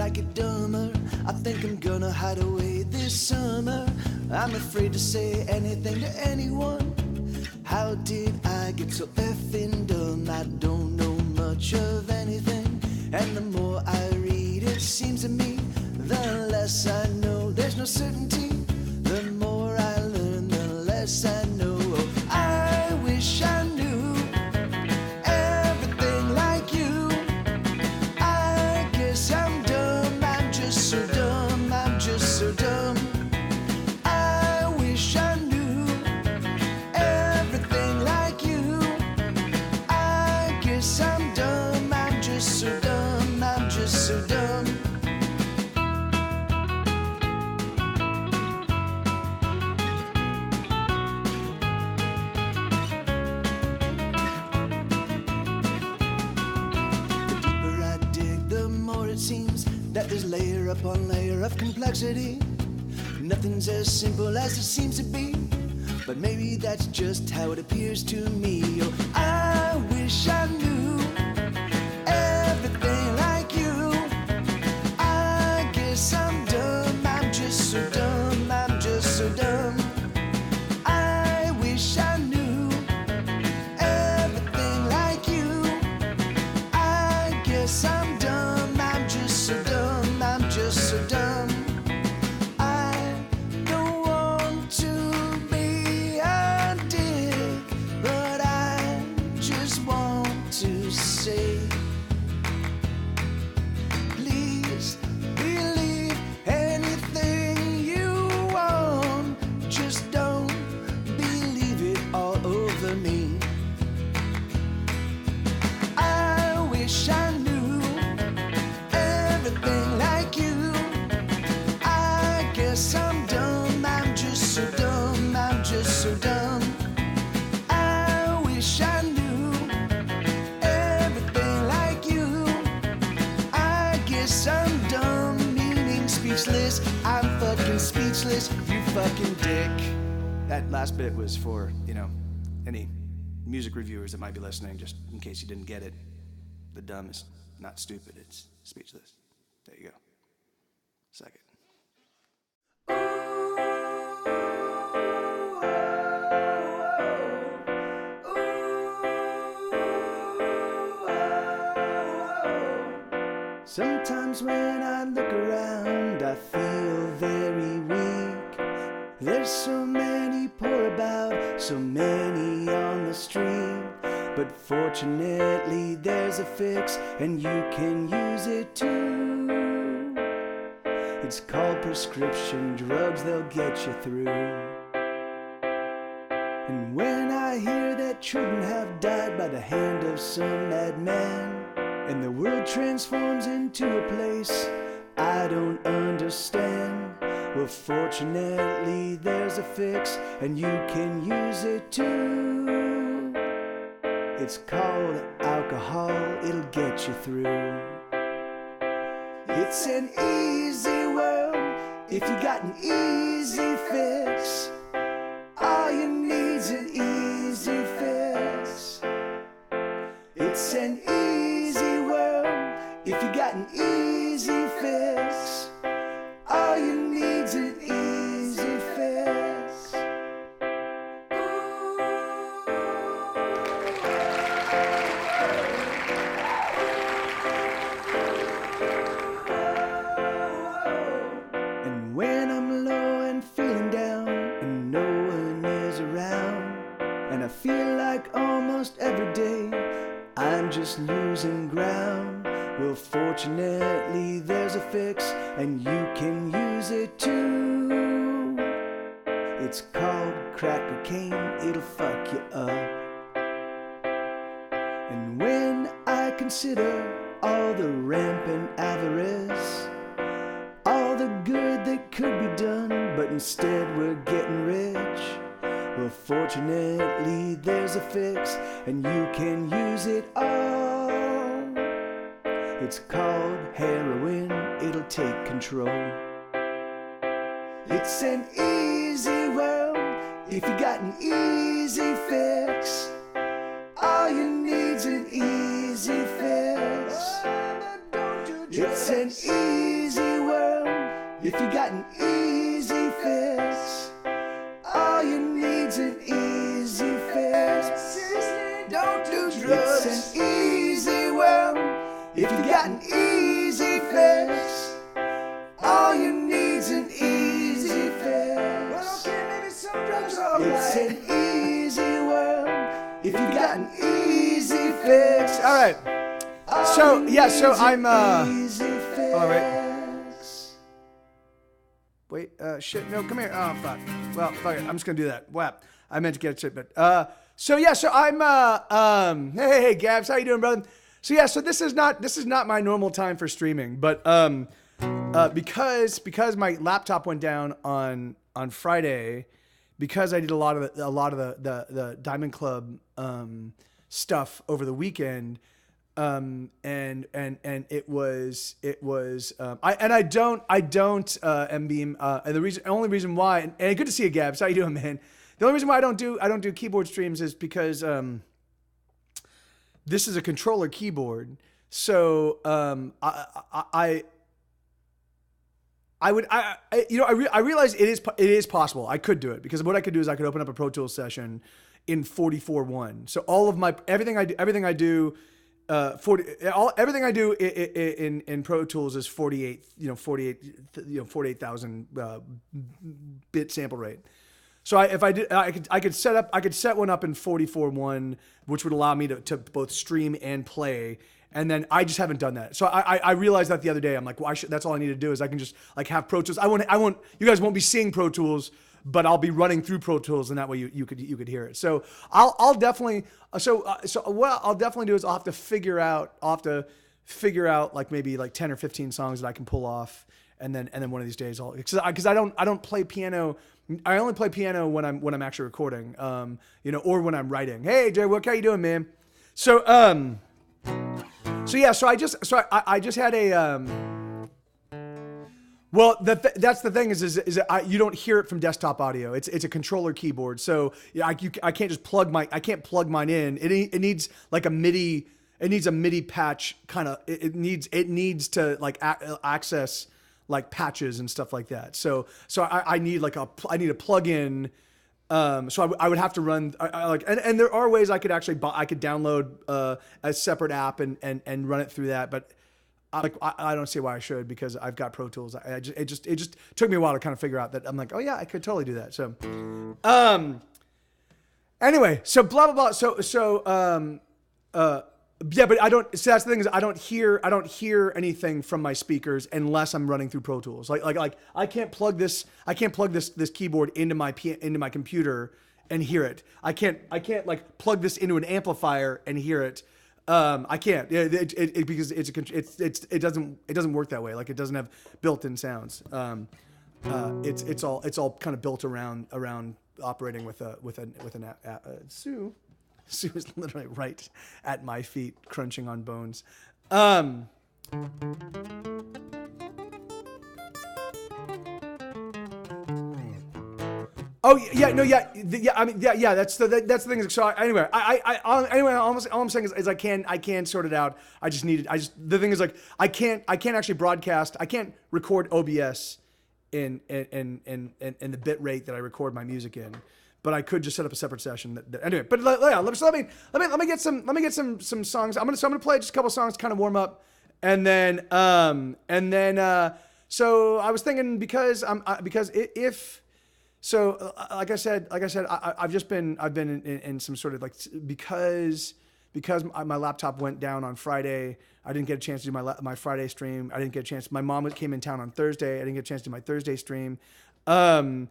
like it dumber. I think I'm gonna hide away this summer. I'm afraid to say anything to anyone. How did I get so effing dumb? I don't know much of anything, and the more I read, it seems to me, the less I know. There's no certainty. The more I learn, the less I know. Oh, I wish I knew everything like you. I guess I'm dumb. I'm just so dumb. I'm just so dumb. I wish I knew everything like you. I guess I'm dumb. I'm just so dumb. I'm just so dumb. It seems that there's layer upon layer of complexity. Nothing's as simple as it seems to be, but maybe that's just how it appears to me. Oh, I wish I knew everything like you. I guess I'm dumb. I'm just so dumb. I'm just so dumb. I wish I knew everything like you. I guess I'm dumb. I'm just so dumb. I'm just so dumb. I don't want to be a dick, but I just want to say, please believe anything you want. Just don't believe it all over me. I wish I knew everything like you. I guess I'm dumb. I'm just so dumb. I'm just so dumb. I wish I knew everything like you. I guess I'm dumb, meaning speechless. I'm fucking speechless, you fucking dick. That last bit was for, any music reviewers that might be listening, just in case you didn't get it. The dumb is not stupid, it's speechless. There you go. Second. Sometimes when I look around, I feel very weak. There's so many poor about, so many on the street. But fortunately there's a fix, and you can use it too. It's called prescription drugs, they'll get you through. And when I hear that children have died by the hand of some madman, and the world transforms into a place I don't understand, well, fortunately there's a fix, and you can use it too. It's called alcohol, it'll get you through. It's an easy world if you got an easy fix. All you need's an easy fix. It's an easy world if you got an easy fix. All you need's an easy fix. And when I'm low and feeling down, and no one is around, and I feel like almost every day I'm just losing ground, well, fortunately there's a fix, and you can use it too. It's called crack cocaine, it'll fuck you up. And when I consider all the rampant avarice, all the good that could be done, but instead we're getting rich, well, fortunately there's a fix, and you can use it all. It's called heroin, it'll take control. It's an easy world if you got an easy fix. All you need's an easy fix. It's an easy If you got an easy fix, all you need's an easy fix. Seriously, don't do drugs. It's an easy world. If you got an easy fix, all you need's an easy fix. Well, okay, maybe some drugs are alright. It's an easy world. If you got an easy fix. All right. So yeah, so I'm all right. Wait, shit, no, come here. Oh, fuck. Well, fuck it. I'm just gonna do that. Wow. I meant to get it straight, but, so yeah, so I'm, hey, Gabs, how you doing, brother? So yeah, so this is not my normal time for streaming, but, because my laptop went down on Friday, because I did a lot of the Diamond Club, stuff over the weekend, and it was I don't MBM, and the only reason why, and good to see you, Gabs. How you doing, man? The only reason why I don't do keyboard streams is because this is a controller keyboard. So I realize it is possible. I could do it, because what I could do is I could open up a Pro Tools session in 44.1. So all of everything I do everything I do in Pro Tools is 48,000 bit sample rate. So I could set one up in 44.1, which would allow me to both stream and play. And then I just haven't done that. So I realized that the other day. I'm like, well, that's all I need to do is I can just like have Pro Tools. I won't. You guys won't be seeing Pro Tools, but I'll be running through Pro Tools, and that way you could hear it. So I'll definitely. So what I'll definitely do is I'll have to figure out like maybe like 10 or 15 songs that I can pull off, and then one of these days because I don't play piano. I only play piano when I'm actually recording, or when I'm writing. Hey Jay, how you doing, man? So yeah, so I just had a well, that's the thing is you don't hear it from desktop audio. It's a controller keyboard, so yeah, I can't just plug mine in. It needs like a MIDI. It needs a MIDI patch kind of. It needs to like access like patches and stuff like that. So I need a plug-in. So I would have to run and there are ways I could actually download a separate app and run it through that, but I don't see why I should, because I've got Pro Tools. It just took me a while to kind of figure out that I'm like, oh yeah, I could totally do that. So anyway, so blah blah blah. Yeah, but I don't. So that's the thing is I don't hear anything from my speakers unless I'm running through Pro Tools. Like I can't plug this keyboard into my computer and hear it. I can't like plug this into an amplifier and hear it. I can't. Because it doesn't work that way. Like it doesn't have built-in sounds. It's all kind of built around operating with an app. Sue is literally right at my feet, crunching on bones. Oh yeah, no, yeah. I mean, yeah. That's the thing. So anyway, all I'm saying is I can sort it out. The thing is like I can't actually broadcast. I can't record OBS in the bit rate that I record my music in. But I could just set up a separate session. Anyway, but yeah, let me get some songs. I'm gonna play just a couple songs, to kind of warm up, and then so I was thinking like I said, I've been in some sort of like because my laptop went down on Friday. I didn't get a chance to do my Friday stream. I didn't get a chance. My mom came in town on Thursday. I didn't get a chance to do my Thursday stream. Anyway,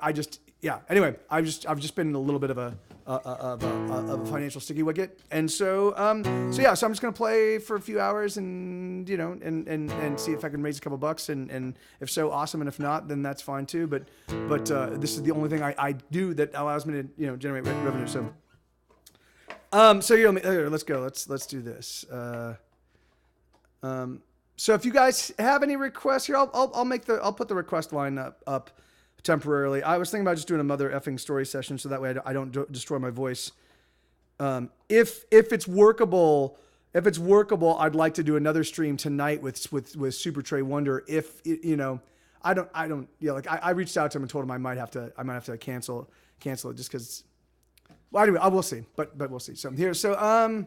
I've just been in a little bit of a financial sticky wicket, and so I'm just gonna play for a few hours and see if I can raise a couple bucks, and if so, awesome, and if not, then that's fine too. But this is the only thing I do that allows me to generate revenue. So let's go. Let's do this. So if you guys have any requests here, I'll put the request line up temporarily. I was thinking about just doing a Mothereffin story session, so that way I don't destroy my voice. If it's workable, if it's workable, I'd like to do another stream tonight with Super Trey Wonder. If you know, I don't, like I reached out to him and told him I might have to cancel it just because. Well, anyway, I will see, but we'll see. So here, so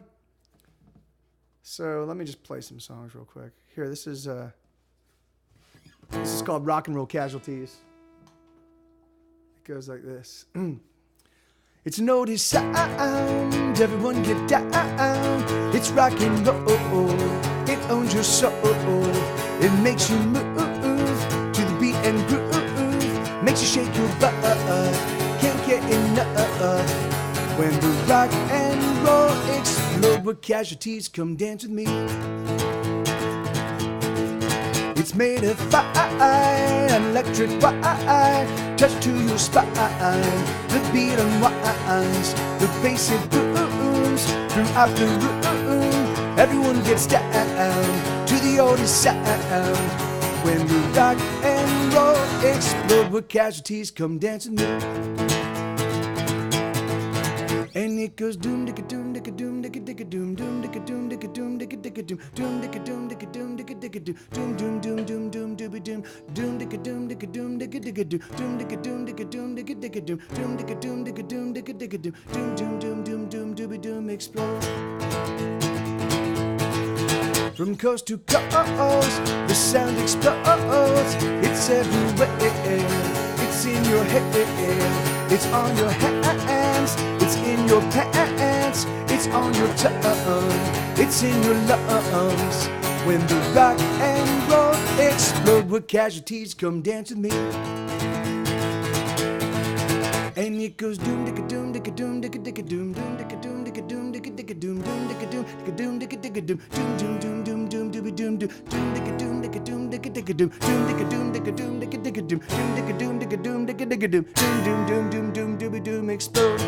let me just play some songs real quick. Here, this is called Rock and Roll Casualties. It goes like this. It's notice sound, everyone get down. It's rock and roll, it owns your soul. It makes you move to the beat and groove. Makes you shake your butt, can't get enough. When the rock and roll explode with casualties, come dance with me. It's made of fire, an electric wire, touch to your spine. The beat unwinds, the bass it booms throughout the room. Everyone gets down to the oldest sound. When the rock and roll explode with casualties, come dance with me. And it goes doom dicka doom dicka doom dicka dicka doom doom dicka doom dicka doom dicka dicka doom doom dicka doom dicka doom dicka dicka doom doom doom doom doom dooby doom doom dicka doom dicka doom dicka dicka doom doom dicka doom dicka doom dicka dicka doom doom dicka doom dicka doom dicka dicka doom doom doom doom doom doom dooby doom explode. From coast to coast, the sound explodes. It's everywhere. It's in your head. It's on your hands. It's in your pants. It's on your tongue. It's in your lungs. When the rock and roll explode with casualties, come dance with me. And it goes doom dicka doom dicka doom dicka dicka doom doom dicka doom dicka doom dicka dicka doom doom dicka doom dicka doom dicka dicka doom doom doom doom doom doom dooby doom doom doom dicka doom dicka doom dicka dicka doom doom dicka doom dicka doom dicka dicka doom doom dicka doom dicka doom dicka dicka doom doom doom doom doom dooby doom explode.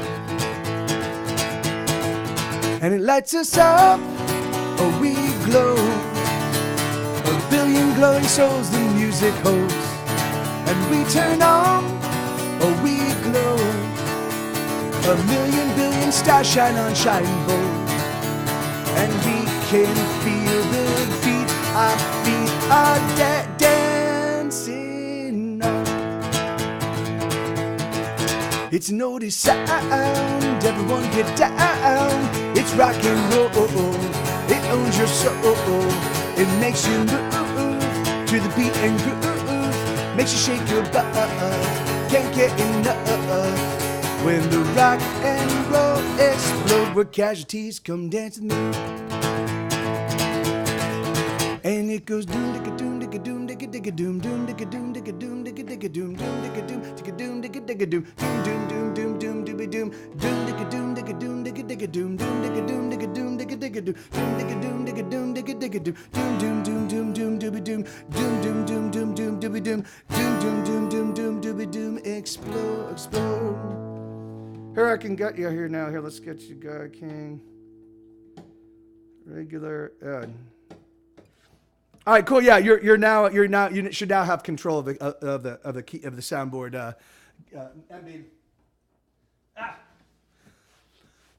And it lights us up, oh we glow. A billion glowing souls the music holds. And we turn on, oh we glow. A million billion stars shine on shining bold. And we can feel the beat, our feet are dancing on. It's notice sound, everyone get down. It's rock and roll, it owns your soul. It makes you move to the beat and groove. Makes you shake your butt, can't get enough. When the rock and roll explode with casualties, come dance with me. And it goes doom dicka doom dicka doom dicka dicka doom doom dicka doom dicka doom dicka dicka doom doom dicka doom dicka doom dicka dicka doom doom doom doom doom dooby doom doom dicka doom dicka doom dicka dicka doom doom dicka doom dicka doom dicka dicka doom doom dicka doom dicka doom dicka dicka doom doom doom doom doom dooby doom doom doom doom doom doom dooby doom doom doom doom doom doom dooby doom explode explode. Here I can get you here now. Here, let's get you God King. Regular. All right, cool. Yeah, you should now have control of the key of the soundboard. MB.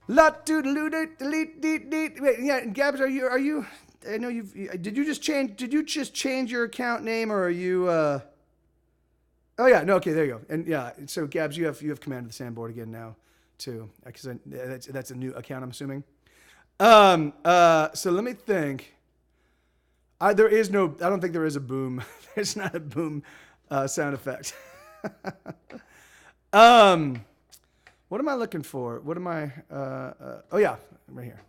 La doodaloo delete. Wait, yeah, Gabs, are you? I know Did you just change your account name, or are you? Oh yeah, no. Okay, there you go. And yeah, so Gabs, you have command of the soundboard again now, too, because that's a new account, I'm assuming. So let me think. I don't think there is a boom. There's not a boom sound effect. What am I looking for? What am I? Oh yeah, right here.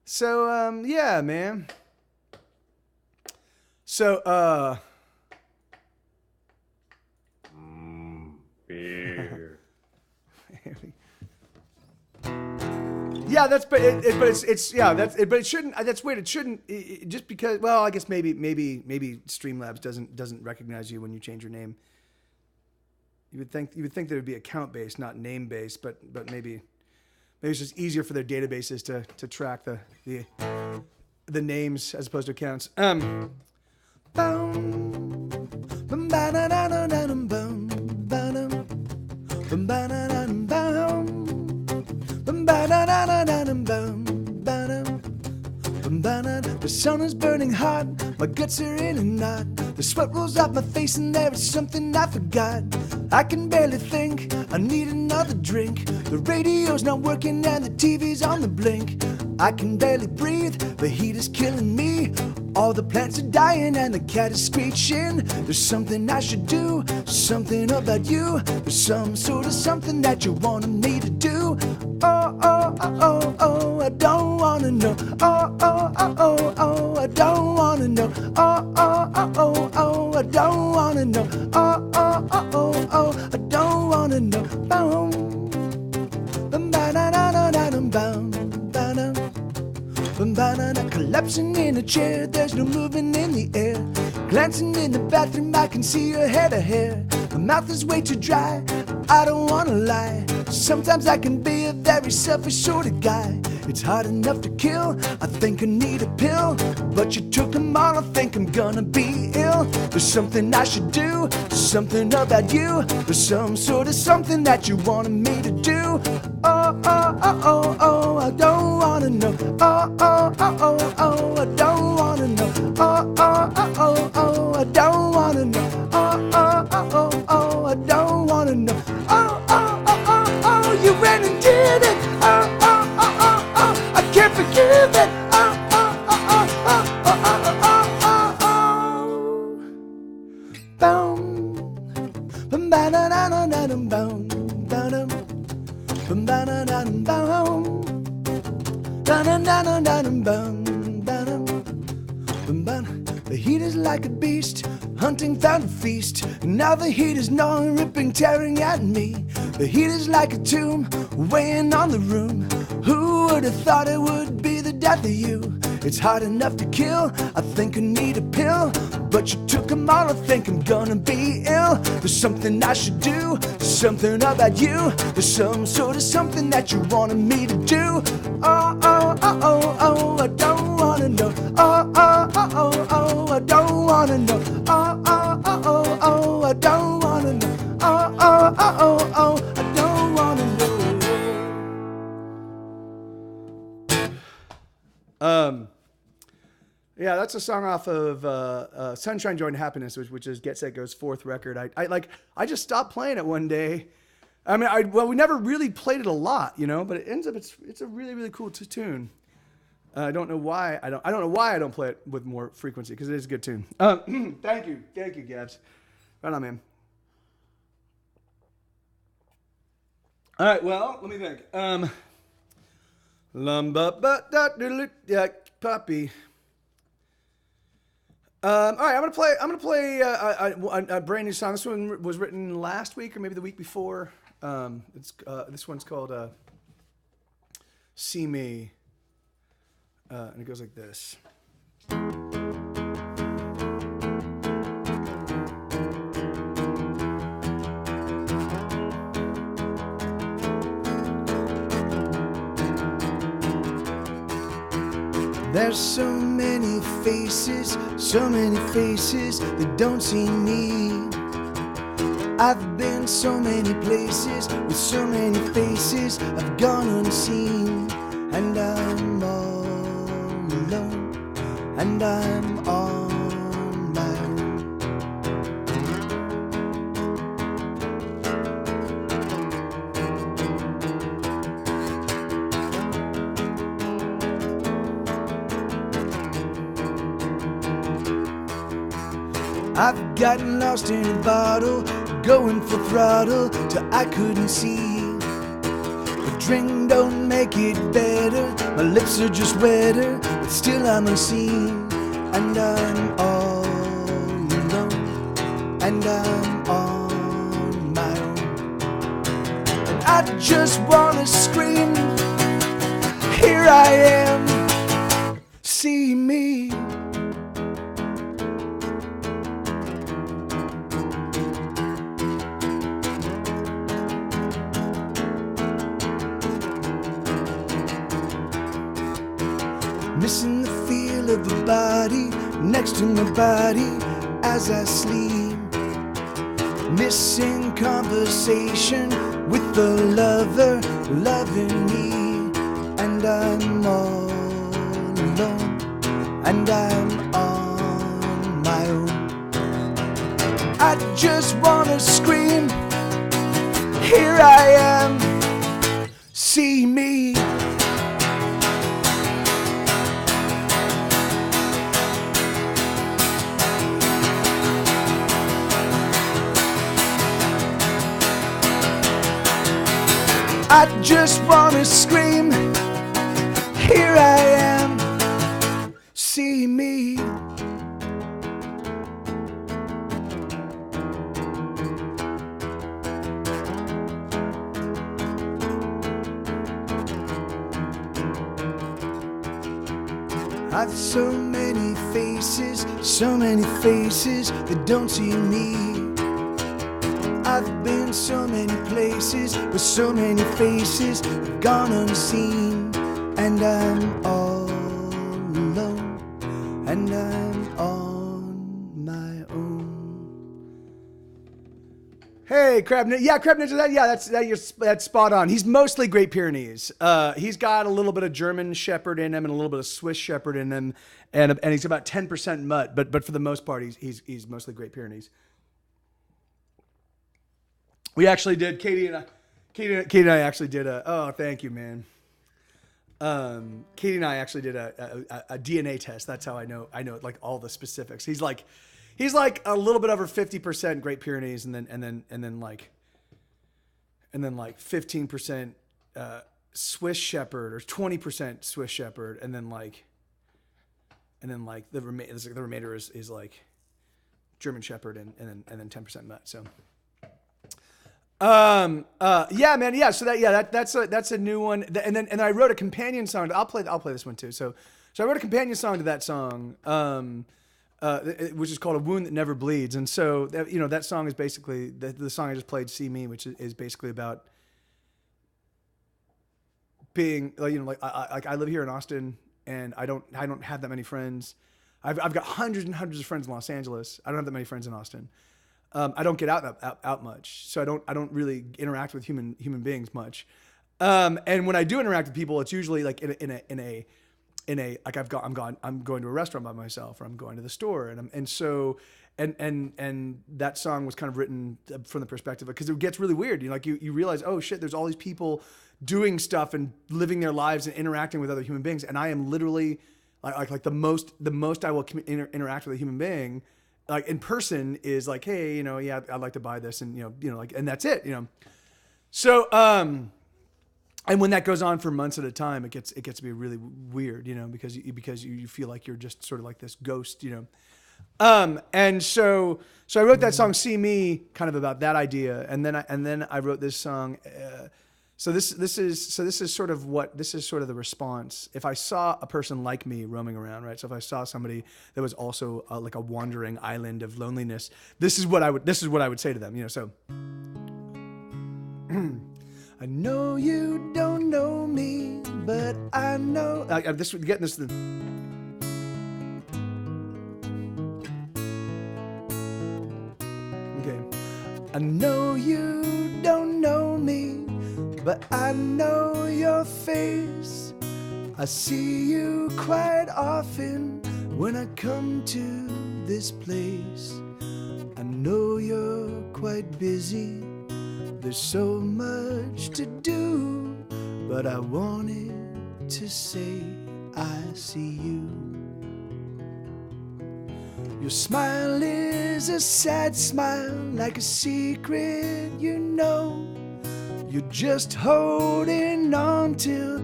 So yeah, man. So beer. Yeah, but it shouldn't. That's weird. It shouldn't just because. Well, I guess maybe Streamlabs doesn't recognize you when you change your name. You would think that it would be account based, not name based, but maybe it's just easier for their databases to track the names as opposed to accounts. The sun is burning hot, my guts are in a knot. The sweat rolls off my face and there is something I forgot. I can barely think, I need another drink. The radio's not working and the TV's on the blink. I can barely breathe, the heat is killing me. All the plants are dying and the cat is screeching. There's something I should do, something about you. There's some sort of something that you wanted me to do. Oh, oh, oh, oh, oh, I don't wanna know. Oh, oh, oh, oh, oh, I don't wanna know. Oh, oh, oh, oh, oh, I don't wanna know. Oh, oh, oh, oh, oh, I don't wanna know. Boom, ba-da-da-da-da-dum, boom, ba-dum. Banana collapsing in a chair, there's no movement in the air. Glancing in the bathroom, I can see your head of hair. My mouth is way too dry, I don't wanna lie. Sometimes I can be a very selfish sort of guy. It's hard enough to kill, I think I need a pill. But you took them all, I think I'm gonna be ill. There's something I should do, something about you. There's some sort of something that you wanted me to do. Oh, oh, oh, oh, oh, I don't wanna know. Oh, oh, oh, oh, oh, I don't wanna know. Oh, oh, oh, oh, oh, I don't wanna know. Oh, oh, oh, oh, oh, I don't wanna know. Oh, oh, oh, oh, oh, you went and did it. Oh, oh, oh, oh, oh, I can't forgive it. Oh, oh, oh, oh, oh, oh, oh, oh, oh, oh. Boom, boom, ba da da da da dum, boom, ba dum, boom, ba da da dum, boom, da da da da da dum, boom, ba dum, boom, ba. The heat is like a beast, hunting found a feast. Now the heat is gnawing, ripping, tearing at me. The heat is like a tomb, weighing on the room. Who would have thought it would be the death of you? It's hard enough to kill, I think I need a pill. But you took them all, I think I'm gonna be ill. There's something I should do, something about you. There's some sort of something that you wanted me to do. Oh, oh, oh, oh, oh, I don't wanna know. Oh, oh, oh, oh, oh, I don't wanna know. Oh, oh, oh, oh, oh, I don't wanna know. Oh, oh, oh, oh, oh, I don't wanna know. Yeah, that's a song off of Sunshine, Joy, and Happiness, which is Get Set Go's fourth record. I just stopped playing it one day. I mean, we never really played it a lot, you know, but it ends up it's a really, really cool tune. I don't know why I don't play it with more frequency, because it is a good tune. Thank you, Gabs. Right on, man. All right, well, let me think. Puppy. All right, I'm gonna play a brand new song. This one was written last week or maybe the week before. This one's called "See Me," and it goes like this. There's so many faces that don't see me. I've been so many places with so many faces I've gone unseen. And I'm all alone, and I'm on my own. I've gotten lost in a bottle, going for throttle till I couldn't see. The drink don't make it better, my lips are just wetter, but still I'm unseen. And I'm all alone, and I'm on my own. And I just wanna scream, here I am, see me. Missing the feel of a body next to my body as I sleep. Missing conversation with the lover loving me. And I'm all alone, and I'm on my own. I just wanna scream, here I am, see me. I just wanna scream, here I am, see me. I've so many faces that don't see me. I've been so many places with so many faces gone unseen, and I'm all alone, and I'm on my own. Hey, Crab Ninja. Yeah, Crab Ninja. That's spot on. He's mostly Great Pyrenees. He's got a little bit of German Shepherd in him and a little bit of Swiss Shepherd in him, and he's about 10% mutt. But for the most part, he's mostly Great Pyrenees. We actually did, Katie and I actually did oh, thank you, man. Katie and I actually did a DNA test. That's how I know like all the specifics. He's like a little bit over 50% Great Pyrenees, and then like 15% Swiss Shepherd, or 20% Swiss Shepherd, and then like the remainder is like German Shepherd, and then 10% mutt. So. Yeah, man. Yeah. So that's a new one. And then I wrote a companion song. I'll play this one too. So I wrote a companion song to that song, which is called "A Wound That Never Bleeds." And so that song is basically the song I just played, "See Me," which is basically about being I live here in Austin, and I don't have that many friends. I've got hundreds and hundreds of friends in Los Angeles. I don't have that many friends in Austin. I don't get out much, so I don't really interact with human beings much. And when I do interact with people, it's usually like in a like I'm going to a restaurant by myself, or I'm going to the store, and that song was kind of written from the perspective, because it gets really weird. You realize, oh shit, there's all these people doing stuff and living their lives and interacting with other human beings, and I am literally like the most I will interact with a human being, like in person, is like, hey, yeah, I'd like to buy this, and and that's it, So and when that goes on for months at a time, it gets to be really weird, because you feel like you're just sort of like this ghost, and so I wrote that song "See Me" kind of about that idea, and then I wrote this song. So this is sort of the response. If I saw a person like me roaming around, right? So if I saw somebody that was also like a wandering island of loneliness, this is what I would say to them. So I know you don't know me, but I know getting this. Okay, I know you don't know me, but I know your face. I see you quite often when I come to this place. I know you're quite busy, there's so much to do, but I wanted to say I see you. Your smile is a sad smile, like a secret You're just holding on till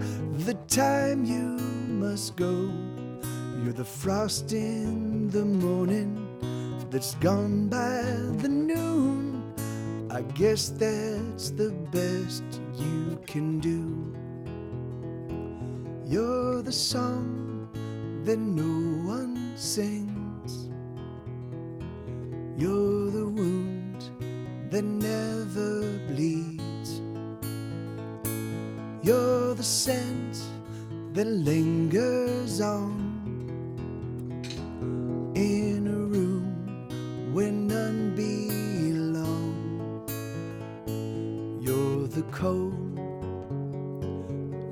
the time you must go. You're the frost in the morning that's gone by the noon. I guess that's the best you can do. You're the song that no one sings. You're the wound that never bleeds. You're the scent that lingers on in a room where none belong. You're the cold,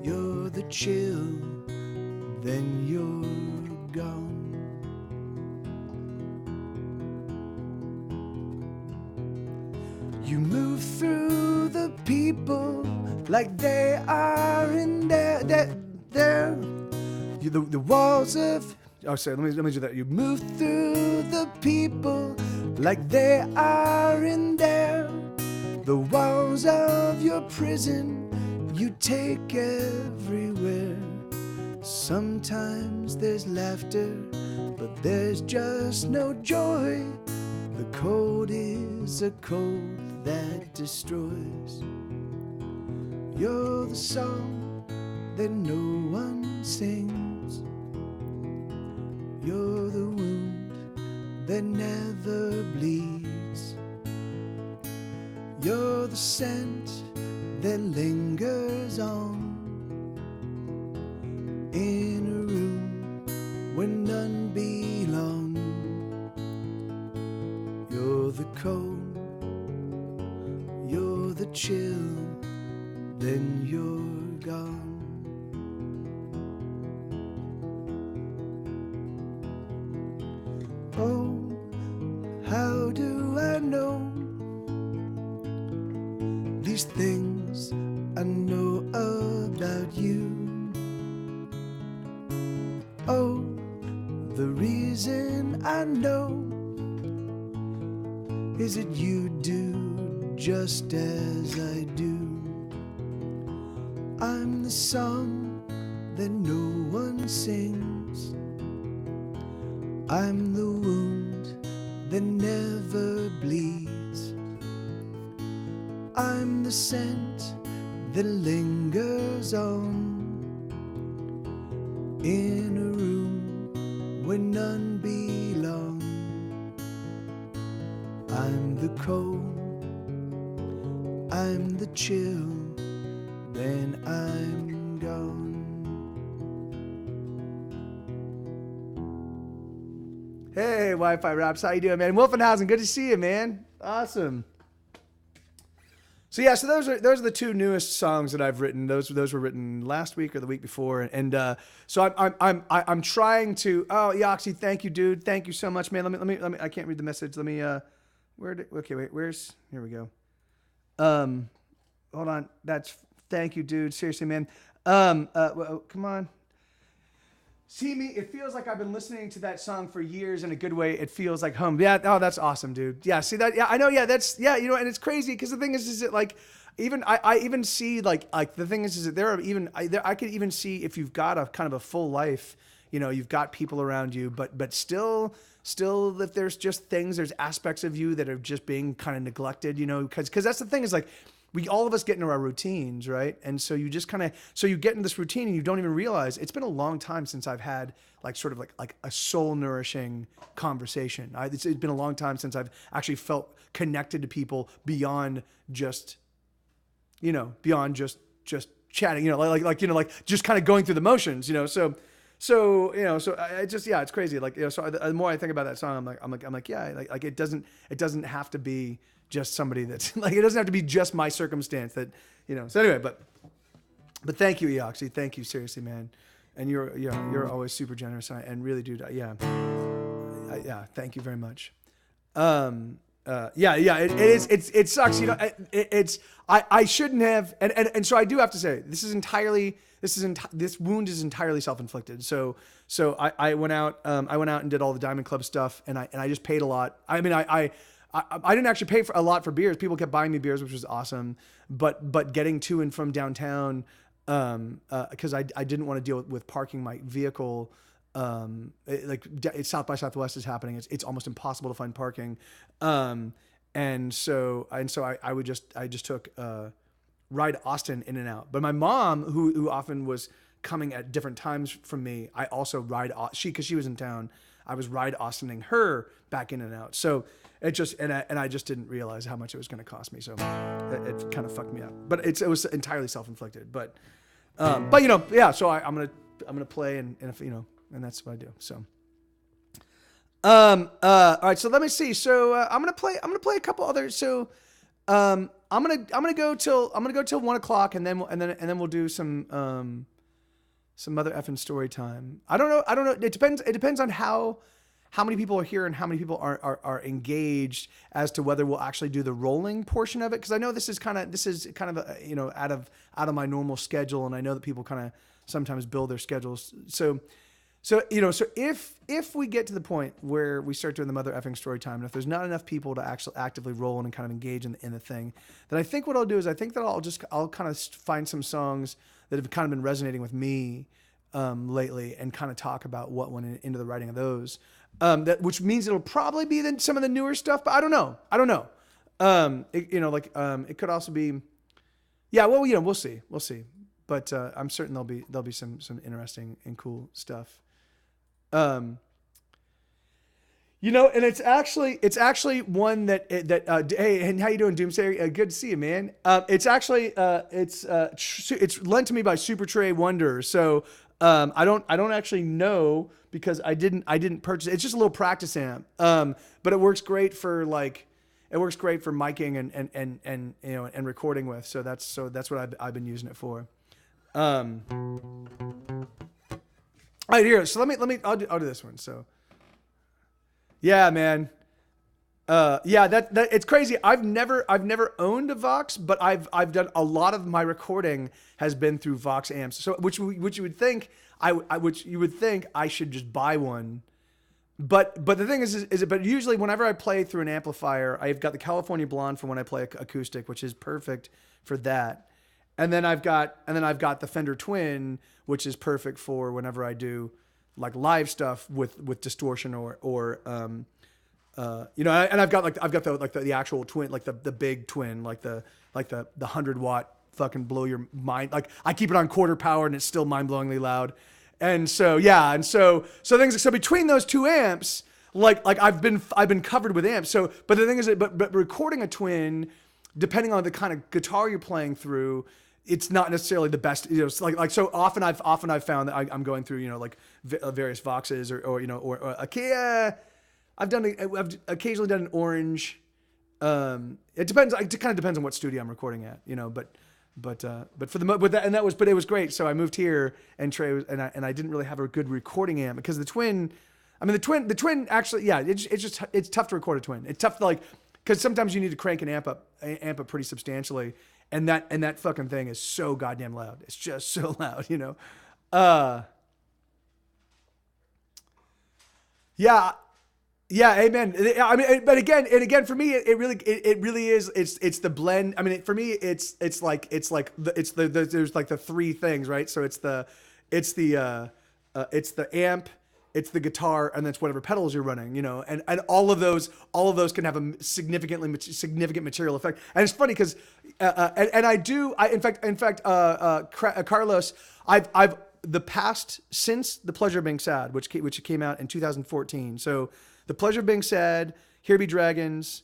you're the chill, then you're gone. You move through the people like they are in there. The walls of... Oh, sorry, let me do that. You move through the people like they are in there. The walls of your prison you take everywhere. Sometimes there's laughter, but there's just no joy. The cold is a cold that destroys. You're the song that no one sings. You're the wound that never bleeds. You're the scent that lingers on in a room where none belong. You're the cold, you're the chill, then you're gone. Oh, how do I know these things I know about you? Oh, the reason I know is that you do just as I do. I'm the song that no one sings. I'm the wound that never bleeds. I'm the scent that lingers on in a room where none belong. I'm the cold, I'm the chill, then I'm gone. Hey, Wi-Fi Raps, how you doing, man? Wolfenhausen, good to see you, man. Awesome. So yeah, so those are the two newest songs that I've written. Those were written last week or the week before, and so I'm trying to. Oh, Yoxie, thank you, dude. Thank you so much, man. Let me. I can't read the message. Let me. Okay, wait. Where's? Here we go. Hold on. Thank you, dude. Seriously, man. Come on. See me, it feels like I've been listening to that song for years in a good way. It feels like home. Yeah, oh, that's awesome, dude. Yeah, see that? Yeah, I know, yeah, that's, yeah, you know, and it's crazy because the thing is that like, even, I even see like the thing is that there are even, I could even see if you've got a kind of a full life, you know, you've got people around you, but still if there's just things, there's aspects of you that are just being kind of neglected, you know, because that's the thing is like, all of us get into our routines, right? And so you just so you get in this routine and you don't even realize it's been a long time since I've had like sort of like a soul nourishing conversation. It's been a long time since I've actually felt connected to people beyond just, you know, just chatting, you know, like just kind of going through the motions, you know? So, you know, so I just, yeah, it's crazy. Like, you know, so the more I think about that song, I'm like, yeah, like it doesn't have to be just somebody that's like, it doesn't have to be just my circumstance that, you know, so anyway, but thank you, Eoxy. Thank you. Seriously, man. And you're always super generous and really, dude. Yeah. Thank you very much. It sucks. You know, I shouldn't have. And so I do have to say, this wound is entirely self-inflicted. So I went out and did all the Diamond Club stuff and I just paid a lot. I mean, I didn't actually pay for a lot for beers. People kept buying me beers, which was awesome. But getting to and from downtown, because I didn't want to deal with parking my vehicle. It's South by Southwest is happening. It's almost impossible to find parking. And so I just took ride Austin in and out. But my mom, who often was coming at different times from me, I also because she was in town. I was ride Austining her back in and out. So it just, and I just didn't realize how much it was going to cost me. So it kind of fucked me up, but it was entirely self-inflicted, but you know, yeah, so I'm going to play and if, you know, and that's what I do. So, all right, so let me see. So, I'm going to play a couple others. So, I'm going to go till 1:00 and then we'll do some Mothereffin story time. I don't know. It depends on how how many people are here and how many people are engaged as to whether we'll actually do the rolling portion of it. Cause I know this is kind of out of my normal schedule. And I know that people kind of sometimes build their schedules. So if we get to the point where we start doing the Mothereffin Storytime, and if there's not enough people to actually actively roll in and kind of engage in the thing, then I think what I'll do is I think that I'll kind of find some songs that have kind of been resonating with me lately and kind of talk about what went into the writing of those. Which means it'll probably be some of the newer stuff, but I don't know. It could also be, yeah. Well, we'll see. But I'm certain there'll be some interesting and cool stuff. And it's actually one that hey, and how you doing, Doomsayer? Good to see you, man. It's actually it's lent to me by Super Trey Wonder. So I don't actually know because I didn't purchase it. It's just a little practice amp. But it works great for miking and recording with. So that's what I've been using it for. All right, here. So I'll do this one. So, yeah, man. That it's crazy. I've never owned a Vox, but I've done a lot of my recording has been through Vox amps. So, which you would think I should just buy one. But the thing is but usually whenever I play through an amplifier, I've got the California Blonde for when I play acoustic, which is perfect for that. And then I've got the Fender Twin, which is perfect for whenever I do like live stuff with distortion or and I've got the actual twin, like the big twin, like the 100-watt fucking blow your mind. Like I keep it on quarter power and it's still mind-blowingly loud. And so between those two amps, like I've been covered with amps. So, but the thing is, but recording a twin, depending on the kind of guitar you're playing through, it's not necessarily the best. So often I've found that I'm going through various Voxes or a I've occasionally done an Orange. It depends. It kind of depends on what studio I'm recording at, But it was great. So I moved here, and Trey was, and I didn't really have a good recording amp because the twin actually, yeah, it's tough to record a twin. It's tough because sometimes you need to crank an amp up pretty substantially, and that fucking thing is so goddamn loud. It's just so loud, Yeah, amen. I mean, but again, for me, it really is. It's the blend. I mean, for me, it's there's like the three things, right? So it's the amp, it's the guitar, and that's whatever pedals you're running, and all of those can have a significant material effect. And it's funny because, in fact, Carlos, I've the past since The Pleasure of Being Sad, which came out in 2014. So The Pleasure of Being Sad, Here Be Dragons,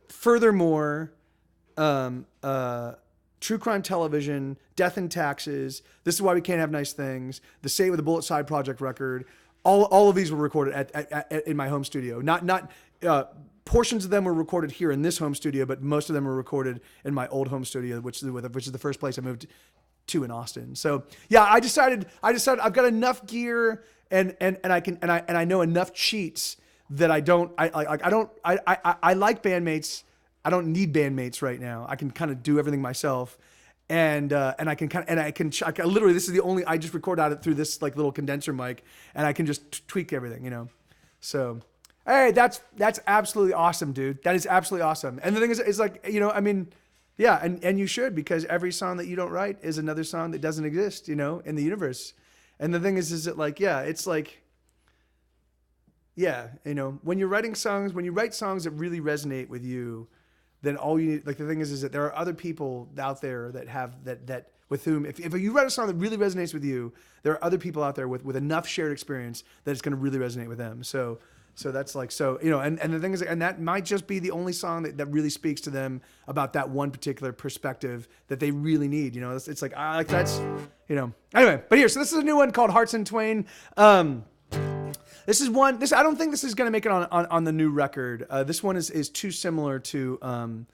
Furthermore, True Crime Television, Death and Taxes, This Is Why We Can't Have Nice Things, The Say It with the Bullet Side Project record. All of these were recorded in my home studio. Not portions of them were recorded here in this home studio, but most of them were recorded in my old home studio, which is the first place I moved to in Austin. So yeah, I decided I've got enough gear and I know enough cheats that I like bandmates. I don't need bandmates right now. I can kind of do everything myself. And I can literally, this is the only, I just record out it through this like little condenser mic, and I can just tweak everything, So, hey, that's absolutely awesome, dude. That is absolutely awesome. And the thing is, it's like, I mean, yeah, and you should, because every song that you don't write is another song that doesn't exist, in the universe. And the thing is that like, yeah, it's like, yeah, when you're writing songs, when you write songs that really resonate with you, then all you need, like the thing is that there are other people out there that have that with whom, if you write a song that really resonates with you, there are other people out there with enough shared experience that it's going to really resonate with them. So that's like, and the thing is, and that might just be the only song that really speaks to them about that one particular perspective that they really need. It's like, that's, anyway, but here, so this is a new one called Hearts in Twain. This I don't think this is going to make it on the new record. This one is too similar to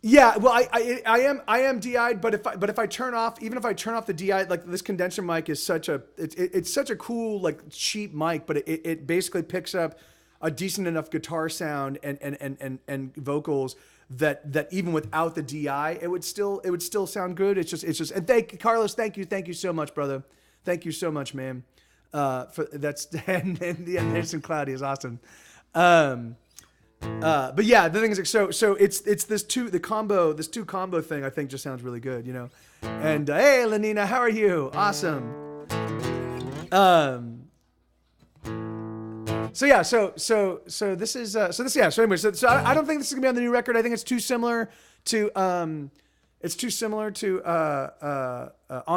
Yeah, well, I am DI'd, but if I turn off, even if I turn off the DI, like this condenser mic is such a it's such a cool like cheap mic, but it basically picks up a decent enough guitar sound and vocals that even without the DI, it would still sound good. It's just and Carlos, thank you so much, brother, thank you so much, man. For that's and the Anderson Cloudy is awesome. Um, but yeah, the thing is, like, so it's this two combo thing. I think just sounds really good, you know. And hey, Lenina, how are you? Awesome. Um. So yeah, so this is so anyway, so I don't think this is gonna be on the new record. I think it's too similar to On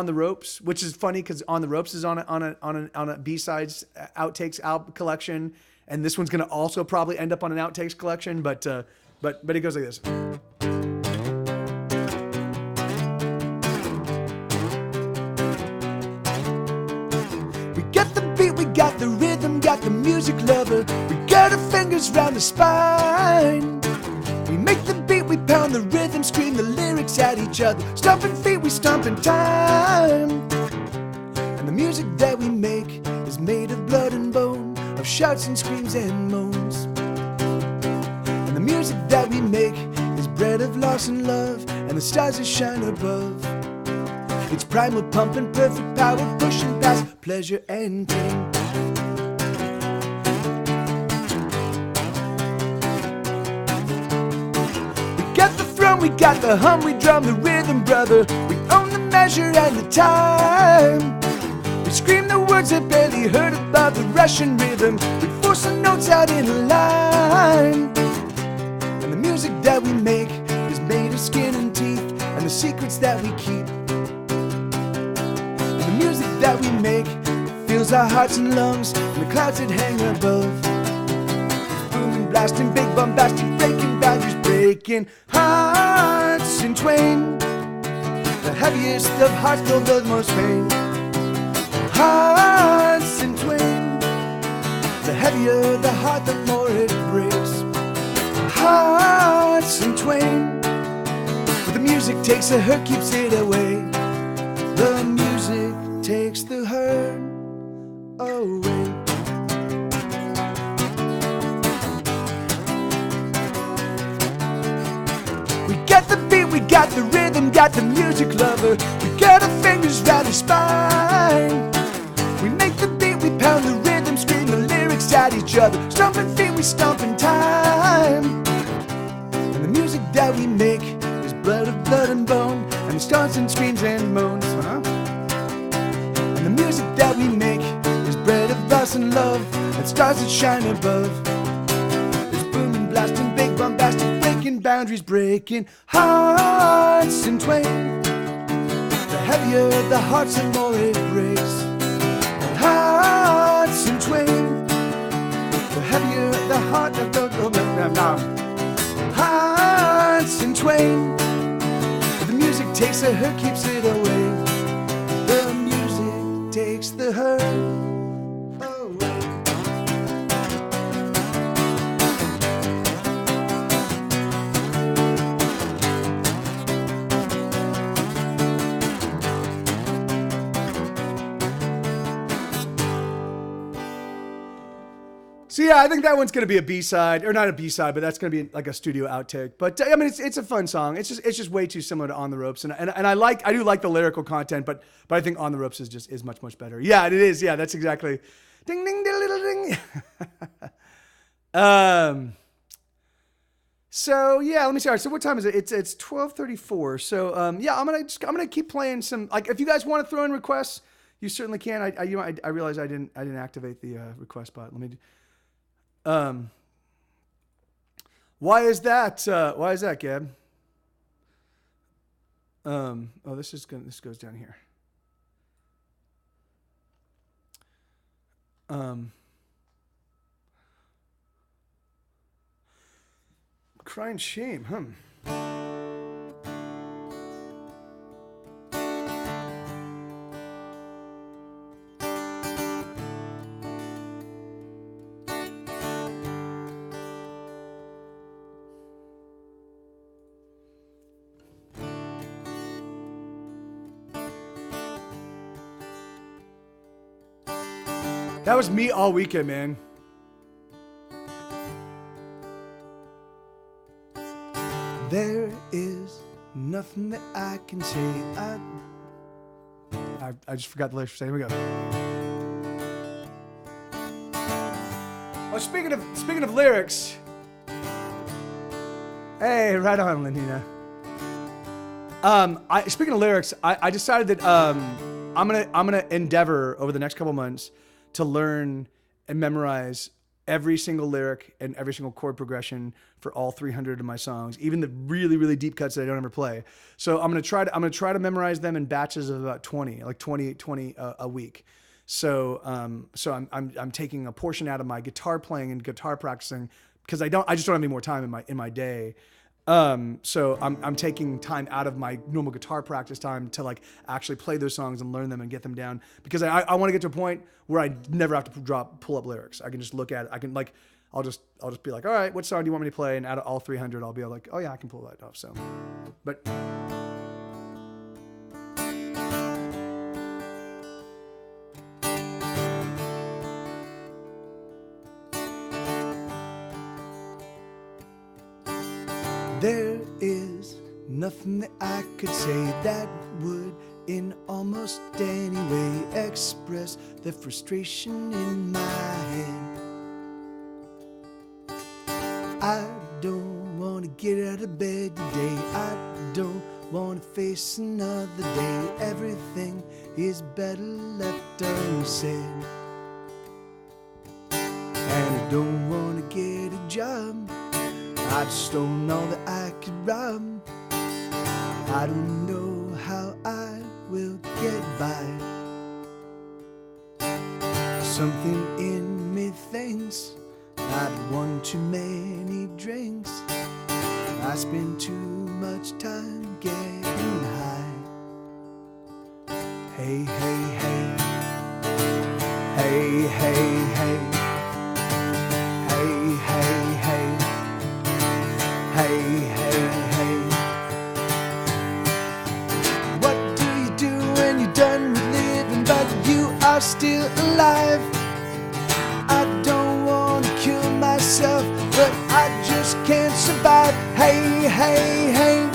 the Ropes, which is funny because On the Ropes is on a B-sides outtakes album collection, and this one's gonna also probably end up on an outtakes collection, but it goes like this. We got the beat, we got the rhythm, got the music lover. We got our fingers round the spine. We make the beat, we pound the rhythm, scream the lyrics at each other. Stomping feet, we stomp in time. And the music that we make is made of blood and bone, of shouts and screams and moans. And the music that we make is bred of loss and love, and the stars that shine above. It's primal pumping, perfect power, pushing past pleasure and pain. We got the throne, we got the hum, we drum the rhythm, brother. We own the measure and the time. We scream the words that barely heard above the Russian rhythm. We force the notes out in a line. And the music that we make is made of skin and teeth, and the secrets that we keep. The music that we make fills our hearts and lungs, and the clouds that hang above. It's booming, blasting, big bombastic, breaking boundaries, breaking hearts in twain. The heaviest of hearts feel the most pain. Hearts in twain. The heavier the heart, the more it breaks. Hearts in twain. But the music takes the hurt, keeps it away. The music takes the hurt away. We got the beat, we got the rhythm, got the music lover. We got our fingers round the spine. We make the beat, we pound the rhythm, scream the lyrics at each other. Stomping feet, we stomp in time. And the music that we make is blood of blood and bone, and the stars and screams and moans. And the music that we make is bred of loss and love, and stars that shine above. It's booming, blasting, big bombastic, breaking boundaries, breaking hearts in twain. The heavier the hearts, the more it breaks. Hearts in twain. The heavier the heart, hearts in twain. The music takes the hurt, keeps it away. The music takes the hurt away. So yeah, I think that one's gonna be a B-side, or not a B-side, but that's gonna be like a studio outtake. But I mean, it's a fun song. It's just way too similar to On the Ropes, and I do like the lyrical content, but I think On the Ropes is much better. Yeah, it is. Yeah, that's exactly. Ding ding ding little ding. So yeah, let me see. All right, so what time is it? It's 12:34. So yeah, I'm gonna keep playing some. Like, if you guys want to throw in requests, you certainly can. I realize I didn't activate the request button. Let me. Why is that? Why is that, Gab? Oh, this goes down here. Crying shame, That was me all weekend, man. There is nothing that I can say. I just forgot the lyrics for a second. Here we go. Oh, speaking of lyrics. Hey, right on, Lenina. Speaking of lyrics, I decided that I'm gonna endeavor over the next couple months to learn and memorize every single lyric and every single chord progression for all 300 of my songs, even the really, really deep cuts that I don't ever play. So I'm gonna try to memorize them in batches of about 20 a week. So I'm taking a portion out of my guitar playing and guitar practicing because I just don't have any more time in my day. So I'm taking time out of my normal guitar practice time to like actually play those songs and learn them and get them down, because I want to get to a point where I never have to pull up lyrics. I can just look at it. I can like, I'll just be like, all right, what song do you want me to play? And out of all 300, I'll be like, oh yeah, I can pull that off. So, but there is nothing that I could say that would in almost any way express the frustration in my head. I don't want to get out of bed today. I don't want to face another day. Everything is better left unsaid. And I don't want to get a job. I just don't know that I could rob. I don't know how I will get by. Something in me thinks I've won too many drinks. I spend too much time getting high. Hey, hey, hey. Hey, hey, hey. Hey, hey, hey. Hey, hey, hey. What do you do when you're done with living, but you are still alive? I don't want to kill myself, but I just can't survive. Hey, hey, hey.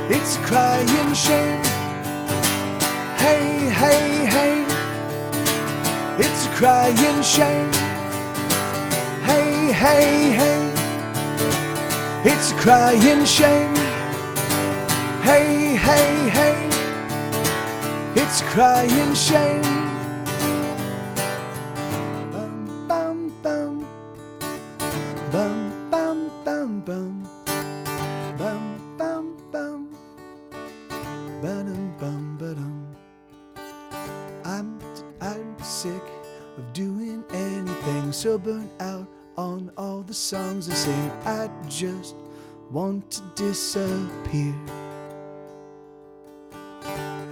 It's a crying shame. Hey, hey, hey. It's a crying shame. Hey, hey, hey. It's a crying shame. Hey, hey, hey. It's a crying shame. Bum, bum, bum. Bum, bum, bum, bum. Bum, bum, bum. Ba-dum, bum, ba-dum. I'm sick of doing anything, so burnt out on all the songs I sing. I just want to disappear.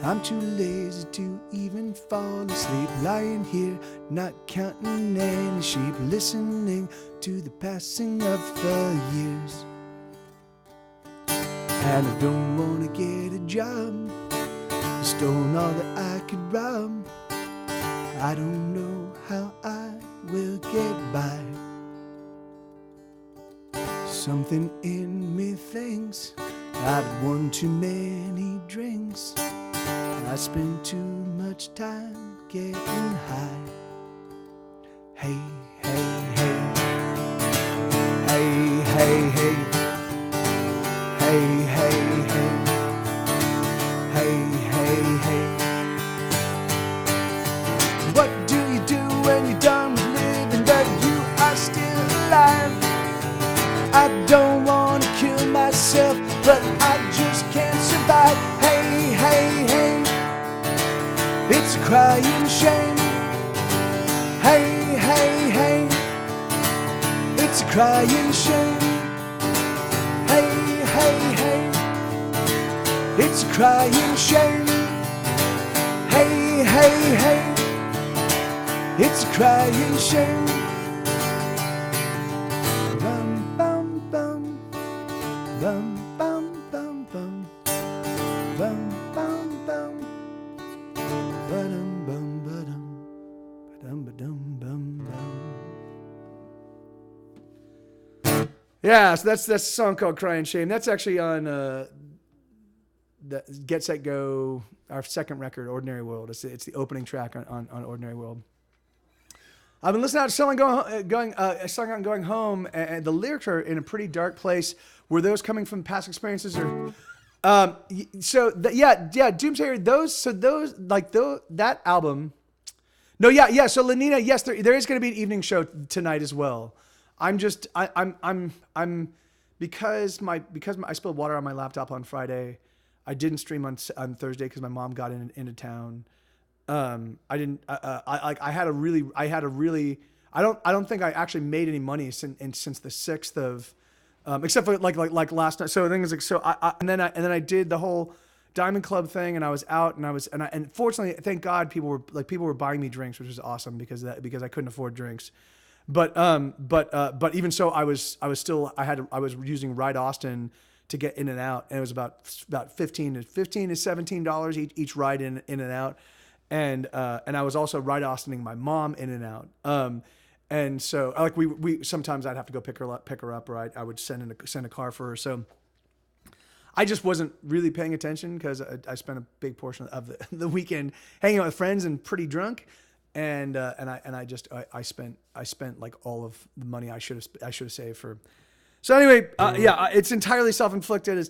I'm too lazy to even fall asleep, lying here not counting any sheep, listening to the passing of the years. And I don't want to get a job, stole all that I could rob. I don't know how I will get by. Something in me thinks I've won too many drinks. I spend too much time getting high. Hey, hey, hey. Hey, hey, hey. Hey, hey, hey. Hey, hey, hey. What do you do when you're done with living, but you are still alive? I don't want to kill myself, but I just can't survive. Hey, hey, hey. It's a crying shame. Hey, hey, hey. It's a crying shame. Hey, hey, hey. It's a crying shame. Hey, hey, hey. It's a crying shame. Bum, bum, bum. Bum, bum, bum, bum. Bum, bum, bum. Ba-dum, bum, ba-dum. Ba-dum, Yeah, so that's a song called Crying Shame. That's actually on the Get Set Go, our second record, Ordinary World. It's the opening track on Ordinary World. I've been listening to Song on Going Home, and the lyrics are in a pretty dark place. Were those coming from past experiences, or Doomsayer? That album. No, yeah. So Lenina, yes, there is going to be an evening show tonight as well. I'm because I spilled water on my laptop on Friday. I didn't stream on Thursday because my mom got into town. I don't think I actually made any money since the 6th of, except for like last night. So the thing is like, and then I did the whole Diamond Club thing, and I was out, and fortunately, thank God, people were buying me drinks, which was awesome because I couldn't afford drinks. But even so, I was using Ride Austin to get in and out, and it was about $15 to $17 each ride in and out. And I was also Ride Austining my mom in and out. And so like we sometimes I'd have to go pick her up, or I would send a car for her. So I just wasn't really paying attention because I spent a big portion of the weekend hanging out with friends and pretty drunk. And I spent like all of the money I should have saved for. So anyway, it's entirely self-inflicted.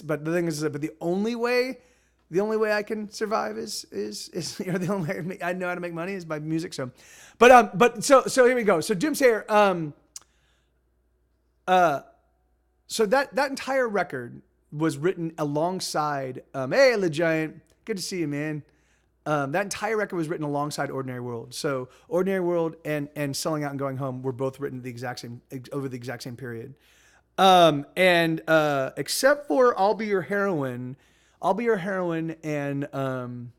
But the thing is that the only way I can survive is the only way I know how to make money is by music. So, so here we go. So Doomsayer, so that entire record was written alongside, hey, Le Giant, good to see you, man. That entire record was written alongside Ordinary World. So Ordinary World and Selling Out and Going Home were both written over the exact same period. Except for I'll Be Your Heroine and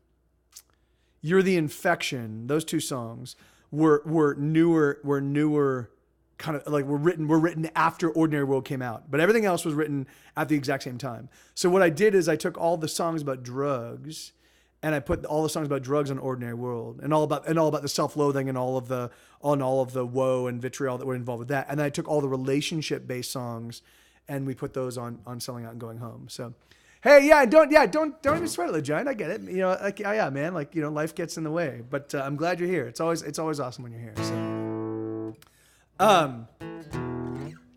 You're the Infection. Those two songs were newer kind of like were written after Ordinary World came out. But everything else was written at the exact same time. So what I did is I took all the songs about drugs and I put all the songs about drugs on Ordinary World and all about the self-loathing and all of the woe and vitriol that were involved with that. And then I took all the relationship-based songs and we put those on Selling Out and Going Home. So, hey, don't even sweat it, Le Giant. I get it. You know, like, yeah, man, like, you know, life gets in the way, but I'm glad you're here. It's always awesome when you're here. So,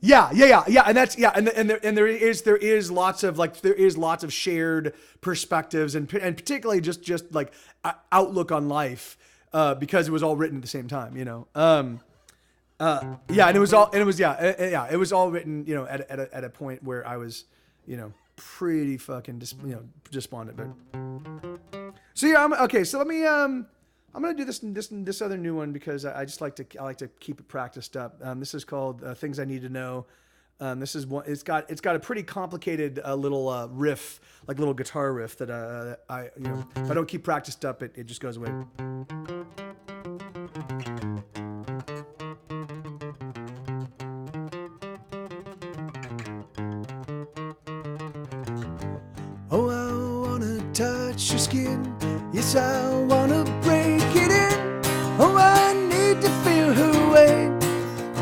yeah, and that's and there is lots of shared perspectives and particularly just like outlook on life because it was all written at the same time, you know. And it was all written, you know, at a point where I was, you know, pretty fucking despondent. But so yeah, okay. So let me I'm gonna do this other new one because I like to keep it practiced up. This is called Things I Need to Know. This is one. It's got a pretty complicated little riff, like little guitar riff that if I don't keep practiced up, it just goes away. Oh, I wanna touch your skin. Yes, I wanna break it in. Oh, I need to feel her weight,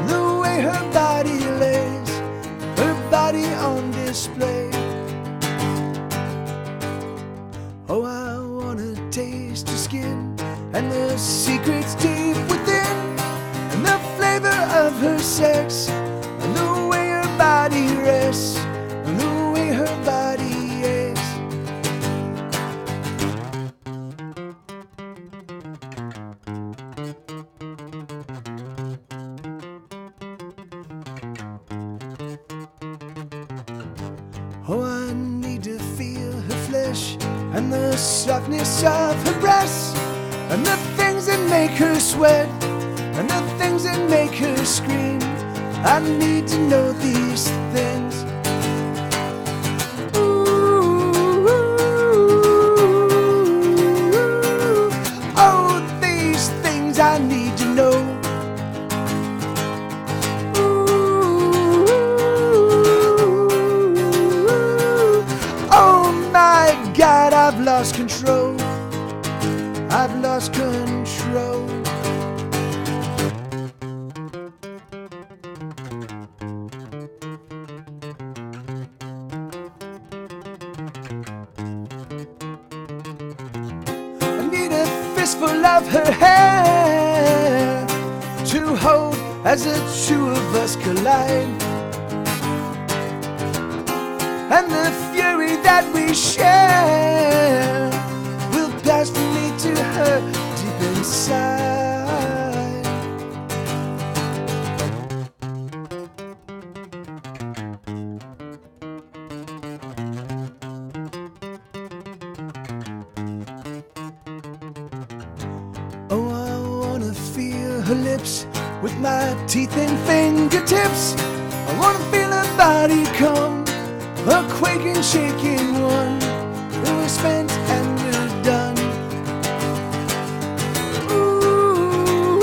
the way her body lays, her body on display. Oh, I wanna taste her skin and the secrets deep within, and the flavor of her sex, and the way her body rests, and the way her body aches. Oh, I need to feel her flesh and the softness of her breasts, and the things that make her sweat, and the things that make her scream. I need to know these things. Ooh, oh, these things I need to know. God, I've lost control. I've lost control. full of her hair to hold as the two of us collide. And the fury that we share will pass from me to her deep inside. Oh, I wanna feel her lips with my teeth and fingertips. I wanna feel her body come, a quaking, shaking one who is spent and we're done. Ooh,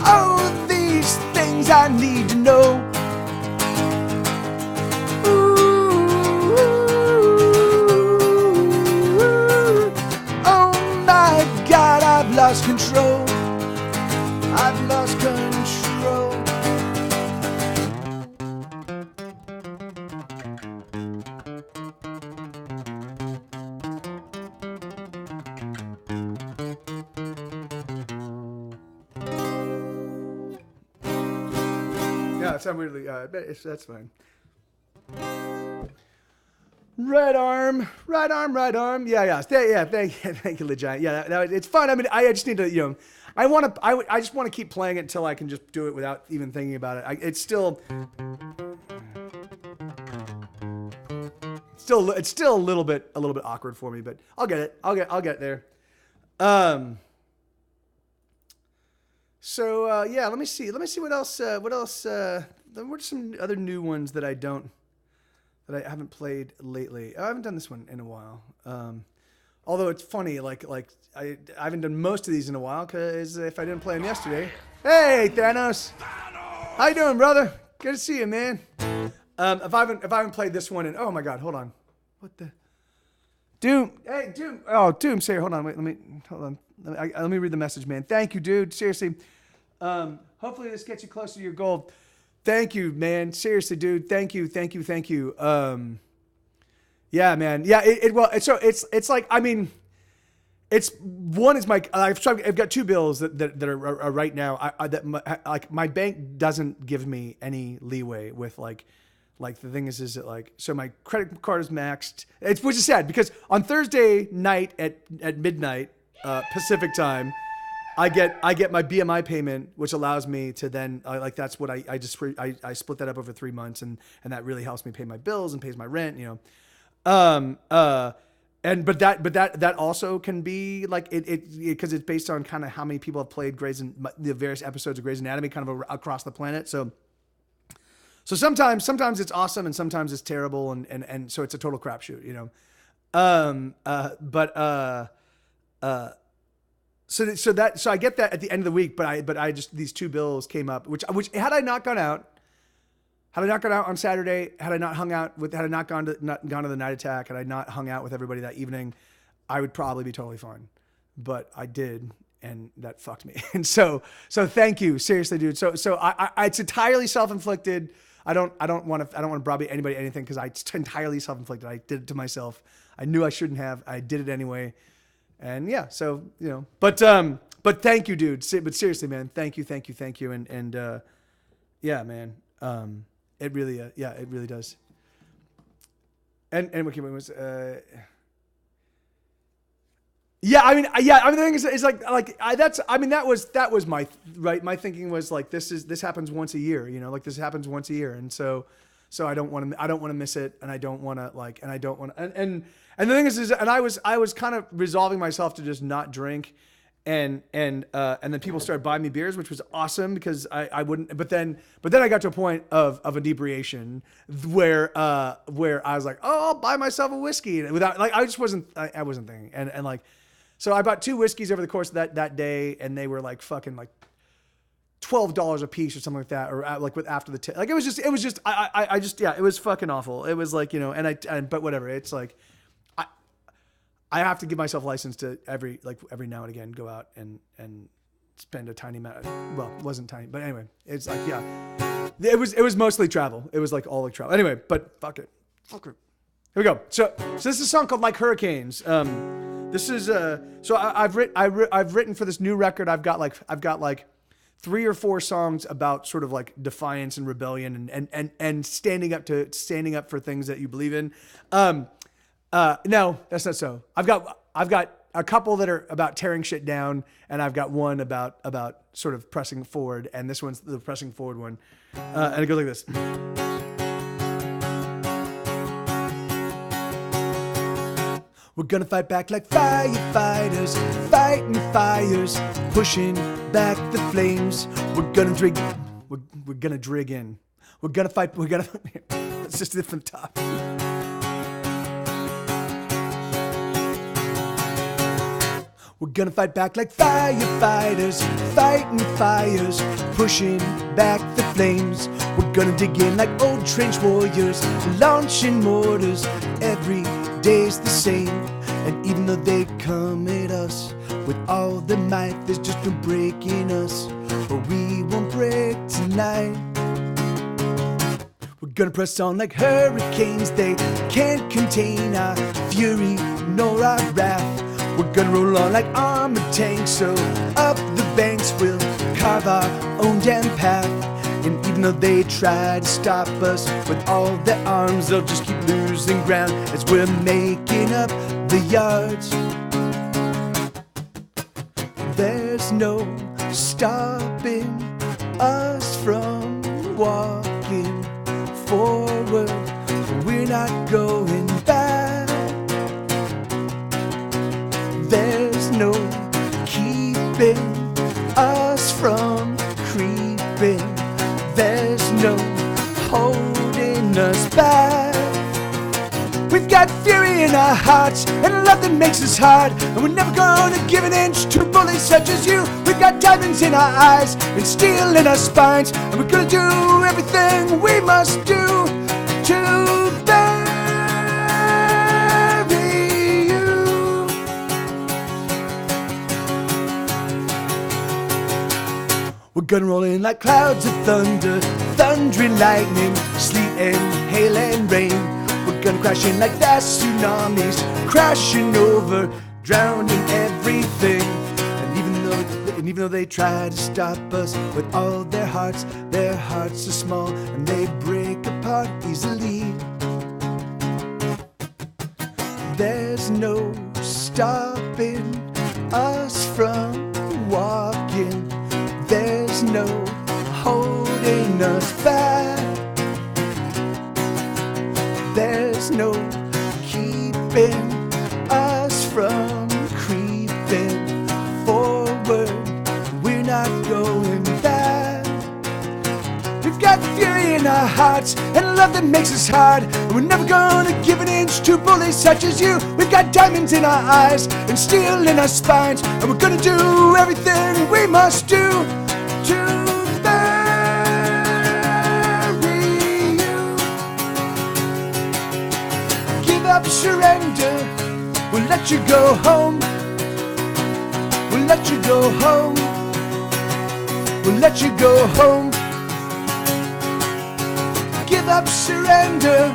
oh, these things I need to know. Oh my God, I've lost control. I've lost control. Yeah, it sounds weirdly. That's fine. Right arm. Yeah. Thank you, Legit. Yeah, it's fun. I mean, I just need to, I just want to keep playing it until I can just do it without even thinking about it. It's still a little bit awkward for me, but I'll get it. I'll get there. So yeah, let me see what else. What are some other new ones that I haven't played lately? I haven't done this one in a while. Although it's funny, like I haven't done most of these in a while because if I didn't play them yesterday. Hey, Thanos. How you doing, brother? Good to see you, man. If I haven't played this one, and oh my God, hold on. What the? Doom. Hey, Doom. Oh, Doom. Say, hold on. Wait. Let me read the message, man. Thank you, dude. Seriously. Hopefully this gets you closer to your goal. Thank you, man. Seriously, dude. Thank you. Yeah, man. Yeah. It's like, I mean, it's one is my, I've got two bills that are right now. My bank doesn't give me any leeway with like the thing is that like, so my credit card is maxed. Which is sad because on Thursday night at midnight, Pacific time, I get my BMI payment, which allows me to then that's what I split that up over 3 months, and that really helps me pay my bills and pays my rent, but that also can be like it because it's based on kind of how many people have played the various episodes of Grey's Anatomy kind of across the planet. So sometimes it's awesome and sometimes it's terrible and so it's a total crapshoot, So I get that at the end of the week, but I just, these two bills came up, which had I not gone out on Saturday, had I not gone to the night attack, had I not hung out with everybody that evening, I would probably be totally fine. But I did, and that fucked me. And so thank you, seriously, dude. So I it's entirely self-inflicted. I don't want to browbeat anybody anything because it's entirely self-inflicted. I did it to myself. I knew I shouldn't have. I did it anyway. And yeah, so, but thank you, dude. But seriously, man, thank you. And yeah, man, it really does. And what was, the thing is that was my, right. My thinking was like, this happens once a year, this happens once a year. And so I don't want to miss it. And I don't want to and the thing is and I was kind of resolving myself to just not drink, and then people started buying me beers, which was awesome because I wouldn't. But then I got to a point of inebriation where I was like, oh, I'll buy myself a whiskey without I wasn't thinking, and like, so I bought 2 whiskeys over the course of that day, and they were like fucking like $12 a piece or something like that, or like with after the tip. Like it was just it was fucking awful. It was like but whatever. It's like. I have to give myself license to every now and again go out and spend a tiny amount. Well, it wasn't tiny, but anyway, it's like, yeah, it was mostly travel. It was like all like travel. Anyway, but fuck it. Here we go. So this is a song called Like Hurricanes. This is I've written for this new record. I've got like 3 or 4 songs about sort of like defiance and rebellion and standing up for things that you believe in. No, that's not so. I've got a couple that are about tearing shit down, and I've got one about sort of pressing forward, and this one's the pressing forward one. And it goes like this. We're gonna fight back like firefighters, fighting fires, pushing back the flames. We're gonna drig in. We're gonna fight. Let's just do it from the top. We're gonna fight back like firefighters, fighting fires, pushing back the flames. We're gonna dig in like old trench warriors, launching mortars. Every day's the same, and even though they come at us with all their might, there's just no breaking us, but we won't break tonight. We're gonna press on like hurricanes, they can't contain our fury nor our wrath. We're gonna roll on like armored tanks, so up the banks we'll carve our own damn path. And even though they try to stop us with all their arms, they'll just keep losing ground as we're making up the yards. There's no stopping us from walking forward. We're not going back. There's no keeping us from creeping. There's no holding us back. We've got fury in our hearts and a love that makes us hard, and we're never gonna give an inch to bullies such as you. We've got diamonds in our eyes and steel in our spines, and we're gonna do everything we must do to bury you. We're gonna roll in like clouds of thunder, thundering lightning, sleet and hail and rain. We're gonna crash in like vast tsunamis, crashing over, drowning everything. And even though they try to stop us with all their hearts are small and they break apart easily. There's no stopping us from walking. There's no holding us back. There's no keeping us from creeping forward. We're not going back. We've got fury in our hearts and a love that makes us hard, and we're never gonna give an inch to bullies such as you. We've got diamonds in our eyes and steel in our spines, and we're gonna do everything we must do to up, surrender. We'll let you go home. We'll let you go home. We'll let you go home. Give up, surrender.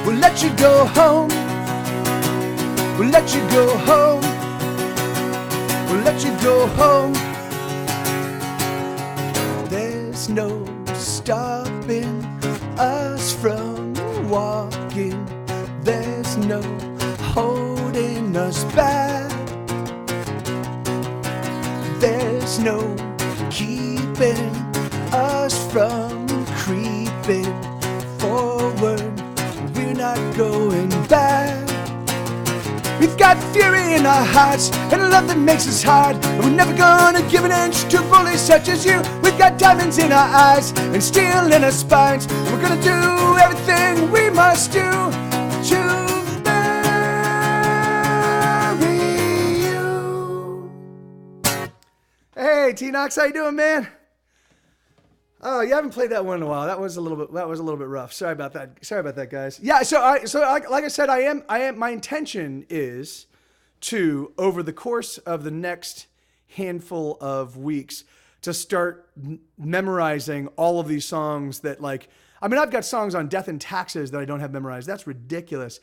We'll let you go home. We'll let you go home. We'll let you go home. There's no stopping us from walking. There's no holding us back. There's no keeping us from creeping forward. We're not going back. We've got fury in our hearts and a love that makes us hard, and we're never gonna give an inch to bullies such as you. We've got diamonds in our eyes and steel in our spines, and we're gonna do everything we must do to bury you. Hey, T-Knox, how you doing, man? Oh, you haven't played that one in a while. That was a little bit rough. Sorry about that, guys. Yeah. Like I said, I am. My intention is to, over the course of the next handful of weeks, to start memorizing all of these songs that, like, I mean, I've got songs on Death and Taxes that I don't have memorized. That's ridiculous.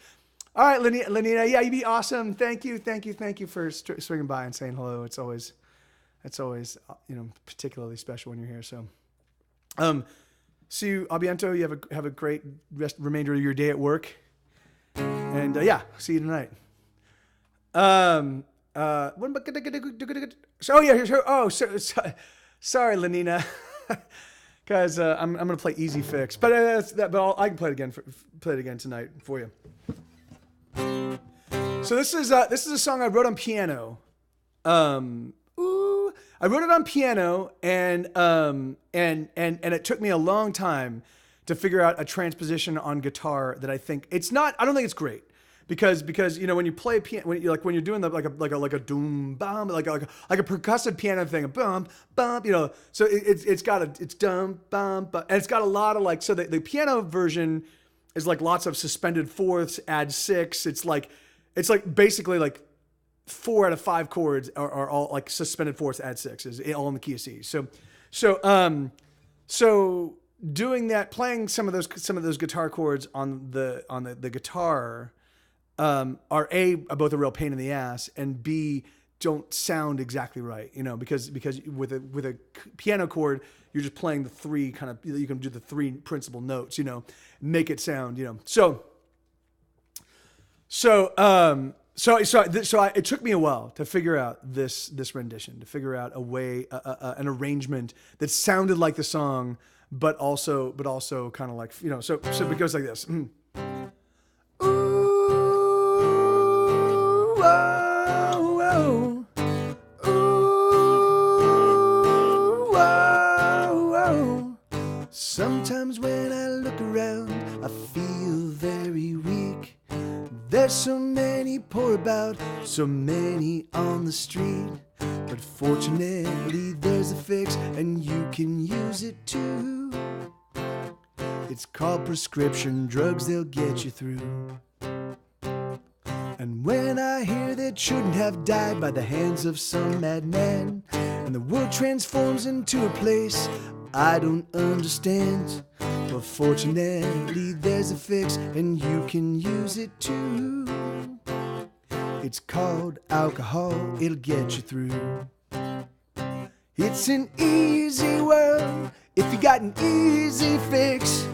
All right, Lenina. Yeah, you'd be awesome. Thank you for swinging by and saying hello. It's always particularly special when you're here. So, see you, Abiento. You have a great remainder of your day at work, and see you tonight. Sorry, Lenina, because I'm gonna play Easy Fix, but I can play it again tonight for you. So this is a song I wrote on piano. I wrote it on piano, and it took me a long time to figure out a transposition on guitar that I think it's not. I don't think it's great because when you play piano, when you're doing the like a doom bum like a percussive piano thing, a bum bum, so it's dum bum, and it's got a lot of so the piano version is like lots of suspended fourths, add six. It's basically 4 out of 5 chords are all like suspended fourths, add sixes, all in the key of C. So doing that, playing some of those guitar chords on the guitar are both a real pain in the ass, and B, don't sound exactly right, because with a piano chord, you're just playing the 3 kind of, you can do the 3 principal notes, make it sound, it took me a while to figure out this rendition, to figure out a way, an arrangement that sounded like the song, but also kind of so it goes like this. Ooh, whoa, whoa. Ooh, whoa, whoa. Sometimes when I look around, I feel very weak. There's so many poor about, so many on the street. But fortunately there's a fix, and you can use it too. It's called prescription drugs, they'll get you through. And when I hear that shouldn't have died by the hands of some madman, and the world transforms into a place I don't understand, but fortunately there's a fix, and you can use it too. It's called alcohol, it'll get you through. It's an easy world if you got an easy fix.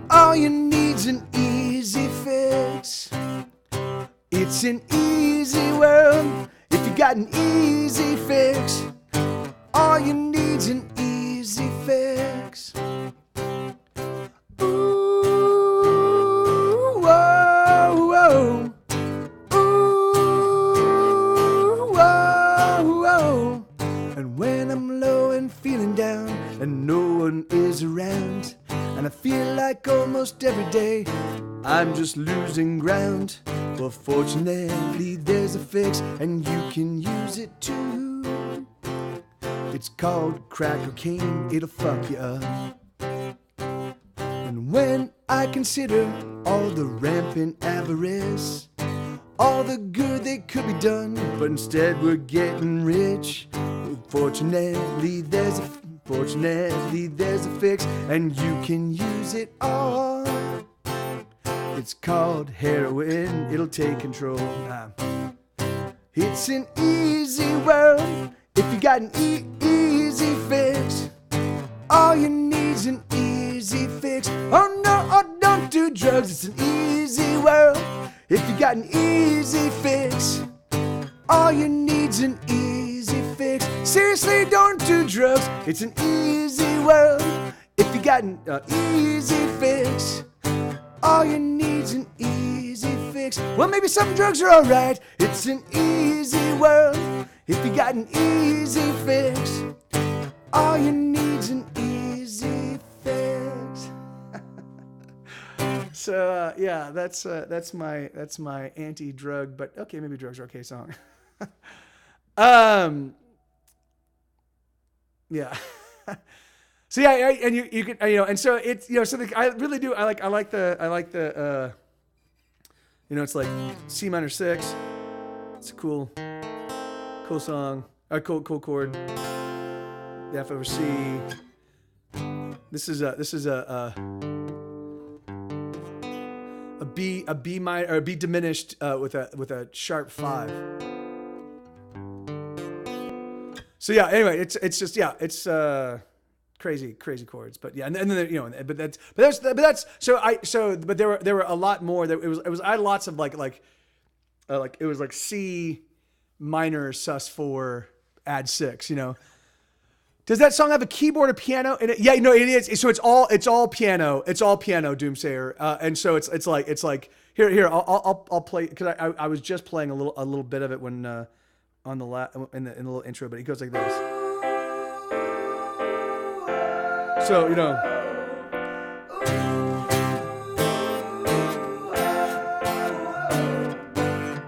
All you need's an easy fix. It's an easy world if you got an easy fix. All you need's an easy fix. Ooh, whoa, whoa. Ooh, whoa, whoa. And when I'm low and feeling down, and no one is around, and I feel like almost every day I'm just losing ground, well, fortunately there's a fix, and you can use it too. It's called crack cocaine, it'll fuck you up. And when I consider all the rampant avarice, all the good that could be done, but instead we're getting rich, well, fortunately there's a fix, and you can use it all. It's called heroin, it'll take control. It's an easy world if you got an easy fix. All you need's an easy fix. Oh no, oh, don't do drugs, it's an easy world if you got an easy fix. All you need's an easy fix. Seriously, don't do drugs, it's an easy world if you got an easy fix. All you need's an easy fix. Well, maybe some drugs are alright. It's an easy world if you got an easy fix. All you need's an easy fix. So yeah, that's my anti-drug, but okay, maybe drugs are okay song. Yeah. So yeah, and you can, and so it's, so I really do, I like the it's like C minor 6. It's a cool song, a cool chord. The F over C. This is a B minor or B diminished with a sharp 5. So yeah, anyway, it's just it's crazy chords, but yeah, and then but that's but there were a lot more. It was I had lots of like it was like C minor sus4 add 6, Does that song have a keyboard or piano in it? Yeah, it is. So it's all piano. It's all piano, Doomsayer. And so it's like here I'll play, because I was just playing a little bit of it when on the in the little intro, but it goes like this. So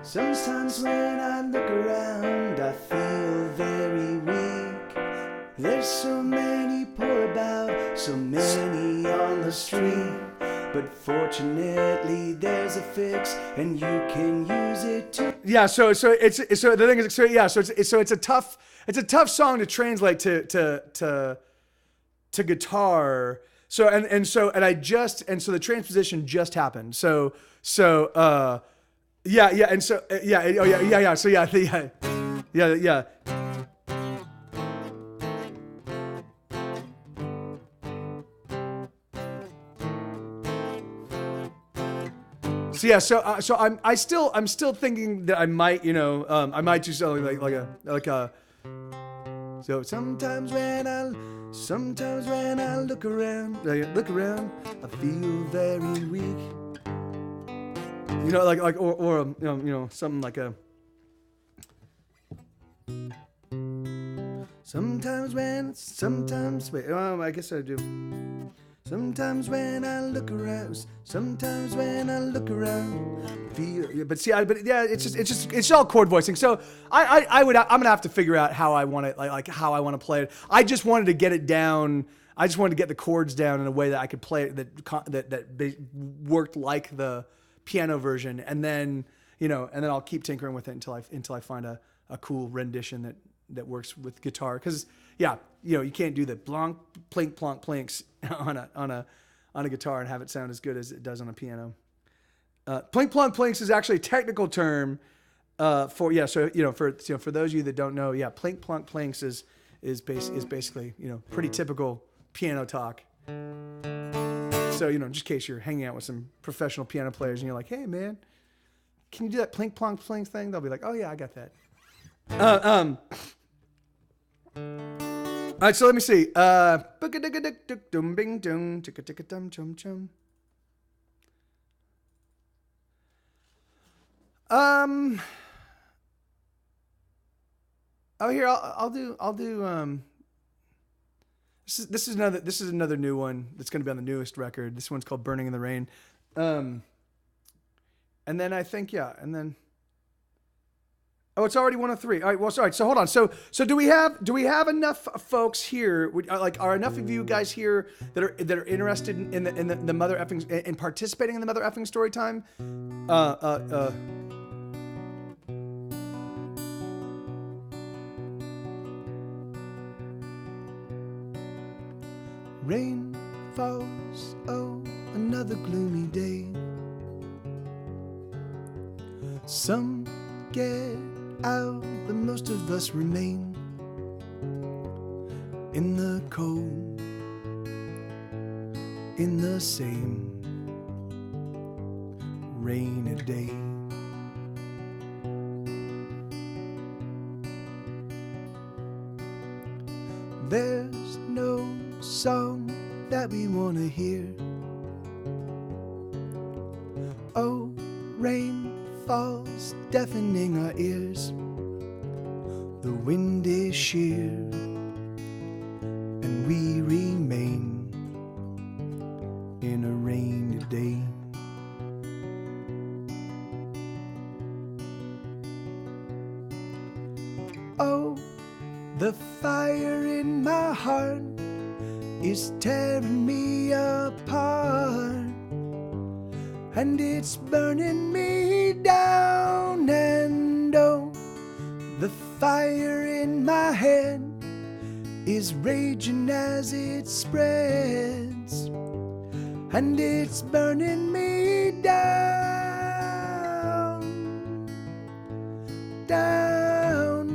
Sometimes when I look around, I feel very weak. There's so many poor about, so many on the street. But fortunately, there's a fix, and you can use it too. Yeah, so the thing is, so it's a tough song to translate to guitar. So the transposition just happened. So yeah. So yeah, so I'm still thinking that I might I might do something like a. So sometimes when I look around, I feel very weak. Or something like a. I guess I do. Sometimes when I look around, feel. It's all chord voicing. So I'm gonna have to figure out how I want it, like how I want to play it. I just wanted to get it down. I just wanted to get the chords down in a way that I could play it that worked like the piano version, and then I'll keep tinkering with it until I find a cool rendition that works with guitar. Because you can't do the blonk, plink, plonk, plinks on a guitar and have it sound as good as it does on a piano. Plink, plonk, plinks is actually a technical term for for those of you that don't know, plink, plonk, plinks is basically pretty typical piano talk. So just in case you're hanging out with some professional piano players and you're like, hey man, can you do that plink, plonk, plink thing? They'll be like, oh yeah, I got that. All right, so let me see. Here I'll do. This is another new one that's going to be on the newest record. This one's called "Burning in the Rain," and then I think Oh, it's already 103. All right. Well, sorry. So hold on. So do we have enough folks here? Are enough of you guys here that are interested in the Mothereffing, in participating in the Mothereffing Storytime? Rain falls, oh, another gloomy day. Some get out, but most of us remain in the cold, in the same rainy day. There's no song that we want to hear. Oh, rain falls, deafening our ears. The wind is sheer, and we remain in a rainy day. Oh, the fire in my heart is tearing me apart, and it's burning me down. And oh, the fire in my head is raging as it spreads, and it's burning me down, down,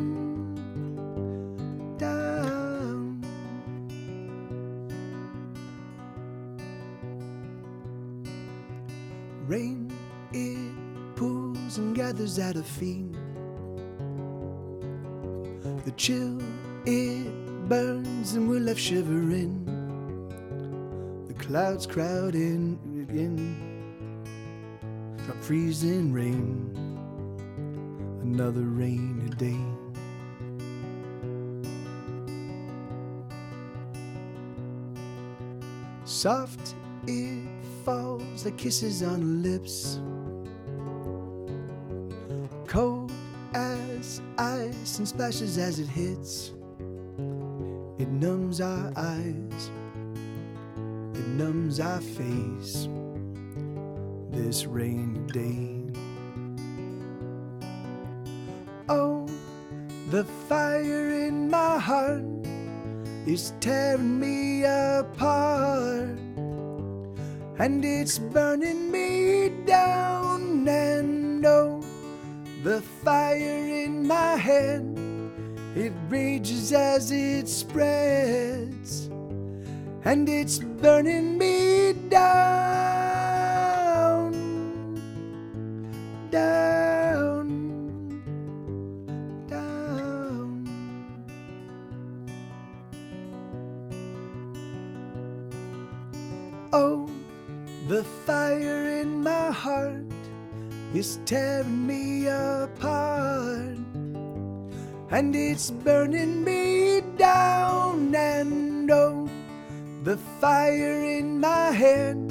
down. Rain, it pools and gathers at her feet. The chill, it burns and we're left shivering. The clouds crowd in again. Drop freezing rain, another rainy day. Soft, it falls like kisses on her lips. Cold as ice and splashes as it hits. It numbs our eyes, it numbs our face, this rainy day. Oh, the fire in my heart is tearing me apart, and it's burning me down. And oh, the fire in my head, it rages as it spreads, and it's burning me down, down, down. Oh, the fire in my heart is tearing me apart, and it's burning me down. And oh, the fire in my head,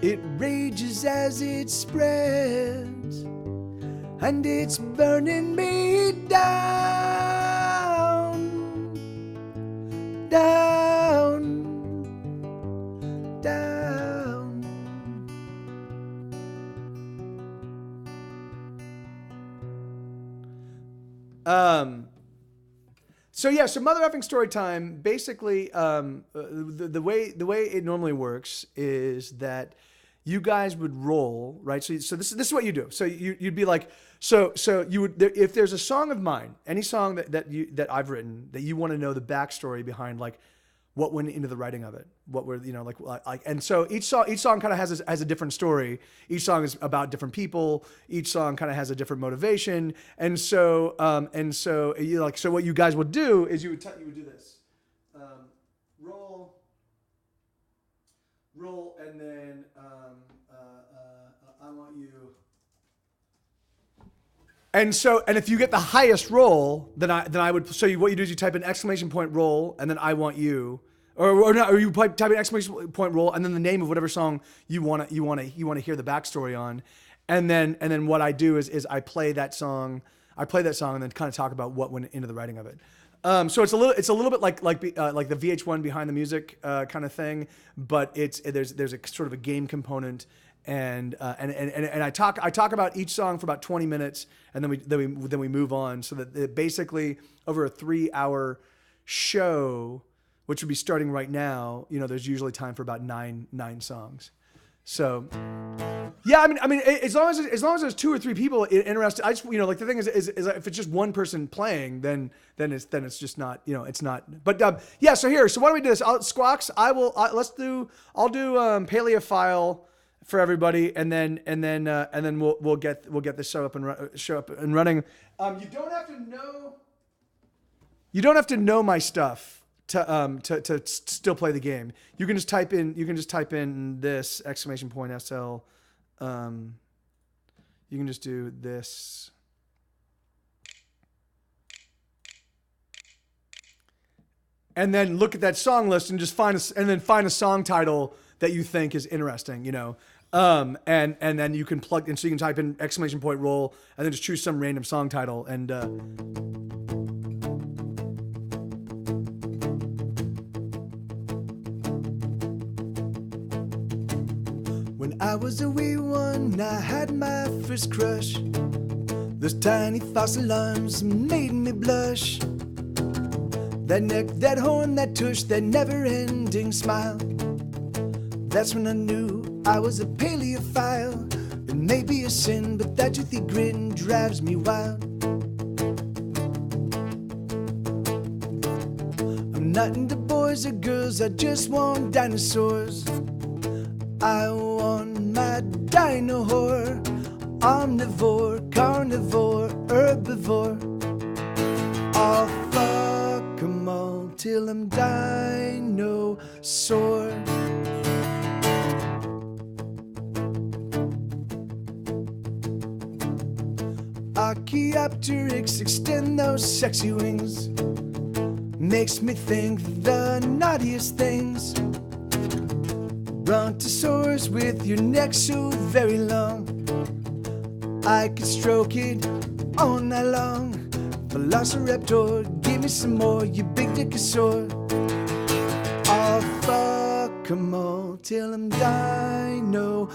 it rages as it spreads, and it's burning me down, down, down. So Mothereffin Storytime, basically, the way it normally works is that you guys would roll, right? So this is what you do. So you'd be like, so you would, if there's a song of mine, any song that I've written that you want to know the backstory behind, like what went into the writing of it, what were, like, and so each song kind of has a different story. Each song is about different people. Each song kind of has a different motivation. And so so what you guys would do is you would do this, roll, and then I want you. And if you get the highest roll, then I would. So what you do is you type an exclamation point roll, and then I want you, or you type an exclamation point roll, and then the name of whatever song you want to hear the backstory on, and then what I do is I play that song, and then kind of talk about what went into the writing of it. So it's a little bit like the VH1 behind the music kind of thing, but there's a sort of a game component. And I talk about each song for about 20 minutes, and then we move on, so that basically over a 3-hour show, which would be starting right now, there's usually time for about nine songs. So yeah, I mean, as long as there's 2 or 3 people interested, I just like the thing is if it's just one person playing, then it's just not, it's not. But yeah, so why don't we do this? Squawks, I'll do Paleophile for everybody, and then we'll get this show up and running. You don't have to know my stuff to still play the game. You can just type in this exclamation point SL. You can just do this. And then look at that song list and just find a song title that you think is interesting, and then you can plug in, so you can type in exclamation point roll, and then just choose some random song title. And when I was a wee one, I had my first crush. Those tiny false alarms made me blush. That neck, that horn, that tush, that never-ending smile. That's when I knew I was a paleophile. It may be a sin, but that toothy grin drives me wild. I'm not into boys or girls, I just want dinosaurs. I want my dino whore. Omnivore, carnivore, herbivore. I'll fuck 'em all till I'm dinosaur. Archaeopteryx, extend those sexy wings. Makes me think the naughtiest things. Brontosaurus with your neck so very long, I could stroke it all night long. Velociraptor, give me some more, you big dickosaur. I'll fuck 'em all till I'm dinosaur.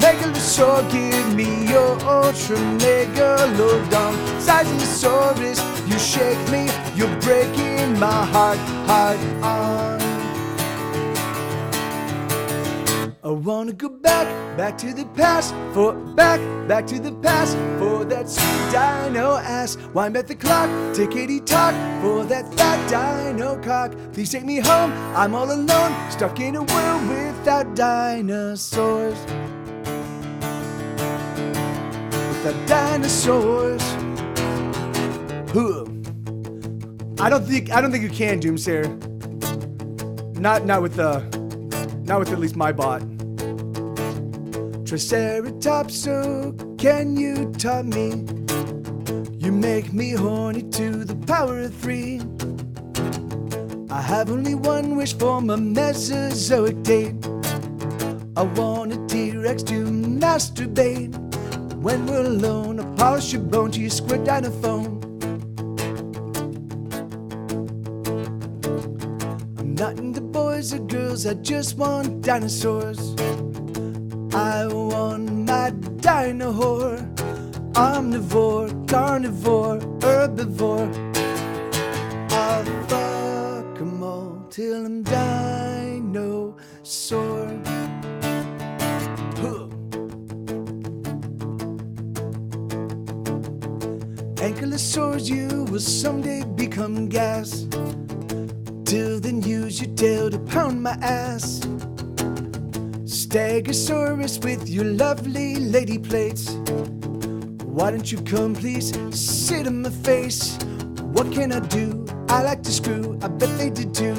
Megalosaur, give me your ultra megalodon. Sizeosaurus, you shake me, you're breaking my heart on. I wanna go back to the past, back to the past, for that sweet dino ass. Wind back the clock, tickety-tock, for that fat dino cock. Please take me home, I'm all alone, stuck in a world without dinosaurs. Without dinosaurs. I don't think you can, Doomsayer. Not with at least my bot. Triceratops, so can you top me? You make me horny to the power of 3. I have only one wish for my Mesozoic date. I want a T-Rex to masturbate. When we're alone, I polish your bone to your square dinophone. I'm not into boys or girls, I just want dinosaurs. I want my dino whore. Omnivore, carnivore, herbivore. I'll fuck 'em all till I'm dinosaur. Ankylosaurs, you will someday become gas. Till then, use your tail to pound my ass. Stegosaurus with your lovely lady plates. Why don't you come, please? Sit in my face. What can I do? I like to screw. I bet they did too.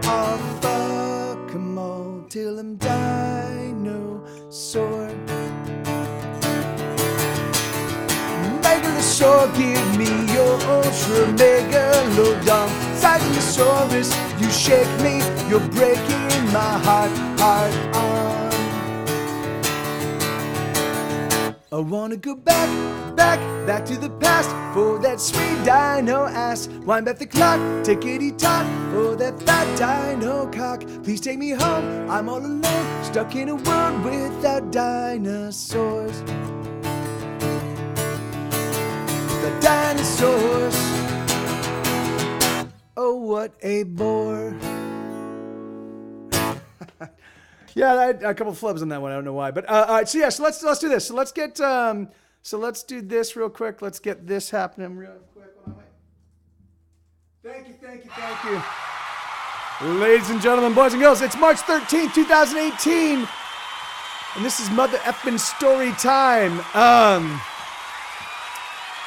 I'll fuck 'em all till I'm dinosaur. Megalosaur, give me your ultra megalodon. Sizeosaurus, you shake me, you're breaking my heart on. I wanna go back to the past, for that sweet dino ass. Wind back the clock, tickety-tock, for that fat dino cock. Please take me home, I'm all alone, stuck in a world without dinosaurs. The dinosaurs. Oh, what a bore. Yeah, I had a couple of flubs on that one. I don't know why, but all right. So yeah, so let's do this. So let's get let's do this real quick. Let's get this happening real quick. Hold on, wait. Thank you. Ladies and gentlemen, boys and girls, it's March 13th, 2018, and this is Mothereffin Storytime.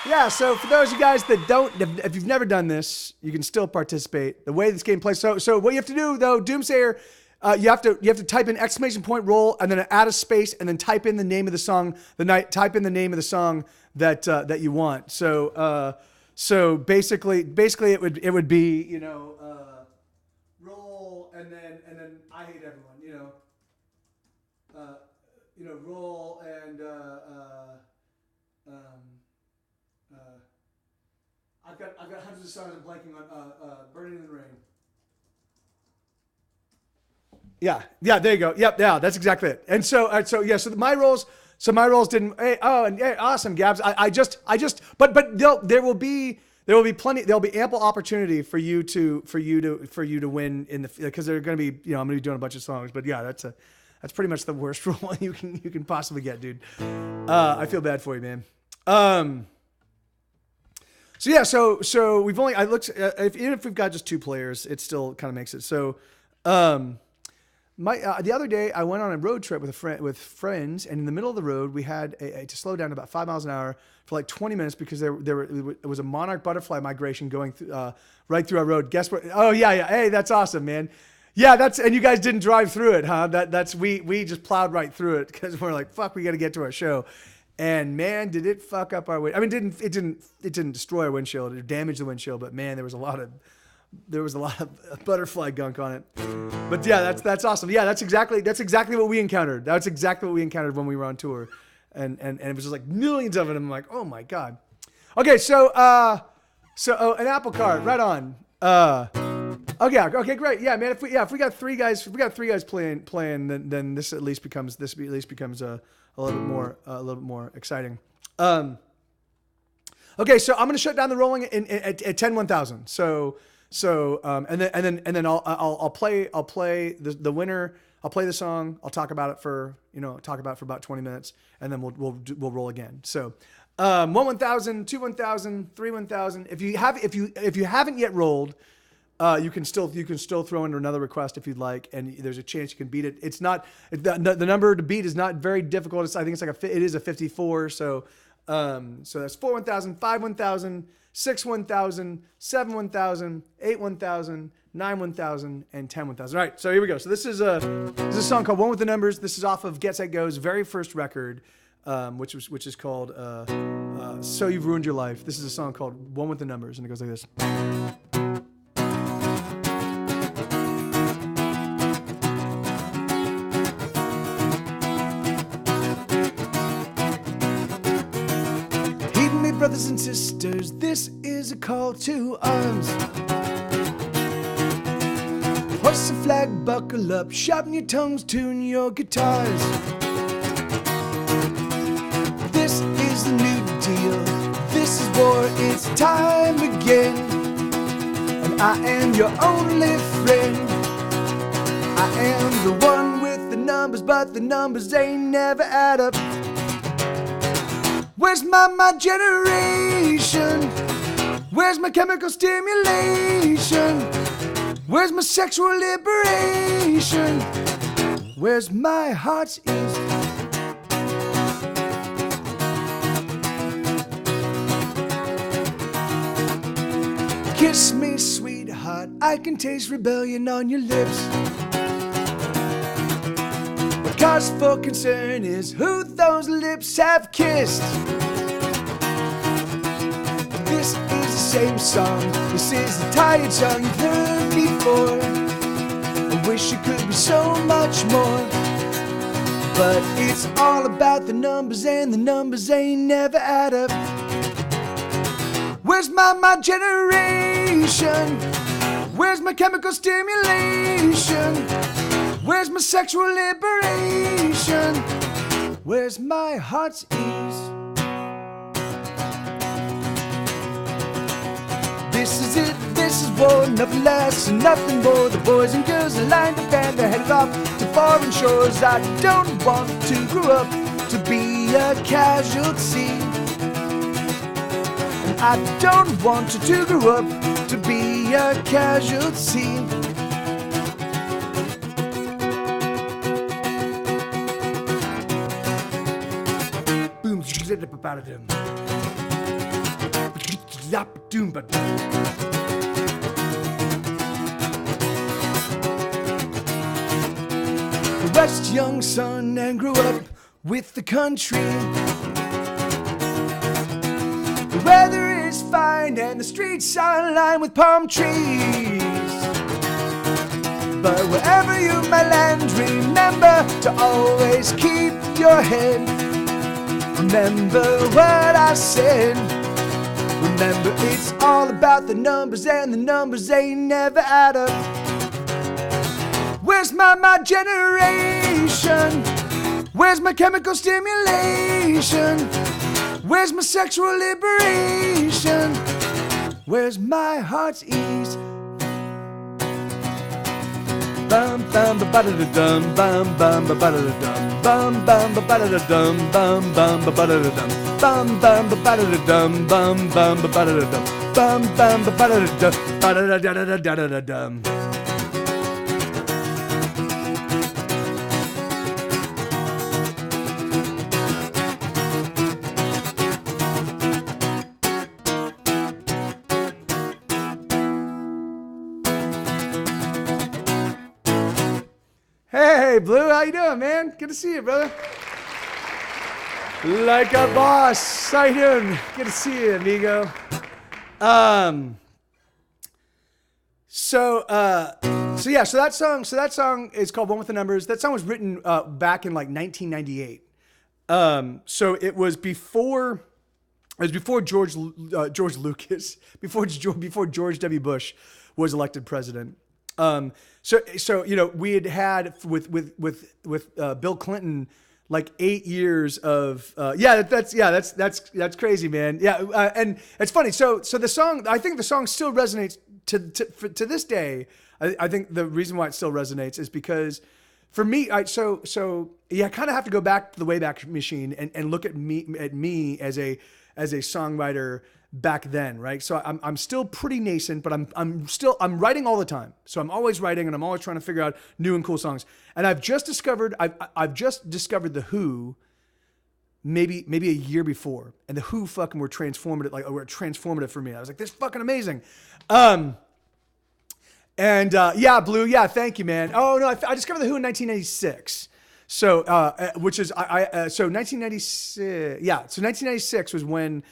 Yeah, so for those of you guys that don't, if you've never done this, you can still participate. The way this game plays, so what you have to do though, Doomsayer, you have to type in exclamation point roll and then add a space and then type in the name of the song. Type in the name of the song that that you want. So basically it would be, you know, roll and then I hate everyone, roll and I've got hundreds of songs I'm blanking on. Burning in the Rain. Yeah, there you go. Yep, yeah, that's exactly it. And so my rolls didn't. Awesome, Gabs. But there will be there will be plenty. There'll be ample opportunity for you to win in the, because they're going to be, I'm going to be doing a bunch of songs. But yeah, that's pretty much the worst role you can possibly get, dude. I feel bad for you, man. So yeah, so we've only, I looked, even if we've got just 2 players, it still kind of makes it. So, the other day I went on a road trip with friends, and in the middle of the road we had to slow down to about 5 miles an hour for like 20 minutes because it was a monarch butterfly migration going through, right through our road. Guess what? Oh yeah. Hey, that's awesome, man. Yeah, and you guys didn't drive through it, huh? We just plowed right through it because we're like, fuck, we got to get to our show. And man, did it fuck up our windshield. I mean, it didn't destroy our windshield. It damaged the windshield, but man, there was a lot of butterfly gunk on it. But yeah, that's awesome. Yeah, that's exactly what we encountered. That's exactly what we encountered when we were on tour. And it was just like millions of it. I'm like, oh my God. Okay, so an Apple Card, right on. Okay, great. Yeah, man. If we got 3 guys playing, then this at least becomes a little bit more exciting. Okay, so I'm gonna shut down the rolling at 10-1000. And then I'll play the winner. I'll play the song. I'll talk about it for about 20 minutes, and then we'll roll again. So 1-1000, 2-1000, 3-1000. If you haven't yet rolled, you can still throw in another request if you'd like, and there's a chance you can beat it. It's not the number to beat is not very difficult. I think it is a 54. So that's 4-1000, 5-1000, 6-1000, 7-1000, 8-1000, 9-1000, and 10-1000. All right, so here we go. So this is a song called "One with the Numbers." This is off of Get Set Go's very first record, which is called "So You've Ruined Your Life." This is a song called "One with the Numbers," and it goes like this. Brothers and sisters, this is a call to arms. Hoist the flag, buckle up, sharpen your tongues, tune your guitars. This is the new deal, this is war, it's time again. And I am your only friend. I am the one with the numbers, but the numbers ain't never add up. Where's my generation? Where's my chemical stimulation? Where's my sexual liberation? Where's my heart's ease? Kiss me, sweetheart, I can taste rebellion on your lips. Cause for concern is who those lips have kissed. This is the same song, this is the tired song you've heard before. I wish it could be so much more, but it's all about the numbers, and the numbers ain't never add up. Where's my generation? Where's my chemical stimulation? Where's my sexual liberation? Where's my heart's ease? This is it, this is war, nothing less and nothing more. The boys and girls are lined up and they're headed off to foreign shores. I don't want to grow up to be a casualty. And I don't want you to grow up to be a casualty. West young son and grew up with the country. The weather is fine and the streets are lined with palm trees. But wherever you may land, remember to always keep your head. Remember what I said. Remember it's all about the numbers, and the numbers ain't never add up. Where's my generation? Where's my chemical stimulation? Where's my sexual liberation? Where's my heart's ease? Bum bum ba ba da dum bum bum ba ba da dum bum bum ba ba da dum bum bum ba ba da dum bum bum ba ba da dum bum bum ba ba da dum bum bum ba ba da dum ba da da da da da da dum. Hey, Blue, how you doing, man? Good to see you, brother. Like a boss. How you doing? Good to see you, amigo. So that song is called One with the Numbers. That song was written back in like 1998. So it was before George Lucas, before George W. Bush was elected president. So you know, we had with Bill Clinton like 8 years of that's crazy, man. Yeah, and it's funny. So the song, I think the song still resonates to this day. I think the reason why it still resonates is because for me, I kind of have to go back to the Wayback Machine and look at me as a songwriter back then, right? So I'm still pretty nascent, but I'm writing all the time. So I'm always writing, and I'm always trying to figure out new and cool songs. And I've just discovered the Who, maybe a year before, and the Who fucking were transformative for me. I was like, this is fucking amazing. Yeah, Blue, yeah, thank you, man. Oh no, I discovered the Who in 1996. So, which is 1996. Yeah, so 1996 was when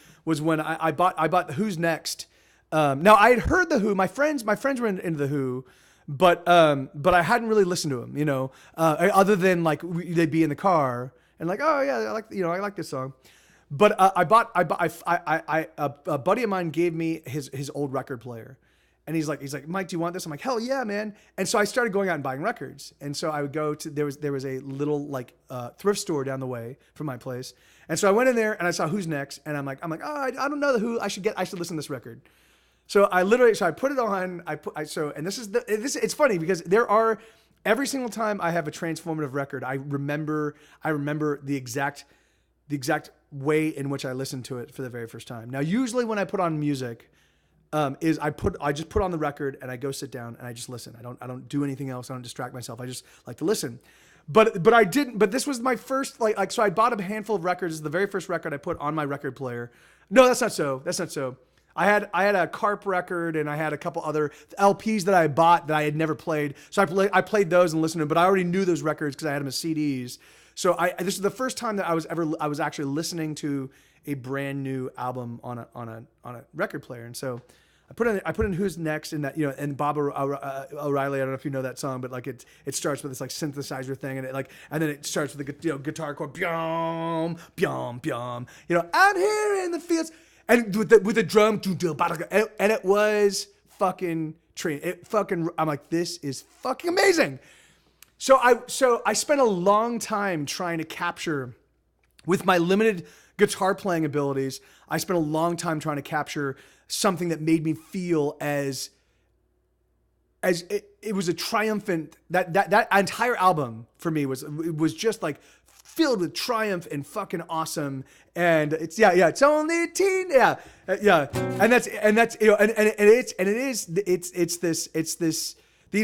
I bought the Who's Next. Now I had heard the Who. My friends were into the Who, but I hadn't really listened to them. You know, other than like they'd be in the car and like, oh yeah, I like this song. But a buddy of mine gave me his old record player. And he's like, Mike, do you want this? I'm like, hell yeah, man. And so I started going out and buying records. And so I would go to, there was a little like thrift store down the way from my place. And so I went in there and I saw Who's Next. And I'm like, oh, I don't know the Who. I should listen to this record. So I put it on. It's funny because every single time I have a transformative record, I remember the exact way in which I listened to it for the very first time. Now, usually when I put on music, I just put on the record and I go sit down and I just listen. I don't do anything else. I don't distract myself. I just like to listen. But I didn't. But this was my first like. So I bought a handful of records. This is the very first record I put on my record player. No, that's not so. I had a Carp record and I had a couple other LPs that I bought that I had never played. So I played those and listened to them. But I already knew those records because I had them as CDs. So this is the first time that I was actually listening to a brand new album on a record player. And so I put in Who's Next, and that, you know, and Bob O'Reilly. I don't know if you know that song, but like it starts with this like synthesizer thing, and then it starts with the guitar chord, byom, byom, byom. You know, out here in the fields, and with the drum, and it was fucking train. I'm like, this is fucking amazing. So I spent a long time trying to capture, with my limited guitar playing abilities, I spent a long time trying to capture something that made me feel as it was a triumphant, that entire album for me was just like filled with triumph and fucking awesome. And it's only a teen, and that's you know,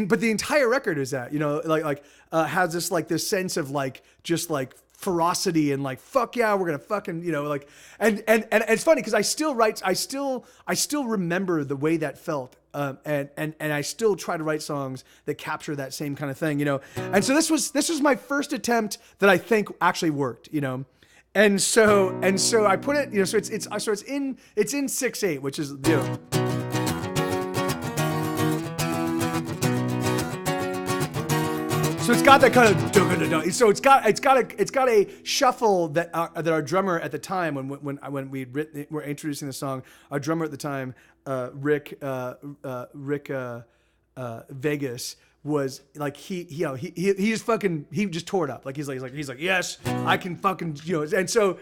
but the entire record is that, you know, like has this sense of like just like ferocity and like, fuck yeah, we're gonna fucking, you know, like, and it's funny because I still remember the way that felt, and I still try to write songs that capture that same kind of thing, you know. And so this was my first attempt that I think actually worked, you know. And so I put it, you know, so it's in 6/8, which is, you know. So it's got that kind of, so it's got a shuffle that our drummer at the time, when we were introducing the song, our drummer at the time, Rick Vegas, was like, he just tore it up. Like he's like yes, I can fucking, you know. And so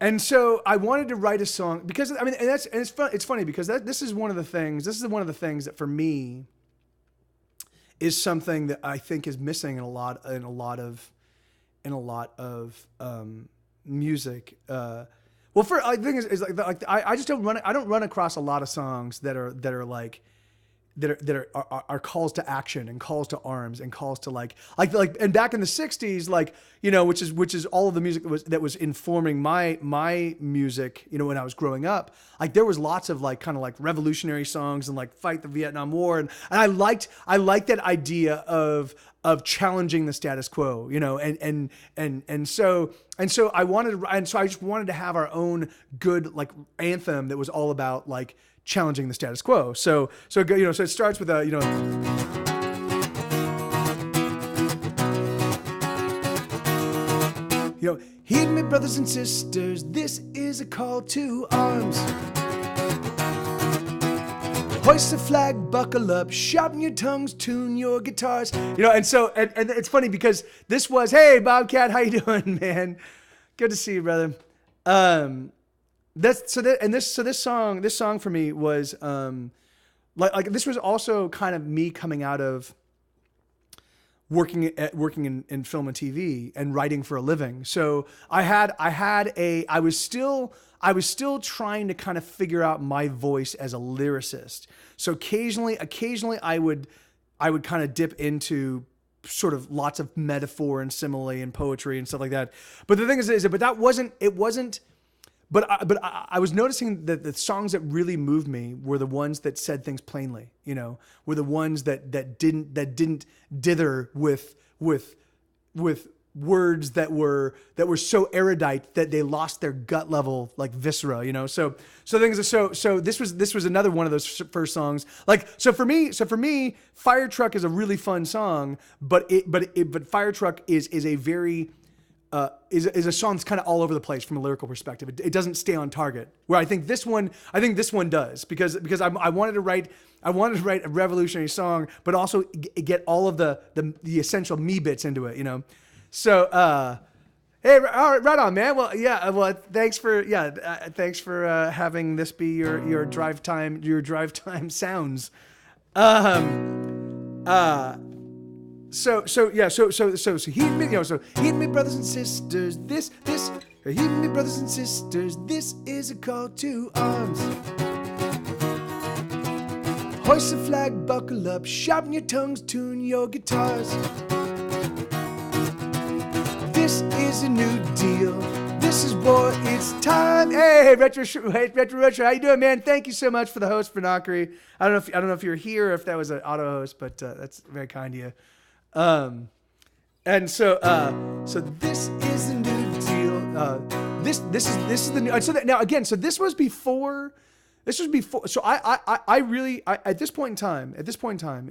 And so I wanted to write a song because I mean, and it's fun. It's funny because this is one of the things. This is one of the things that for me is something that I think is missing in a lot of music. Well, for I think is like I just don't run across a lot of songs that are like. That are calls to action and calls to arms and calls to like and back in the 60s, like, you know, which is all of the music that was informing my music, you know, when I was growing up. Like there was lots of like kind of like revolutionary songs and like fight the Vietnam War, and I liked that idea of challenging the status quo, you know, and so I just wanted to have our own good like anthem that was all about like challenging the status quo. So you know, so it starts with a, you know, heed me, brothers and sisters, this is a call to arms. Hoist the flag, buckle up, sharpen your tongues, tune your guitars. You know, and so and it's funny because this was, hey Bobcat, how you doing, man? Good to see you, brother. This song for me was like this was also kind of me coming out of working in film and TV and writing for a living. So I was still trying to kind of figure out my voice as a lyricist. So occasionally I would kind of dip into sort of lots of metaphor and simile and poetry and stuff like that. But the thing is But I was noticing that the songs that really moved me were the ones that said things plainly, you know, were the ones that didn't dither with words that were so erudite that they lost their gut level like viscera, you know. So this was another one of those first songs. Like so for me, Fire Truck is a really fun song, but Fire Truck is a very is a song that's kind of all over the place from a lyrical perspective. It doesn't stay on target. Where I think this one does because I wanted to write a revolutionary song, but also get all of the essential me bits into it, you know. So hey, all right on, man. Well, yeah. Well, thanks for having this be your drive time sounds. So heed me, you know, so heed me, brothers and sisters, heed me, brothers and sisters, this is a call to arms. Hoist the flag, buckle up, sharpen your tongues, tune your guitars. This is a new deal. This is war, it's time. Hey, Retro, how you doing, man? Thank you so much for the host for Knockery. I don't know if you're here or if that was an auto host, but that's very kind of you. And so this is the new deal. This is the new. So that, now again, so this was before. So I really at this point in time,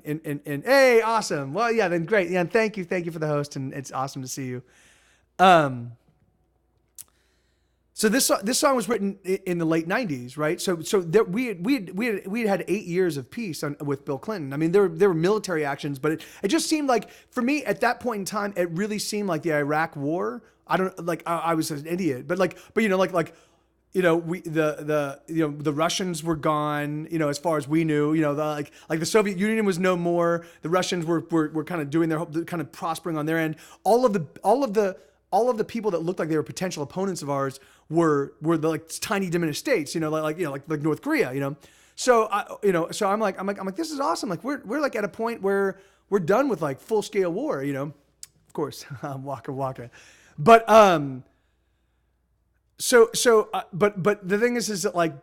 and hey, awesome. Well, yeah, then great. Yeah, and thank you for the host, and it's awesome to see you. So this song was written in the late 90s, right? So there, we had 8 years of peace with Bill Clinton. I mean, there were military actions, but it just seemed like, for me at that point in time, it really seemed like the Iraq War. I was an idiot, but the Russians were gone, you know, as far as we knew, you know, like the Soviet Union was no more. The Russians were kind of doing kind of prospering on their end. All of the people that looked like they were potential opponents of ours were the like tiny diminished states, you know, like North Korea, you know. So I'm like, this is awesome. Like we're like at a point where we're done with like full scale war, you know. Of course, waka waka. But but the thing is that like,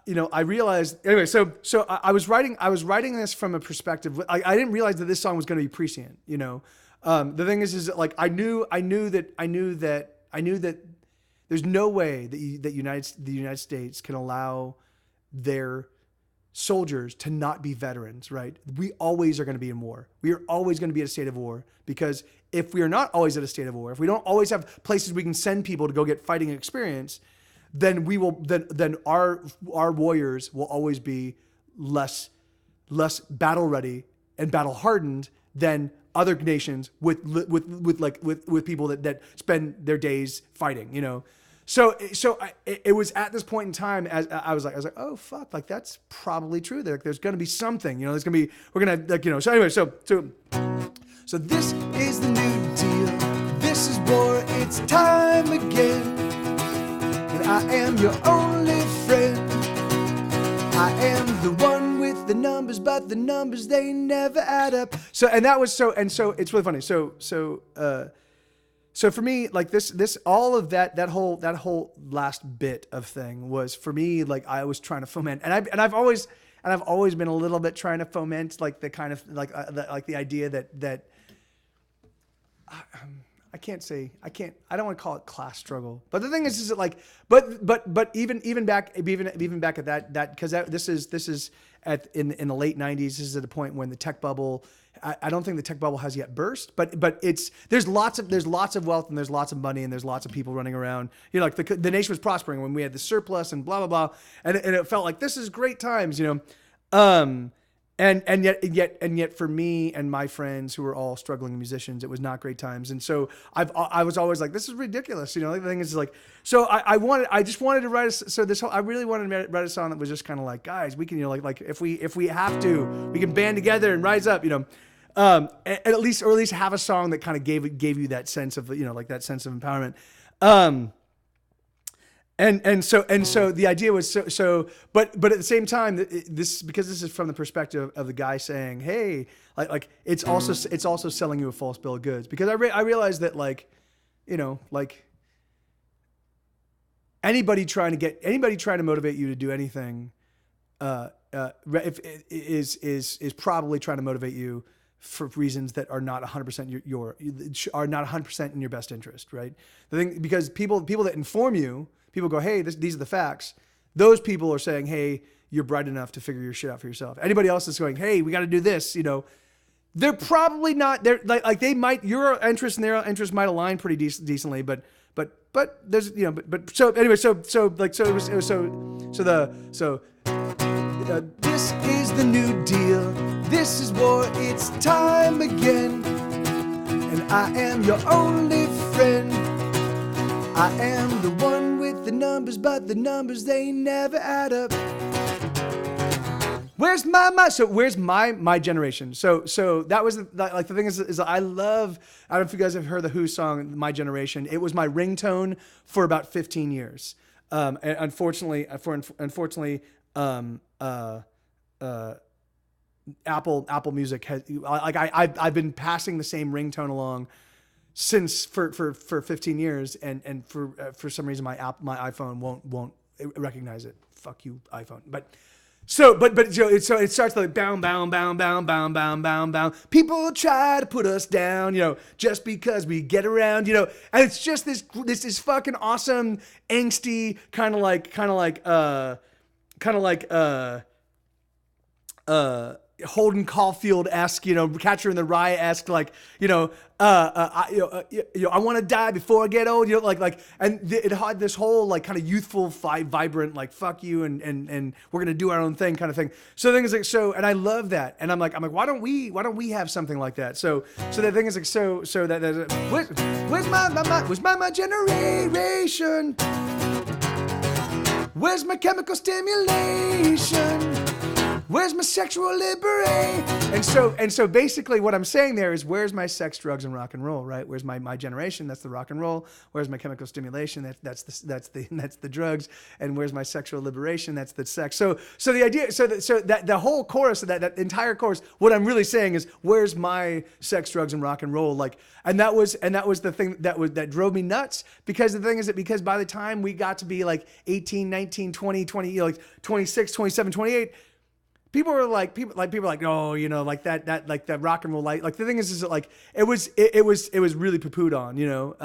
you know, I realized anyway. So I was writing this from a perspective. I didn't realize that this song was going to be prescient, you know. The thing is that like I knew that there's no way that the United States can allow their soldiers to not be veterans, right? We always are going to be in war. We are always going to be in a state of war, because if we are not always at a state of war, if we don't always have places we can send people to go get fighting experience, then our warriors will always be less battle ready and battle hardened than other nations with people that spend their days fighting, you know. It was at this point in time as I was like, oh fuck, like that's probably true. There's going to be something, you know. We're gonna like, you know. So anyway, so this is the new deal. This is war. It's time again, and I am your only friend. I am the one with the numbers, but the numbers they never add up. So it's really funny. So for me, like this, all of that whole last bit of thing was for me, like I was trying to foment, and I've always been a little bit trying to foment like the kind of like the idea that I don't want to call it class struggle, but the thing is that like, but even back at that because this is in the late 90s. This is at a point when the tech bubble. I don't think the tech bubble has yet burst, but there's lots of wealth and there's lots of money and there's lots of people running around. You know, like the nation was prospering when we had the surplus and blah blah blah, and it felt like this is great times, you know. And yet for me and my friends who were all struggling musicians, it was not great times. And so I was always like, this is ridiculous. You know, the thing is like, so I just wanted to write I really wanted to write a song that was just kind of like, guys, we can, you know, like if we have to, we can band together and rise up, you know, at least have a song that kind of gave you that sense of, you know, like that sense of empowerment. And so the idea was but at the same time, because this is from the perspective of the guy saying, hey, like it's also selling you a false bill of goods, because I realized that, like, you know, like anybody trying to motivate you to do anything is probably trying to motivate you for reasons that are not 100% are not 100% in your best interest, right? The thing, because people that inform you, people go, hey, these are the facts. Those people are saying, hey, you're bright enough to figure your shit out for yourself. Anybody else is going, hey, we got to do this, you know, they're probably not. They're like they might. Your interest and their interest might align pretty decently, but there's, you know, but so anyway, this is the new deal. This is war. It's time again, and I am your only friend. I am the one with the numbers, but the numbers they never add up. Where's my generation? So that was like the thing is I don't know if you guys have heard the Who song My Generation. It was my ringtone for about 15 years. And unfortunately, Apple Music has, like, I've been passing the same ringtone along since for 15 years, and for some reason my iPhone won't recognize it. Fuck you, iPhone. But it starts like bound. People try to put us down, you know, just because we get around, you know, and it's just this fucking awesome angsty kind of like Holden Caulfield-esque, you know, Catcher in the Rye-esque, like, you know, I want to die before I get old, you know, like, and it had this whole like kind of youthful, vibrant, like fuck you, and we're gonna do our own thing kind of thing. So the thing is like, and I love that, and I'm like, why don't we have something like that? So the thing is like, so that where's my generation? Where's my chemical stimulation? Where's my sexual liberation? And so basically what I'm saying there is, where's my sex, drugs, and rock and roll, right? Where's my generation? That's the rock and roll. Where's my chemical stimulation? That's the drugs. And where's my sexual liberation? That's the sex. So the idea, that the whole chorus, that entire chorus, what I'm really saying is, where's my sex, drugs, and rock and roll? Like, and that was the thing that drove me nuts, because the thing is that, because by the time we got to be like 18, 19, 20, you know, like 26, 27, 28, people were like, oh, you know, like that like that rock and roll light. Like the thing is that like it was really poo-pooed on, you know.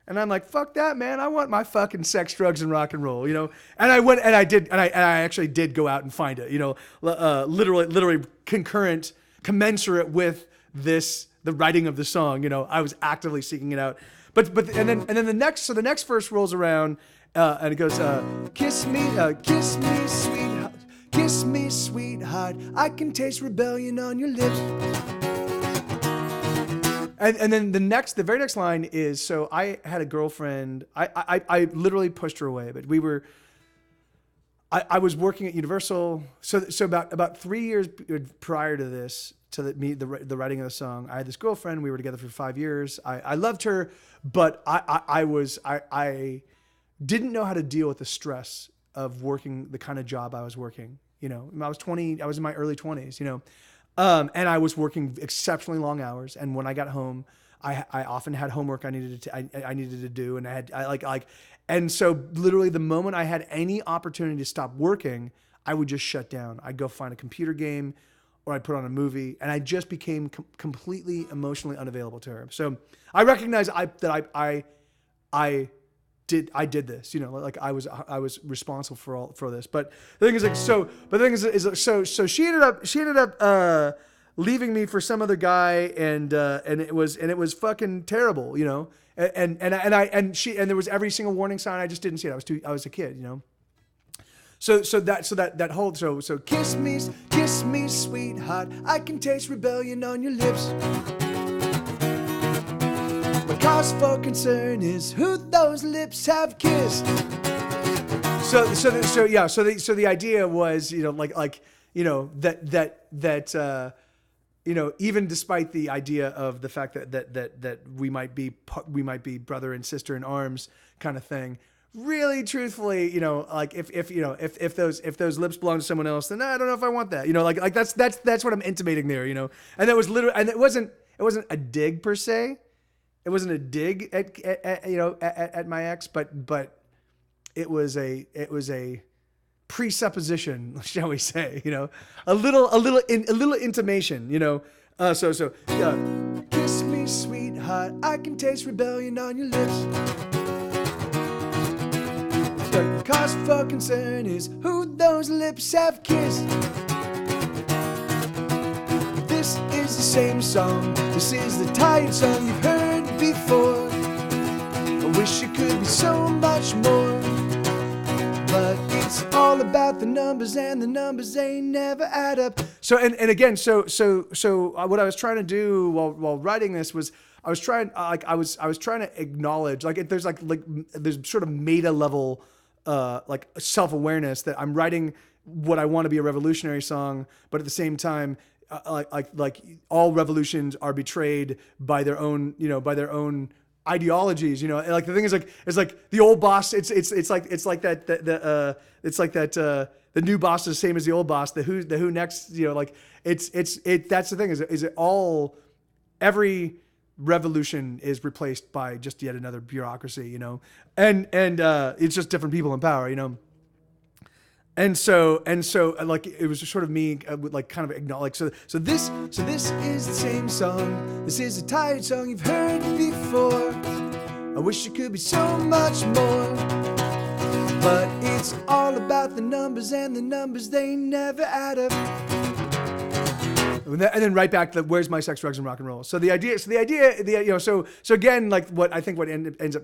And I'm like, fuck that, man. I want my fucking sex, drugs, and rock and roll, you know. And I went and I actually did go out and find it, you know, literally commensurate with the writing of the song, you know. I was actively seeking it out. But then the next verse rolls around, and it goes, kiss me, sweetheart. Kiss me, sweetheart, I can taste rebellion on your lips. And then the very next line is, so I had a girlfriend. I literally pushed her away, but I was working at Universal. So about 3 years prior to this, to the writing of the song, I had this girlfriend. We were together for 5 years. I loved her, but I didn't know how to deal with the stress of working the kind of job I was working. You know, I was 20. I was in my early 20s. You know. And I was working exceptionally long hours. And when I got home, I often had homework I needed to do. And and so literally the moment I had any opportunity to stop working, I would just shut down. I'd go find a computer game or I'd put on a movie, and I just became completely emotionally unavailable to her. So I recognize that I did this, you know, like I was responsible for this. But the thing is so she ended up leaving me for some other guy, and it was fucking terrible, you know. And there was every single warning sign. I just didn't see it. I was a kid, you know. So kiss me, sweetheart. I can taste rebellion on your lips. Cause for concern is who those lips have kissed. So the idea was, you know, like you know, that you know, even despite the idea of the fact that we might be brother and sister in arms kind of thing, really truthfully, you know, like if those lips belong to someone else, then I don't know if I want that, you know, like that's what I'm intimating there, you know. And that was literally, and it wasn't a dig per se. It wasn't a dig at my ex, but it was a presupposition, shall we say? You know, a little intimation. You know, kiss me, sweetheart. I can taste rebellion on your lips. The cause for concern is who those lips have kissed. This is the same song. This is the tired song you've heard before. I wish it could be so much more, but it's all about the numbers, and the numbers ain't never add up. So and again, so what I was trying to do while writing this was I was trying to acknowledge, like, there's sort of meta level like self-awareness that I'm writing what I want to be a revolutionary song, but at the same time, like all revolutions are betrayed by their own, you know, by their own ideologies, you know. And like the thing is, like, it's like the old boss. It's like that the new boss is the same as the old boss. The who next, you know, like it's that's the thing is it all, every revolution is replaced by just yet another bureaucracy, you know, and it's just different people in power, you know. And so, like, it was sort of me, like, kind of acknowledge. So this is the same song. This is a tired song you've heard before. I wish it could be so much more, but it's all about the numbers, and the numbers, they never add up. And then right back to where's my sex, drugs, and rock and roll. So the idea, you know, so again, like, what I think what ends up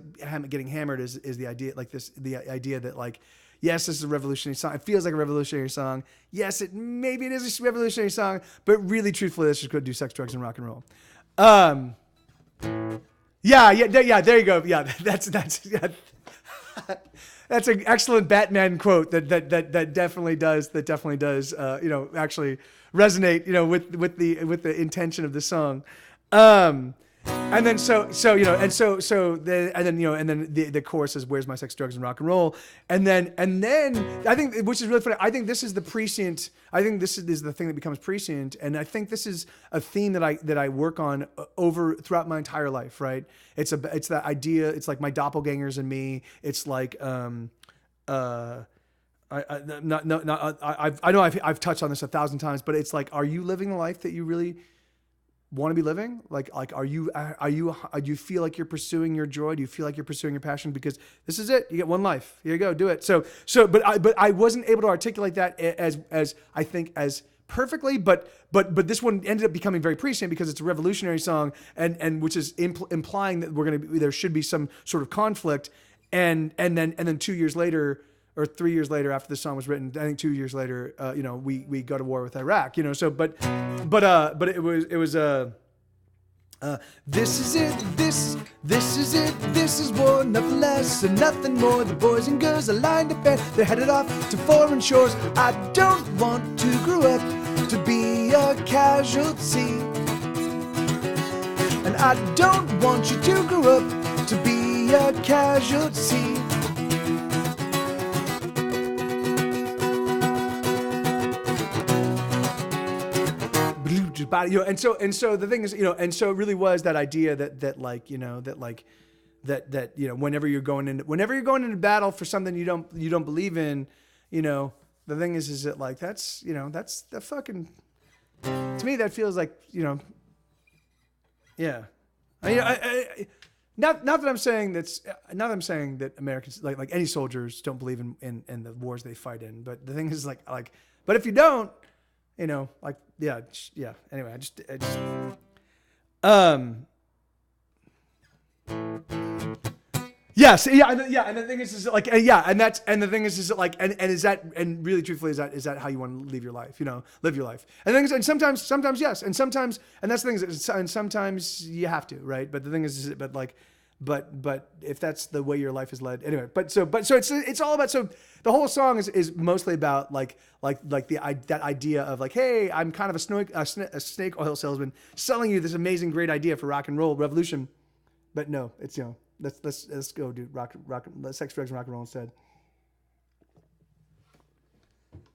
getting hammered is the idea, like the idea that, like, yes, this is a revolutionary song. It feels like a revolutionary song. Yes, maybe it is a revolutionary song, but really, truthfully, let's just go do sex, drugs, and rock and roll. Yeah. There you go. Yeah, that's that's an excellent Batman quote that definitely does you know, actually resonate, you know, with the intention of the song. And then so you know, and then you know, and then the chorus is where's my sex, drugs, and rock and roll, and then I think, which is really funny, I think this is the prescient. I think this is the thing that becomes prescient, and I think this is a theme that I work on throughout my entire life. Right? It's that idea. It's like my doppelgangers and me. It's like I know I've touched on this 1,000 times, but it's like, are you living the life that you really want to be living? Like do you feel like you're pursuing your joy? Do you feel like you're pursuing your passion? Because this is it. You get one life. Here you go. Do it. But I wasn't able to articulate that as I think as perfectly, but this one ended up becoming very prescient because it's a revolutionary song, and which is implying that there should be some sort of conflict, and then 2 years later, or 3 years later after the song was written, I think 2 years later, you know, we go to war with Iraq, you know. So, but it was This is it, this is it, this is war, nothing less and nothing more. The boys and girls are lined up and they're headed off to foreign shores. I don't want to grow up to be a casualty, and I don't want you to grow up to be a casualty. And so the thing is, and so it really was that idea that whenever you're going into battle for something you don't believe in, the thing is that like that's the fucking, to me that feels like, yeah. Not that I'm saying that Americans like any soldiers don't believe in the wars they fight in, but the thing is like but if you don't, yeah. Anyway, I just yes, yeah, and the thing is like, and the thing is like, and is that, and really truthfully, is that how you want to live your life? Live your life. And sometimes yes, and that's the thing, and sometimes you have to, right? But the thing is, but if that's the way your life is led, anyway. But so it's all about, so the whole song is mostly about that idea of like, hey, I'm kind of a snake oil salesman selling you this amazing great idea for rock and roll revolution, but no, it's let's go do rock, sex, drugs, and rock and roll instead.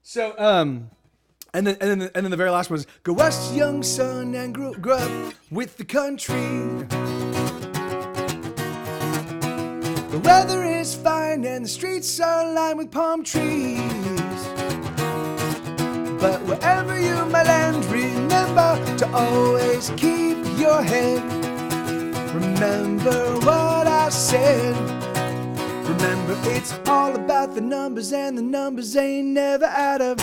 So and then the very last one was, go west, young son, and grow up with the country. The weather is fine and the streets are lined with palm trees. But wherever you may land, remember to always keep your head. Remember what I said. Remember it's all about the numbers, and the numbers ain't never add up.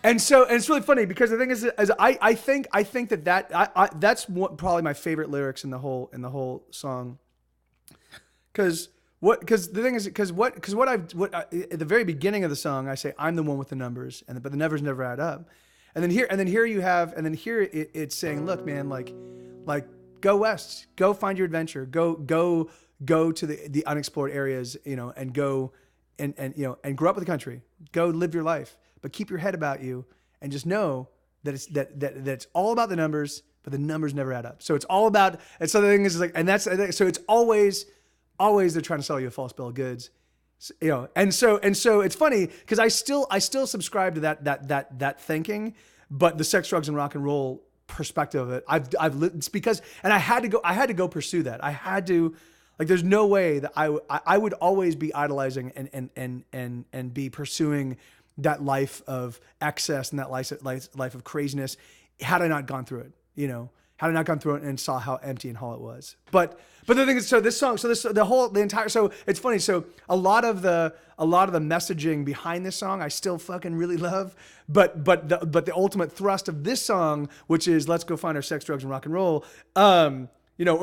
And it's really funny because the thing is I think that's probably my favorite lyrics in the whole song. Because the thing is, what at the very beginning of the song I say, I'm the one with the numbers, but the numbers never add up, and then here it's saying, look, man, like go west, go find your adventure, go to the unexplored areas, and go and grow up with the country, go live your life, but keep your head about you, and just know that it's all about the numbers, but the numbers never add up. So it's all about, and so the thing is like, and that's, so it's always they're trying to sell you a false bill of goods, and so it's funny because I still subscribe to that thinking, but the sex, drugs, and rock and roll perspective of it, I've lived, it's because, and I had to go pursue that. I had to, like, there's no way that I would always be idolizing and be pursuing that life of excess and that life of craziness had I not gone through it, had I not gone through it and saw how empty and hollow it was. But the thing is, so this song, so it's funny. So a lot of the messaging behind this song, I still fucking really love. But the ultimate thrust of this song, which is let's go find our sex, drugs, and rock and roll. Or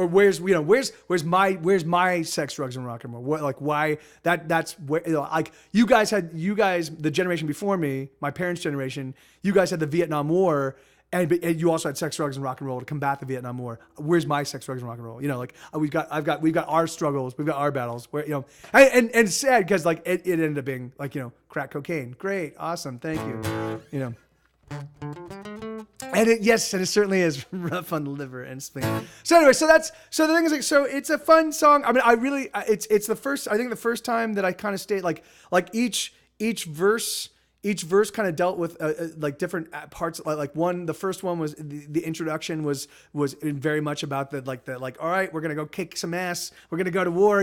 where's my sex, drugs, and rock and roll? What, like, why that's where, like you guys, the generation before me, my parents' generation, you guys had the Vietnam War. And you also had sex, drugs, and rock and roll to combat the Vietnam War. Where's my sex, drugs, and rock and roll? We've got our struggles, we've got our battles. Where and it's sad because like it ended up being like crack cocaine. Great, awesome, thank you. And it certainly is rough on the liver and spleen. So anyway, so the thing is like, so it's a fun song. I mean, it's the first time that I kind of stayed like each verse. Each verse kind of dealt with like different parts. The first one was the introduction was very much about the all right, we're gonna go kick some ass, we're gonna go to war,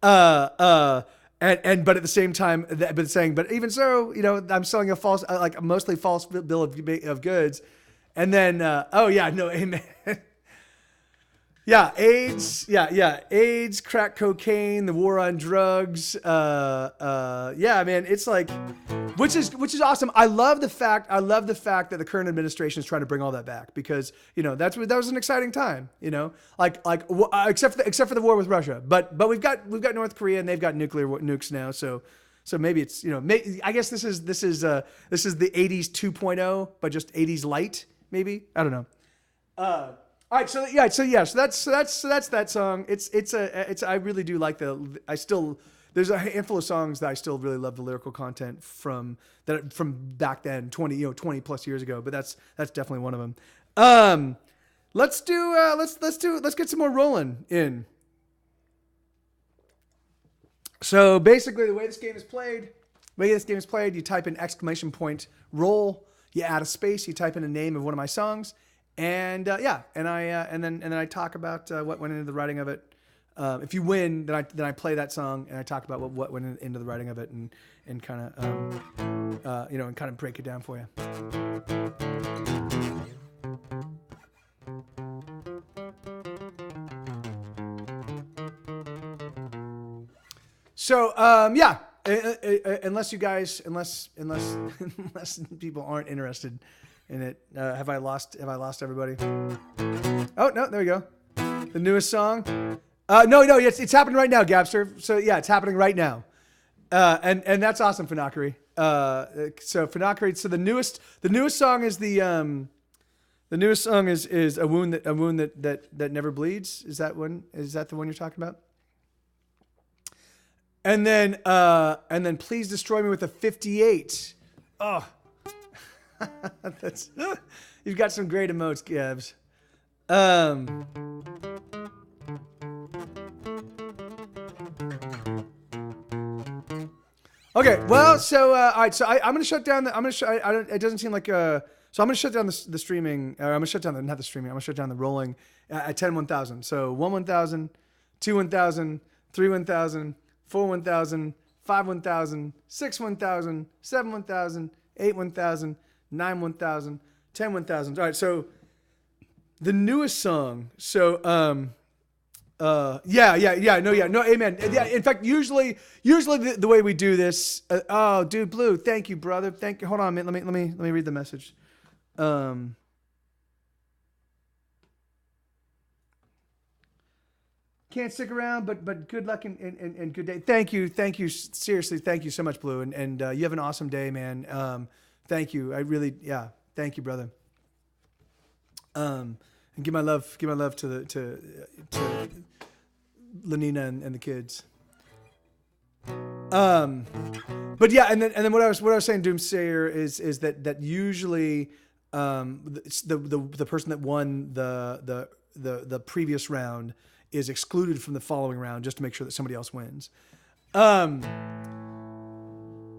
but at the same time, but even so, I'm selling a false, like a mostly false bill of goods, and then amen. Yeah, AIDS. Yeah, AIDS, crack cocaine, the war on drugs. Man, it's like, which is awesome. I love the fact that the current administration is trying to bring all that back because that was an exciting time. Except for the war with Russia, but we've got North Korea and they've got nuclear nukes now. So maybe it's I guess this is the 80s 2.0, but just 80s light. Maybe, I don't know. All right, so that's that song. I really do like there's a handful of songs that I still really love the lyrical content from back then, 20 plus years ago. But that's definitely one of them. Let's get some more rolling in. So basically, the way this game is played, you type in exclamation point roll, you add a space, you type in a name of one of my songs, and then I talk about what went into the writing of it. If you win, then I play that song and I talk about what went into the writing of it and kind of break it down for you. So unless people aren't interested in it, have I lost everybody? Oh no, there we go. The newest song. No, it's happening right now, Gabster. So yeah, it's happening right now, and that's awesome, Fanakari. So Fanakari. So the newest song is a wound that never bleeds. Is that the one you're talking about? And then please destroy me with a 58. Oh, you've got some great emotes, Gabs. Okay, well, so all right, so I'm gonna shut down it doesn't seem like so I'm gonna shut down the streaming. Or I'm gonna shut down not the streaming. I'm gonna shut down the rolling at 10 1,000. So 1 1,000, 2 1,000, 3 1,000. 4 1,000, 5 1,000, 6 1,000, 7 1,000, 8 1,000, 9 1,000, 10 1,000. All right, so the newest song. So no, amen. Yeah, in fact, usually the way we do this. Oh, dude, Blue, thank you, brother. Thank you. Hold on a minute. Let me read the message. Can't stick around, but good luck and good day. Thank you. Seriously, thank you so much, Blue. And you have an awesome day, man. Thank you. Thank you, brother. And give my love to Lenina and the kids. But yeah, and then what I was saying, Doomsayer, is that usually the person that won the previous round is excluded from the following round just to make sure that somebody else wins. All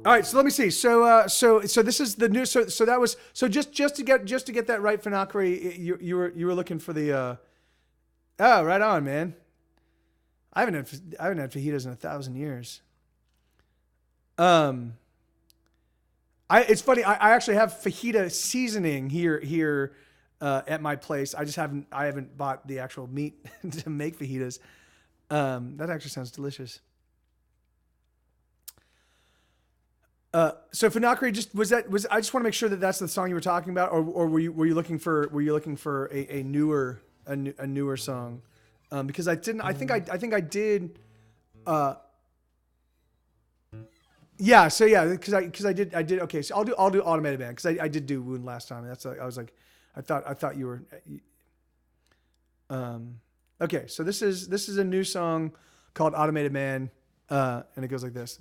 right, so let me see. So this is the new. So that was just to get that right, Fanakari, you were looking for the. Oh, right on, man. I haven't had fajitas in 1,000 years. It's funny. I actually have fajita seasoning here. At my place, I haven't bought the actual meat to make fajitas. That actually sounds delicious. So Fanakari, I just want to make sure that that's the song you were talking about, or were you looking for a newer song? Because I think I did. Yeah. So yeah, because I did. Okay. So I'll do Automated Man because I did do Wound last time. I was like. I thought you were. Okay, so this is a new song called Automated Man, and it goes like this.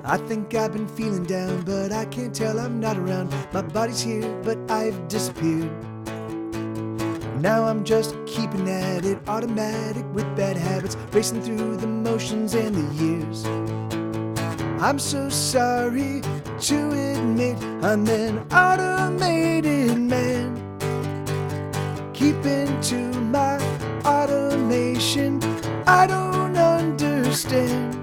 I think I've been feeling down, but I can't tell I'm not around. My body's here, but I've disappeared. Now I'm just keeping at it, automatic with bad habits, racing through the motions and the years. I'm so sorry to admit I'm an automated man. Keeping to my automation, I don't understand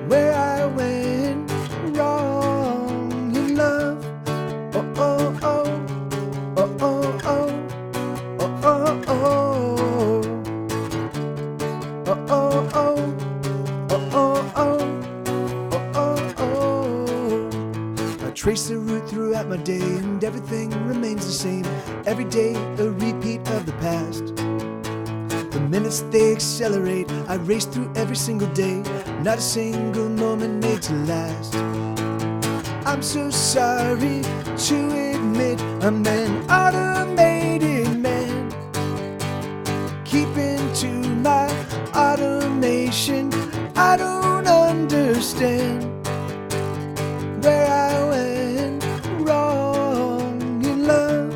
where I went wrong in love. Oh, oh, oh, oh, oh, oh, oh, oh, oh, oh, oh, oh, oh, oh, oh, oh. I trace the route throughout my day and everything remains the same. The minutes they accelerate, I race through every single day. Not a single moment made to last. I'm so sorry to admit I'm an automated man. Keeping to my automation, I don't understand where I went wrong in love.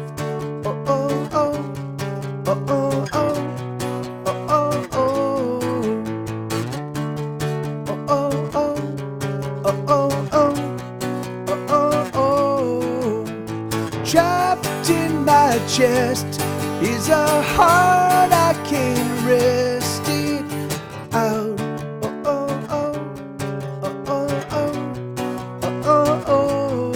Oh, oh, oh, oh, oh, oh, oh, oh, oh, oh, oh, oh, oh, oh. Trapped in my chest is a heart I can't rest it out. Oh, oh, oh, oh, oh, oh, oh, oh.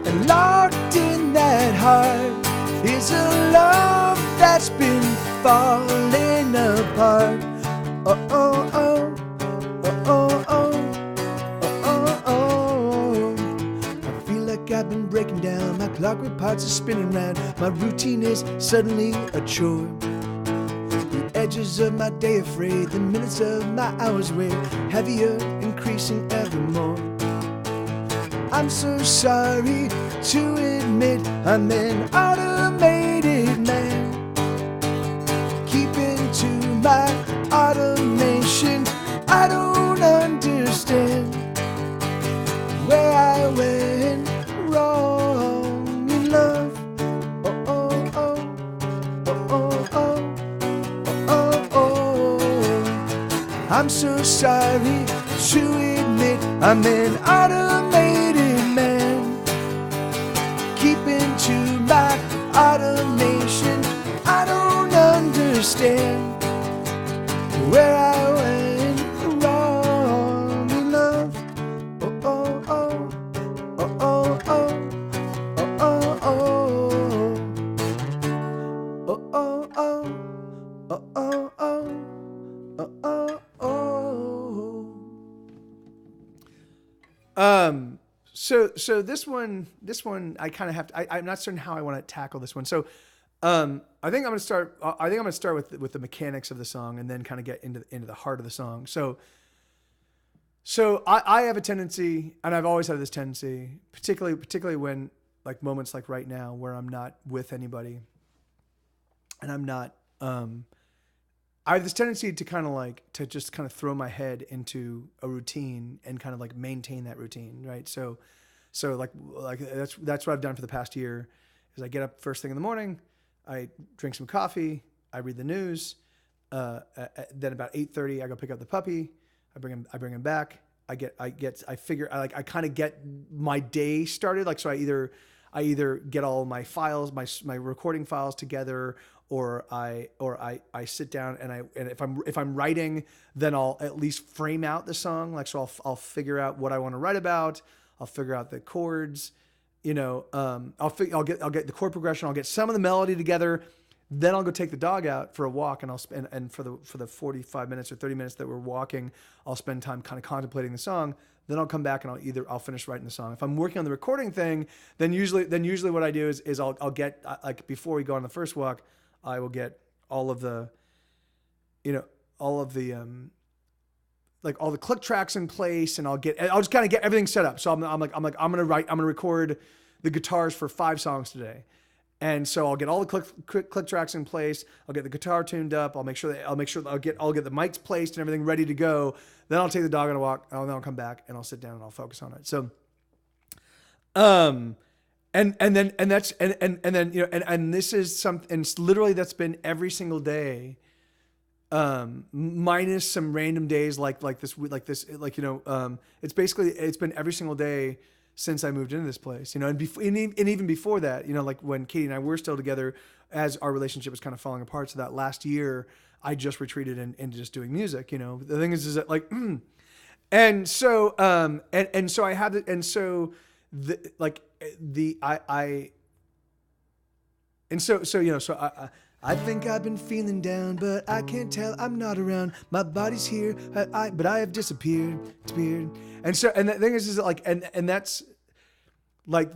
And locked in that heart is a love that's been falling apart. Oh, oh, oh, oh, oh, oh, oh, oh. I feel like I've been breaking down. My clockwork parts are spinning round. My routine is suddenly a chore. The edges of my day are frayed. The minutes of my hours weigh heavier, increasing evermore. I'm so sorry to admit I'm an automated man. Keeping to my automation, I don't understand where I went wrong in love. Oh, oh, oh, oh, oh, oh, oh, oh. I'm so sorry to admit I'm an automated man. Keeping to my automation, I don't understand where I went wrong in love. Oh, oh, oh, oh, oh, oh, oh, oh, oh, oh, oh, oh, oh, oh, oh, oh, oh. So this one, I kind of have to. I'm not certain how I want to tackle this one. So, I think I'm gonna start. I think I'm gonna start with the mechanics of the song, and then kind of get into the heart of the song. So I have a tendency, and I've always had this tendency, particularly when like moments like right now where I'm not with anybody, and I'm not. I have this tendency to kind of like to just kind of throw my head into a routine and kind of like maintain that routine, right? So like that's what I've done for the past year. Is I get up first thing in the morning, I drink some coffee, I read the news, then about 8:30 I go pick up the puppy, I bring him back. I kind of get my day started. Like so, I either get all my files, my recording files together, or I sit down and if I'm writing, then I'll at least frame out the song. Like so, I'll figure out what I want to write about. I'll figure out the chords. I'll get the chord progression. I'll get some of the melody together. Then I'll go take the dog out for a walk, and for the 45 minutes or 30 minutes that we're walking, I'll spend time kind of contemplating the song. Then I'll come back and I'll finish writing the song. If I'm working on the recording thing, then usually what I do is I'll get like before we go on the first walk, I will get all of the like all the click tracks in place, and I'll just kind of get everything set up. So I'm gonna record the guitars for 5 songs today. And so I'll get all the click tracks in place. I'll get the guitar tuned up. I'll get the mics placed and everything ready to go. Then I'll take the dog on a walk. And then I'll come back and I'll sit down and I'll focus on it. So, and this is something, and literally that's been every single day, minus some random days it's been every single day since I moved into this place, and even before that, like when Katie and I were still together, as our relationship was kind of falling apart. So that last year, I just retreated into just doing music. The thing is that like, and so I have it, and so I think I've been feeling down, but I can't tell I'm not around. My body's here, but I have disappeared. And so, and the thing is that like, and that's like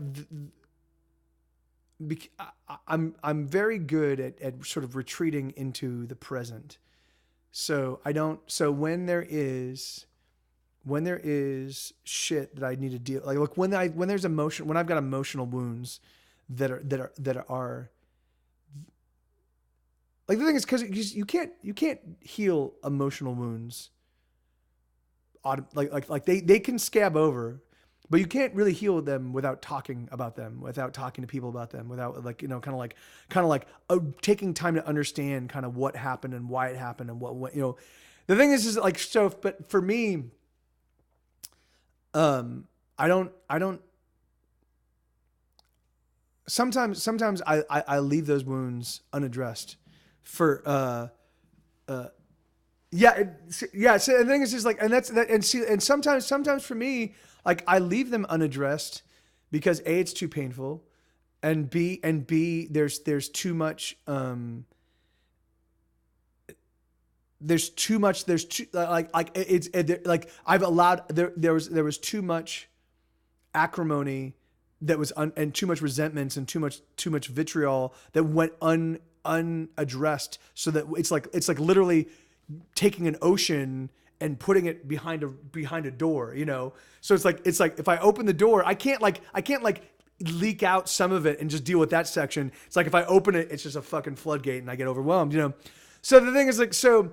I'm very good at sort of retreating into the present. So I don't. So when there is shit that I need to deal, like look, when there's emotion, when I've got emotional wounds that are like, the thing is, because you can't heal emotional wounds. Like they can scab over, but you can't really heal them without talking about them, without talking to people about them, without like, kind of like taking time to understand kind of what happened and why it happened and what the thing is like, so, but for me, I don't, sometimes I leave those wounds unaddressed for, yeah. Yeah. So the thing is just like, and sometimes for me, like I leave them unaddressed because A, it's too painful, and B, there's too much, there's too like it's like I've allowed, there was too much acrimony that was and too much resentments and too much vitriol that went unaddressed, so that it's like literally taking an ocean and putting it behind a door, So it's like if I open the door, I can't leak out some of it and just deal with that section. It's like if I open it, it's just a fucking floodgate and I get overwhelmed, So the thing is like, so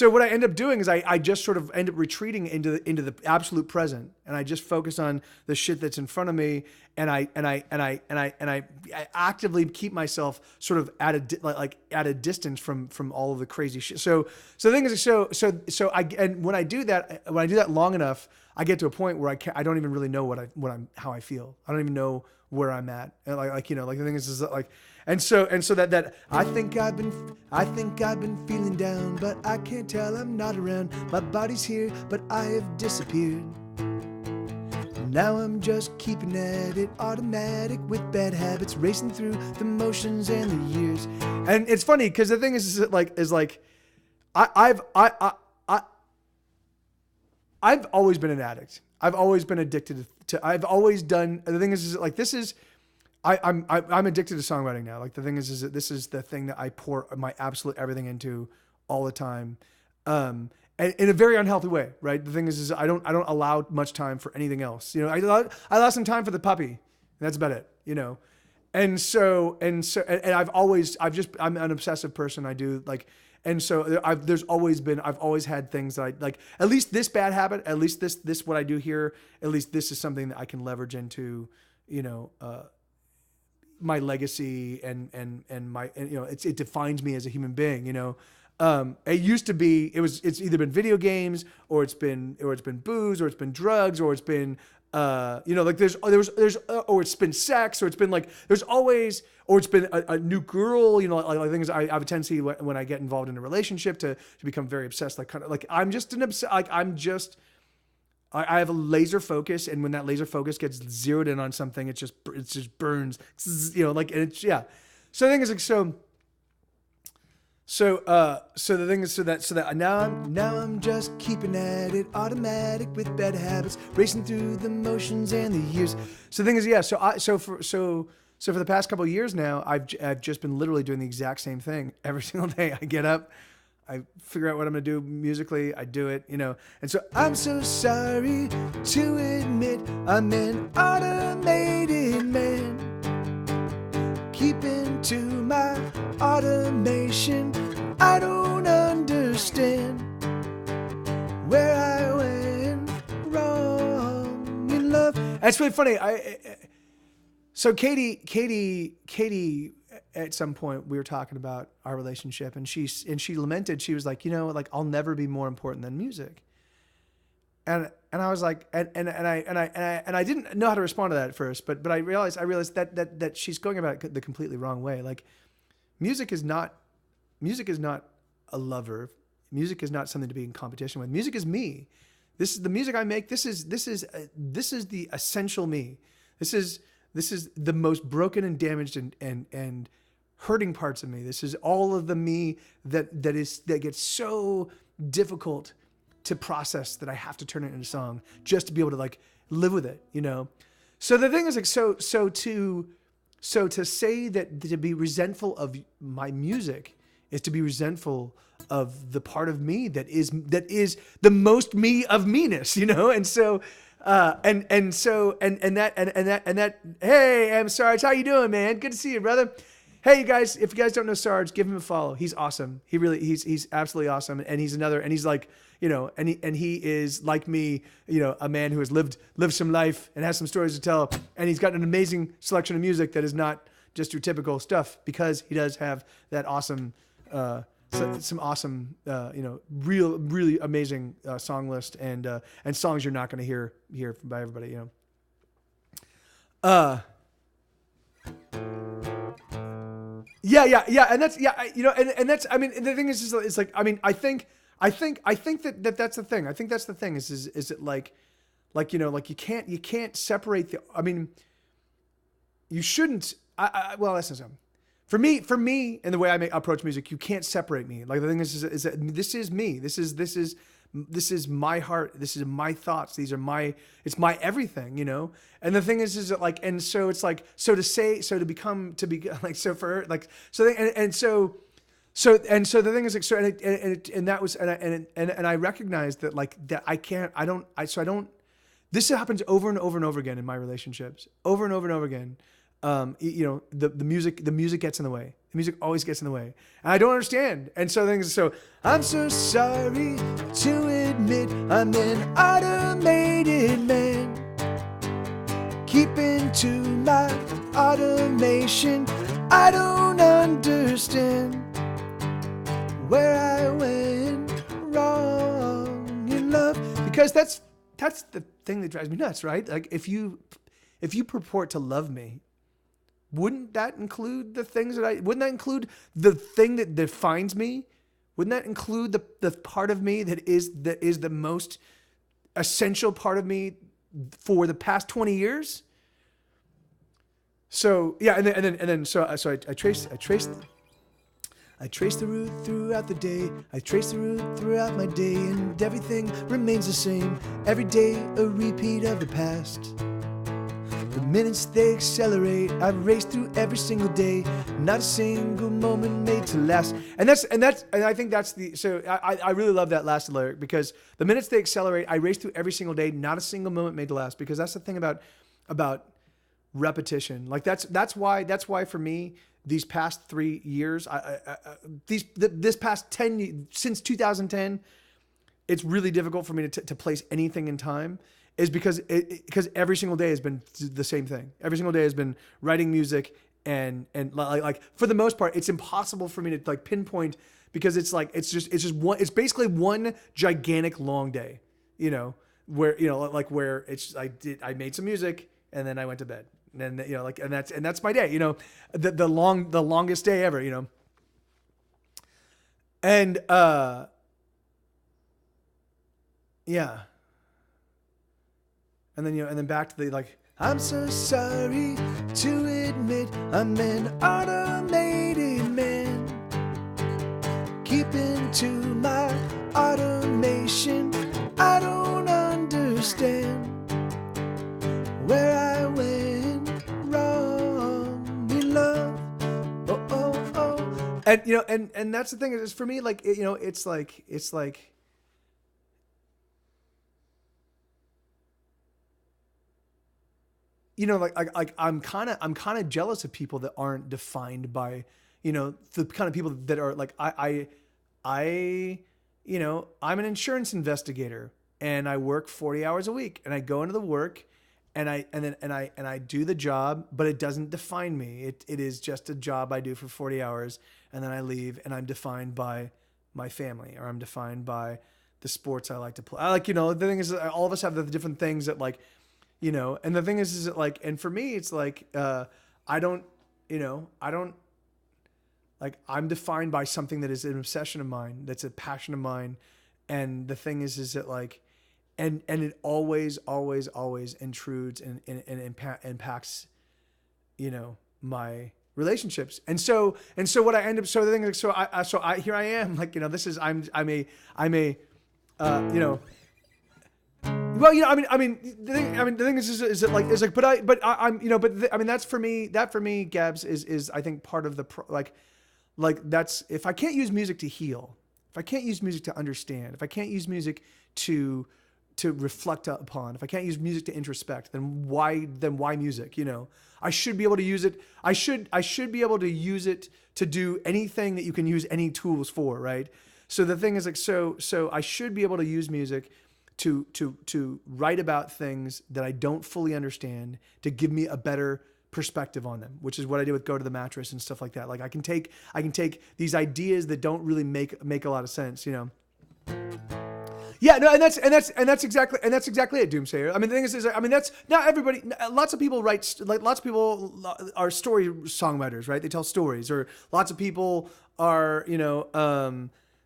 what I end up doing is I just sort of end up retreating into the absolute present, and I just focus on the shit that's in front of me, and I actively keep myself sort of at a distance from all of the crazy shit. So the thing is, when I do that long enough, I get to a point where I don't even really know how I feel. I don't even know where I'm at. And like the thing is like, and so that I think I've been feeling down, but I can't tell, I'm not around. My body's here, but I have disappeared. Now I'm just keeping at it, automatic with bad habits, racing through the motions and the years. And it's funny because the thing is I've always been an addict. I've always been addicted to. I've always done. The thing is like this is. I'm addicted to songwriting now. Like the thing is that this is the thing that I pour my absolute everything into all the time, and in a very unhealthy way, right? The thing is I don't allow much time for anything else. I allow some time for the puppy, and that's about it. And I'm an obsessive person. I do like. And so I've always had things that I like, at least this bad habit, at least this what I do here, at least this is something that I can leverage into, my legacy and my, it defines me as a human being, it used to be, it's either been video games or it's been booze or it's been drugs or it's been, like or it's been sex, or it's been like, there's always, or it's been a new girl, like things. I have a tendency when I get involved in a relationship to become very obsessed, like kind of like I'm just I have a laser focus, and when that laser focus gets zeroed in on something, it just burns, like, and it's, yeah. So the thing is like, so the thing is, so that now I'm just keeping at it, automatic with bad habits, racing through the motions and the years. So the thing is, yeah. So for the past couple of years now, I've just been literally doing the exact same thing every single day. I get up, I figure out what I'm gonna do musically, I do it, And so I'm so sorry to admit I'm an automated man, keeping to my automation. I don't understand where I went wrong in love. That's really funny. So Katie, at some point we were talking about our relationship, and she lamented. She was like, like I'll never be more important than music. And I was like, and I didn't know how to respond to that at first, but I realized that she's going about it the completely wrong way. Like, music is not a lover. Music is not something to be in competition with. Music is me. This is the music I make. This is the essential me. This is the most broken and damaged and hurting parts of me. This is all of the me that gets so difficult to process that I have to turn it into song just to be able to like live with it, So the thing is like, so So to say that to be resentful of my music is to be resentful of the part of me that is the most me of meanness, you know? And so that hey, I'm Sarge, how you doing, man? Good to see you, brother. Hey, you guys, if you guys don't know Sarge, give him a follow. He's awesome. He's absolutely awesome. And he's like, you know, and he is like me, you know, a man who has lived some life and has some stories to tell. And he's got an amazing selection of music that is not just your typical stuff, because he does have that awesome, some awesome, you know, really amazing song list and songs you're not going to hear by everybody, you know. Yeah, and that's you know, and that's, I mean, the thing is it's like, I mean, I think that that's the thing. I think that's the thing is it like you know, like you can't separate the. I mean, you shouldn't. Well, that's not something. For me, and the way I approach music, you can't separate me. Like the thing is that this is me. This is my heart. This is my thoughts. It's my everything, you know? And the thing is that like, and so it's like, so the thing is like, so, and that was, and I recognized that like, that I don't, this happens over and over and over again in my relationships, over and over and over again. You know, the music gets in the way. The music always gets in the way. And I don't understand. And so I'm so sorry to admit I'm an automated man. Keeping to my automation. I don't understand where I went wrong in love. Because that's the thing that drives me nuts, right? Like if you purport to love me, wouldn't that include the things wouldn't that include the thing that defines me? Wouldn't that include the part of me that is the most essential part of me for the past 20 years? So yeah, and then I trace the route throughout the day. I trace the route throughout my day, and everything remains the same. Every day a repeat of the past. The minutes they accelerate, I race through every single day, not a single moment made to last. And I think that's I really love that last lyric, because the minutes they accelerate, I race through every single day, not a single moment made to last. Because that's the thing about repetition. Like that's why for me, these past 3 years, this past 10, since 2010, it's really difficult for me to place anything in time. Is because every single day has been the same thing. Every single day has been writing music, and like for the most part, it's impossible for me to like pinpoint, because it's basically one gigantic long day, you know, where, you know, like where I made some music and then I went to bed, and then, you know, like, and that's my day, you know, the longest day ever, you know, and yeah. And then, you know, and then back to the like, I'm so sorry to admit I'm an automated man. Keeping to my automation. I don't understand where I went wrong in love. Oh. And, you know, and that's the thing is for me, like, you know, it's like, you know, like I'm kind of jealous of people that aren't defined by, you know, the kind of people that are like, I, you know, I'm an insurance investigator and I work 40 hours a week, and I go into the work and I do the job, but it doesn't define me. It is just a job I do for 40 hours, and then I leave, and I'm defined by my family, or I'm defined by the sports I like to play. You know, the thing is, all of us have the different things that, like, you know, and the thing is that, like, and for me, it's like, I don't, like, I'm defined by something that is an obsession of mine, that's a passion of mine. And the thing is that, like, and it always intrudes and impacts, you know, my relationships. And so what I end up, so the thing is, so I here I am, like, you know, this is, I'm a, you know, Well, the thing is that's for me. That for me, Gabs, is I think part of the that's if I can't use music to heal, if I can't use music to understand, if I can't use music to reflect upon, if I can't use music to introspect, then why music? I should be able to use it. I should be able to use it to do anything that you can use any tools for, right? So the thing is so I should be able to use music to write about things that I don't fully understand, to give me a better perspective on them, which is what I did with Go to the Mattress and stuff like that. Like I can take these ideas that don't really make a lot of sense, Yeah, no, and that's exactly it, Doomsayer. I mean, the thing is that's not everybody. Lots of people write, like lots of people are story songwriters, right? They tell stories, or lots of people are,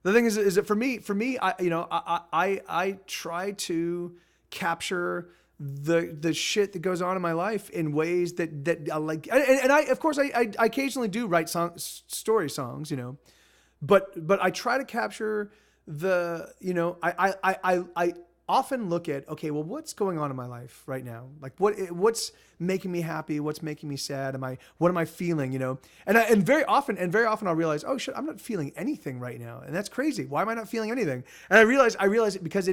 the thing is that for me, I try to capture the shit that goes on in my life in ways that I like, and I, of course, I occasionally do write story songs, but I try to capture I often look at, okay, well, what's going on in my life right now? Like what's making me happy? What's making me sad? What am I feeling? And very often I'll realize, oh shit, I'm not feeling anything right now. And that's crazy. Why am I not feeling anything? And I realize it because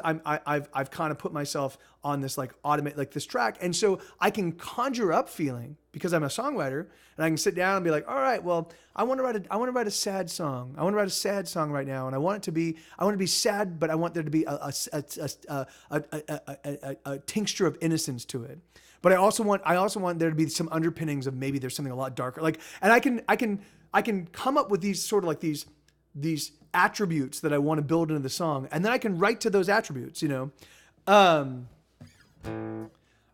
I've kind of put myself on this like automate, like this track. And so I can conjure up feeling because I'm a songwriter, and I can sit down and be like, all right, well, I want to write a sad song. I want to write a sad song right now. And I want to be sad, but I want there to be a tincture of innocence to it. But I also want there to be some underpinnings of maybe there's something a lot darker. Like, and I can come up with these sort of like these attributes that I want to build into the song, and then I can write to those attributes.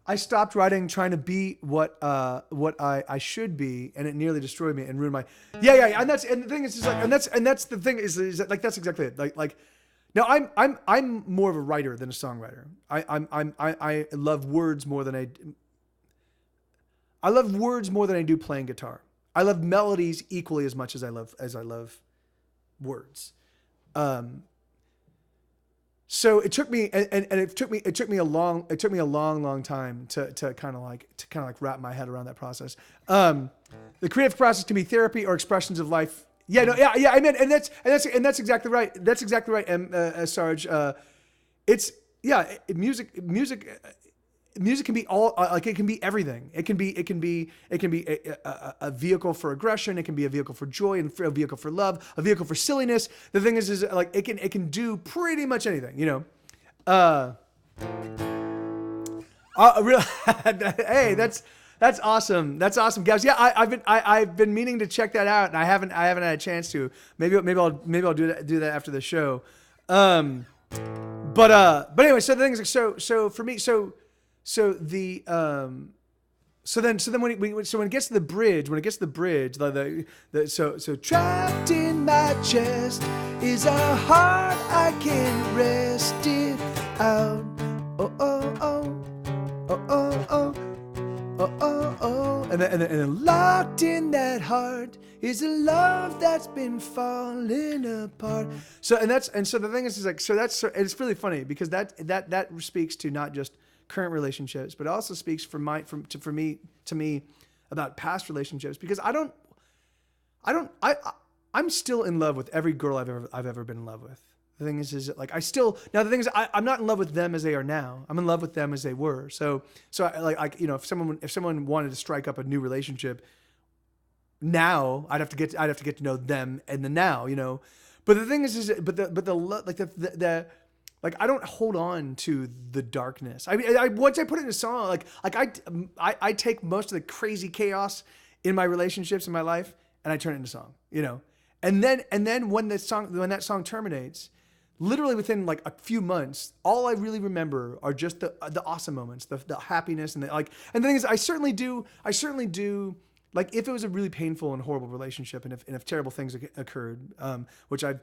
I stopped writing trying to be what I should be, and it nearly destroyed me and ruined my and the thing is like and that's the thing is that, like, that's exactly it. Like now I'm more of a writer than a songwriter. I love words more than I do playing guitar. I love melodies equally as much as I love words. So it took me it took me a long time to kind of like wrap my head around that process. The creative process can be therapy or expressions of life. I mean, and that's exactly right. That's exactly right. Sarge, music can be all like it can be everything. It can be a vehicle for aggression. It can be a vehicle for joy, and a vehicle for love, a vehicle for silliness. The thing is like it can do pretty much anything, Hey, that's awesome. That's awesome, guys. Yeah, I've been meaning to check that out, and I haven't had a chance to. Maybe I'll do that after the show. But anyway, so the thing is like so for me So when it gets to the bridge, so trapped in my chest is a heart I can't rest it out. Oh oh oh oh oh oh oh oh oh, and then locked in that heart is a love that's been falling apart. So the thing is like it's really funny because that speaks to not just current relationships, but it also speaks to me about past relationships, because I'm still in love with every girl I've ever been in love with. The thing is like I'm not in love with them as they are now. I'm in love with them as they were. So if someone wanted to strike up a new relationship now, I'd have to get to know them and the now, But the thing is like I don't hold on to the darkness. I mean, once I put it in a song, I take most of the crazy chaos in my relationships in my life and I turn it into song, And then when that song terminates, literally within like a few months, all I really remember are just the awesome moments, the happiness, and and the thing is, I certainly do. Like if it was a really painful and horrible relationship, and if terrible things occurred, which I've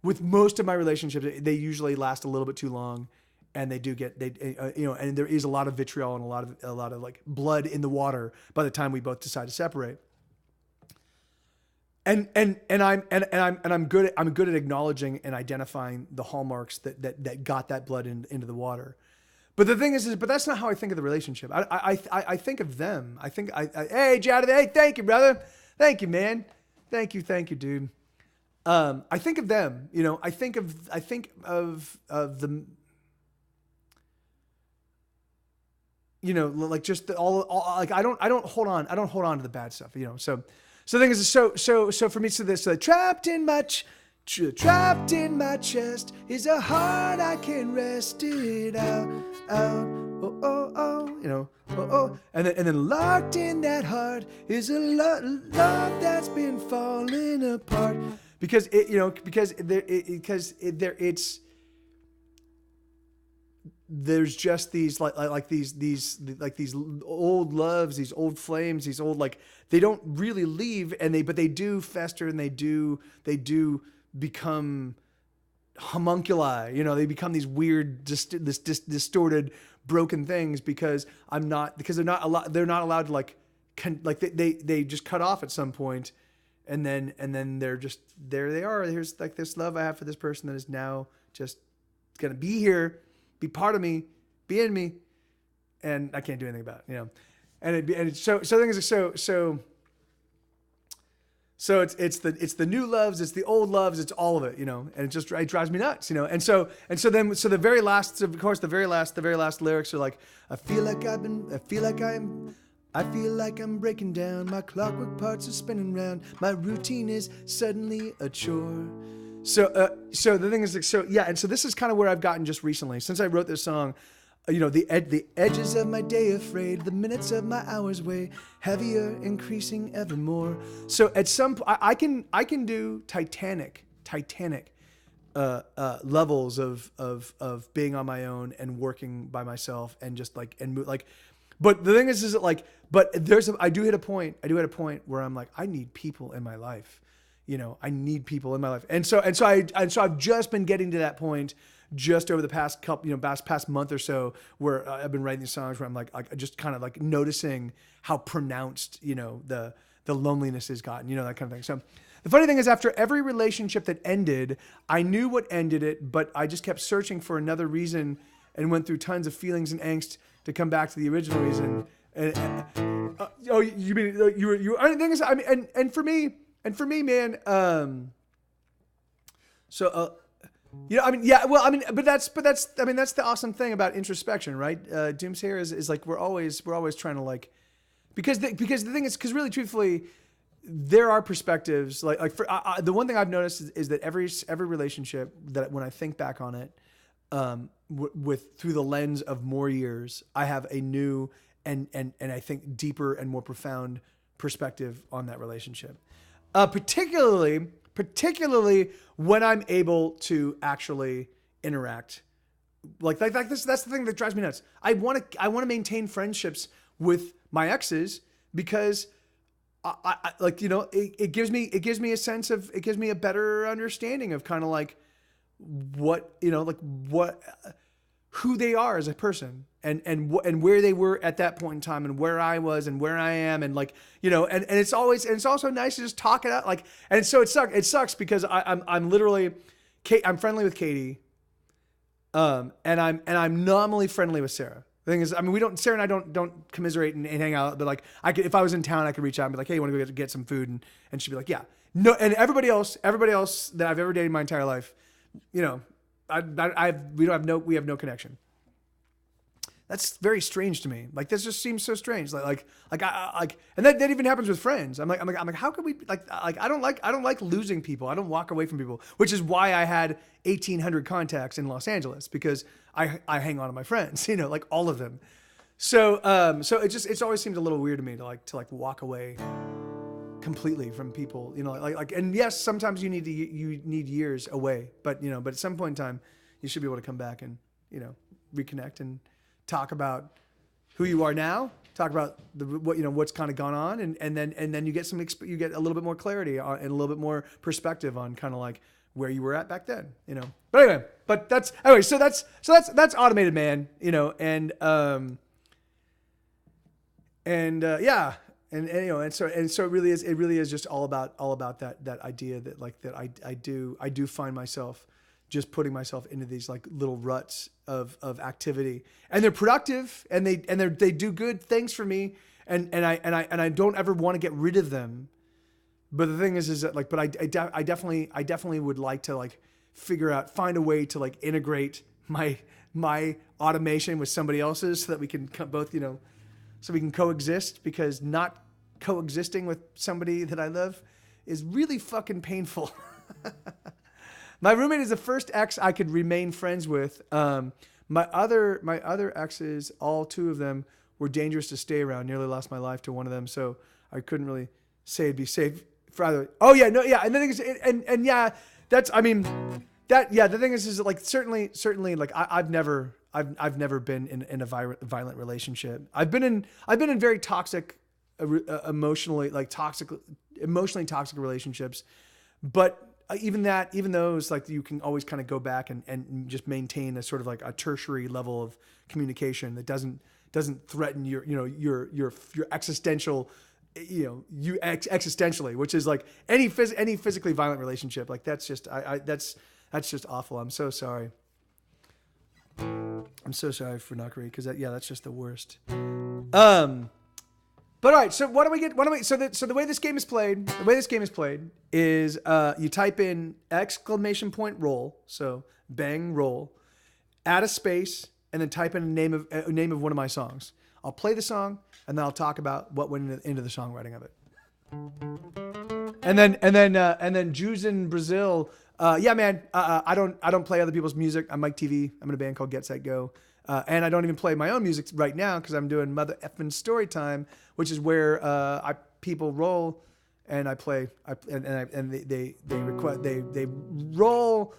with most of my relationships, they usually last a little bit too long, and they do get and there is a lot of vitriol and a lot of like blood in the water by the time we both decide to separate. I'm good at acknowledging and identifying the hallmarks that got that blood into the water. But the thing is but that's not how I think of the relationship. I think of them. Hey, Jada, hey, thank you, brother. Thank you, man. Thank you, dude. I think of them, I think of the, like just all like, I don't hold on to the bad stuff, So the thing is, so for me, so this, trapped in my chest is a heart I can't rest it out, and then locked in that heart is a love that's been falling apart. Because there's just these these old loves, these old flames, these old, like, they don't really leave, but they do fester, and they do become homunculi. They become these weird, distorted, broken things because they're not allowed to they just cut off at some point. And then they're just, there they are. Here's like this love I have for this person that is now just going to be here, be part of me, be in me. And I can't do anything about it, So the thing is, so it's the new loves, it's the old loves, it's all of it, and it drives me nuts, And so the very last lyrics are like, I feel like I'm breaking down. My clockwork parts are spinning round. My routine is suddenly a chore. So the thing is, and so this is kind of where I've gotten just recently, since I wrote this song. The edges of my day afraid, the minutes of my hours weigh heavier, increasing evermore. So at some point, I can do titanic levels of being on my own and working by myself and just But the thing is that I do hit a point where I'm like, I need people in my life. I need people in my life. And so I've just been getting to that point just over the past couple, past month or so, where I've been writing these songs where I'm like, just kind of like noticing how pronounced, the loneliness has gotten, that kind of thing. So the funny thing is, after every relationship that ended, I knew what ended it, but I just kept searching for another reason and went through tons of feelings and angst to come back to the original reason. You mean you were? I mean, the thing is, and for me, man. But that's the awesome thing about introspection, right? Doomsayer is like we're always trying to because the thing is, because really, truthfully, there are perspectives. For the one thing I've noticed is that every relationship that when I think back on it, through the lens of more years, I have a new and I think deeper and more profound perspective on that relationship. Particularly when I'm able to actually interact. Like this, that's the thing that drives me nuts. I want to maintain friendships with my exes because it gives me a sense of, it gives me a better understanding of kind of like who they are as a person and where they were at that point in time and where I was and where I am and and it's also nice to just talk it out and so it sucks because I'm literally I'm friendly with Katie and I'm nominally friendly with Sarah. The thing is, Sarah and I don't commiserate and hang out, but if I was in town, I could reach out and be like, hey, you want to go get some food? And she'd be like, yeah. No, and everybody else that I've ever dated in my entire life, we have no connection. That's very strange to me. This just seems so strange. And that even happens with friends. I'm like, how could we I don't like losing people. I don't walk away from people, which is why I had 1,800 contacts in Los Angeles because I hang on to my friends, all of them. So it's always seemed a little weird to me to walk away completely from people, and yes, sometimes you need years away, but at some point in time, you should be able to come back and, reconnect and talk about who you are now, talk about what's kind of gone on. And then you get you get a little bit more clarity on, and a little bit more perspective on kind of where you were at back then, but anyway, so that's Automated Man, And you know, and so it really is just all about that idea that like that I do find myself just putting myself into these like little ruts of activity, and they're productive, and they do good things for me, and I don't ever want to get rid of them. But the thing is that like, but I definitely would like to like find a way to like integrate my automation with somebody else's so that we can both, you know, so we can coexist, because not coexisting with somebody that I love is really fucking painful. My roommate is the first ex I could remain friends with. My other exes, all two of them, were dangerous to stay around. Nearly lost my life to one of them, so I couldn't really say it'd be safe for either. Oh yeah, no, yeah, and the thing is, and yeah, that's, I mean, that, yeah, the thing is like certainly like I've never been in a violent relationship. I've been in very toxic, emotionally toxic relationships, but even those, like, you can always kind of go back and just maintain a sort of like a tertiary level of communication that doesn't threaten your existential, you know, you existentially, which is like any physically violent relationship. Like that's just that's just awful. I'm so sorry. I'm so sorry for Nakari, because that's just the worst. But all right, so so the way this game is played, is you type in exclamation point roll, so bang roll, add a space, and then type in a name of one of my songs. I'll play the song, and then I'll talk about what went into the songwriting of it. And then Jews in Brazil. Yeah, man. I don't play other people's music. I'm Mike TV. I'm in a band called Get Set Go. And I don't even play my own music right now because I'm doing Mothereffin Storytime, which is where people roll, and I play. They roll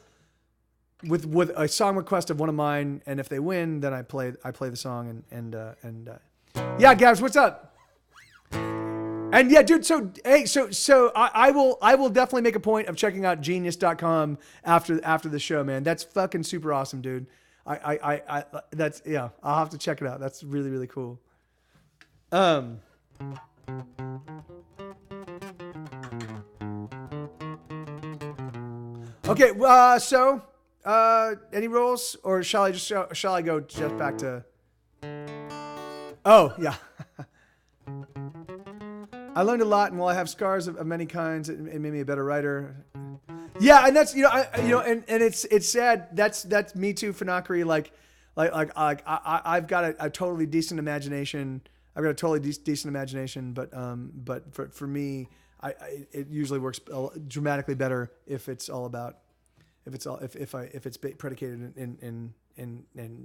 with a song request of one of mine, and if they win, then I play the song. And yeah, Gabs, what's up? And yeah, dude. So hey, so I will definitely make a point of checking out genius.com after the show, man. That's fucking super awesome, dude. That's, yeah, I'll have to check it out. That's really, really cool. Okay. So any rolls, or shall I go just back to? Oh yeah. I learned a lot, and while I have scars of many kinds, it made me a better writer. Yeah, and that's, and it's sad. That's me too, Fanakari. Like I've got a totally decent imagination. But for me, it usually works dramatically better if it's predicated in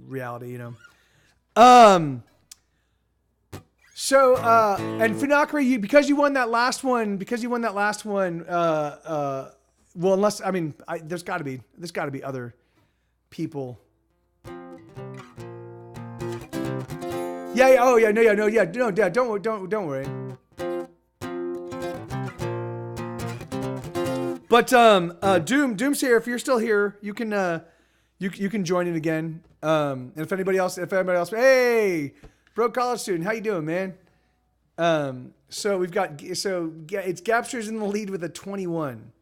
reality, you know. So, and Funakari, because you won that last one, well, unless, I mean, there's got to be other people. Yeah. Oh, yeah. No. Yeah. No. Yeah. Don't worry. But Doom's here. If you're still here, you can you can join in again. And if anybody else, hey. Bro, college student, how you doing, man? So it's Gapster's in the lead with a 21.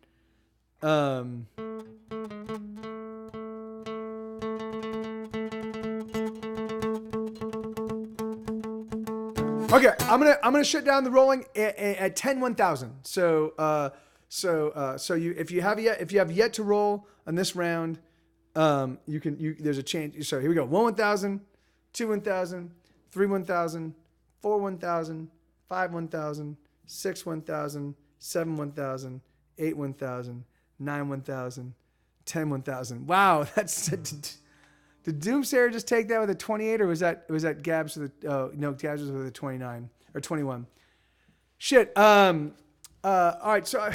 Okay, I'm gonna shut down the rolling at 10-1000. So if you have yet to roll on this round, there's a change. So here we go. 1-1000, 2-1000. 3-1000, 4-1000, 5-1000, 6-1000, 7-1000, 8-1000, 9-1000, 10-1000. Wow, that's. Did Doomsayer just take that with a 28, or was that Gabs with a? No, Gabs was with a 29 or 21. Shit. All right. So. All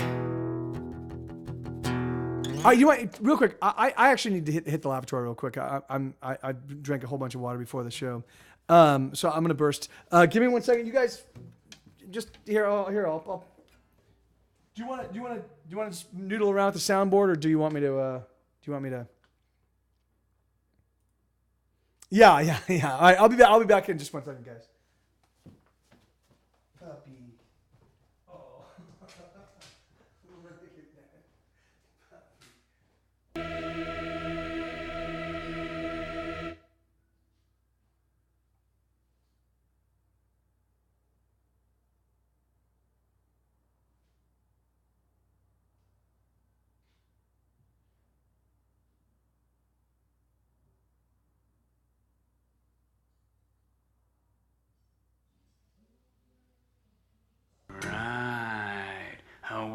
right, you want real quick? I actually need to hit the lavatory real quick. I drank a whole bunch of water before the show. So I'm gonna burst. Give me 1 second, you guys. Just here. I'll. Do you want to just noodle around with the soundboard, or do you want me to? Yeah. All right, I'll be back in just 1 second, guys. Puppy.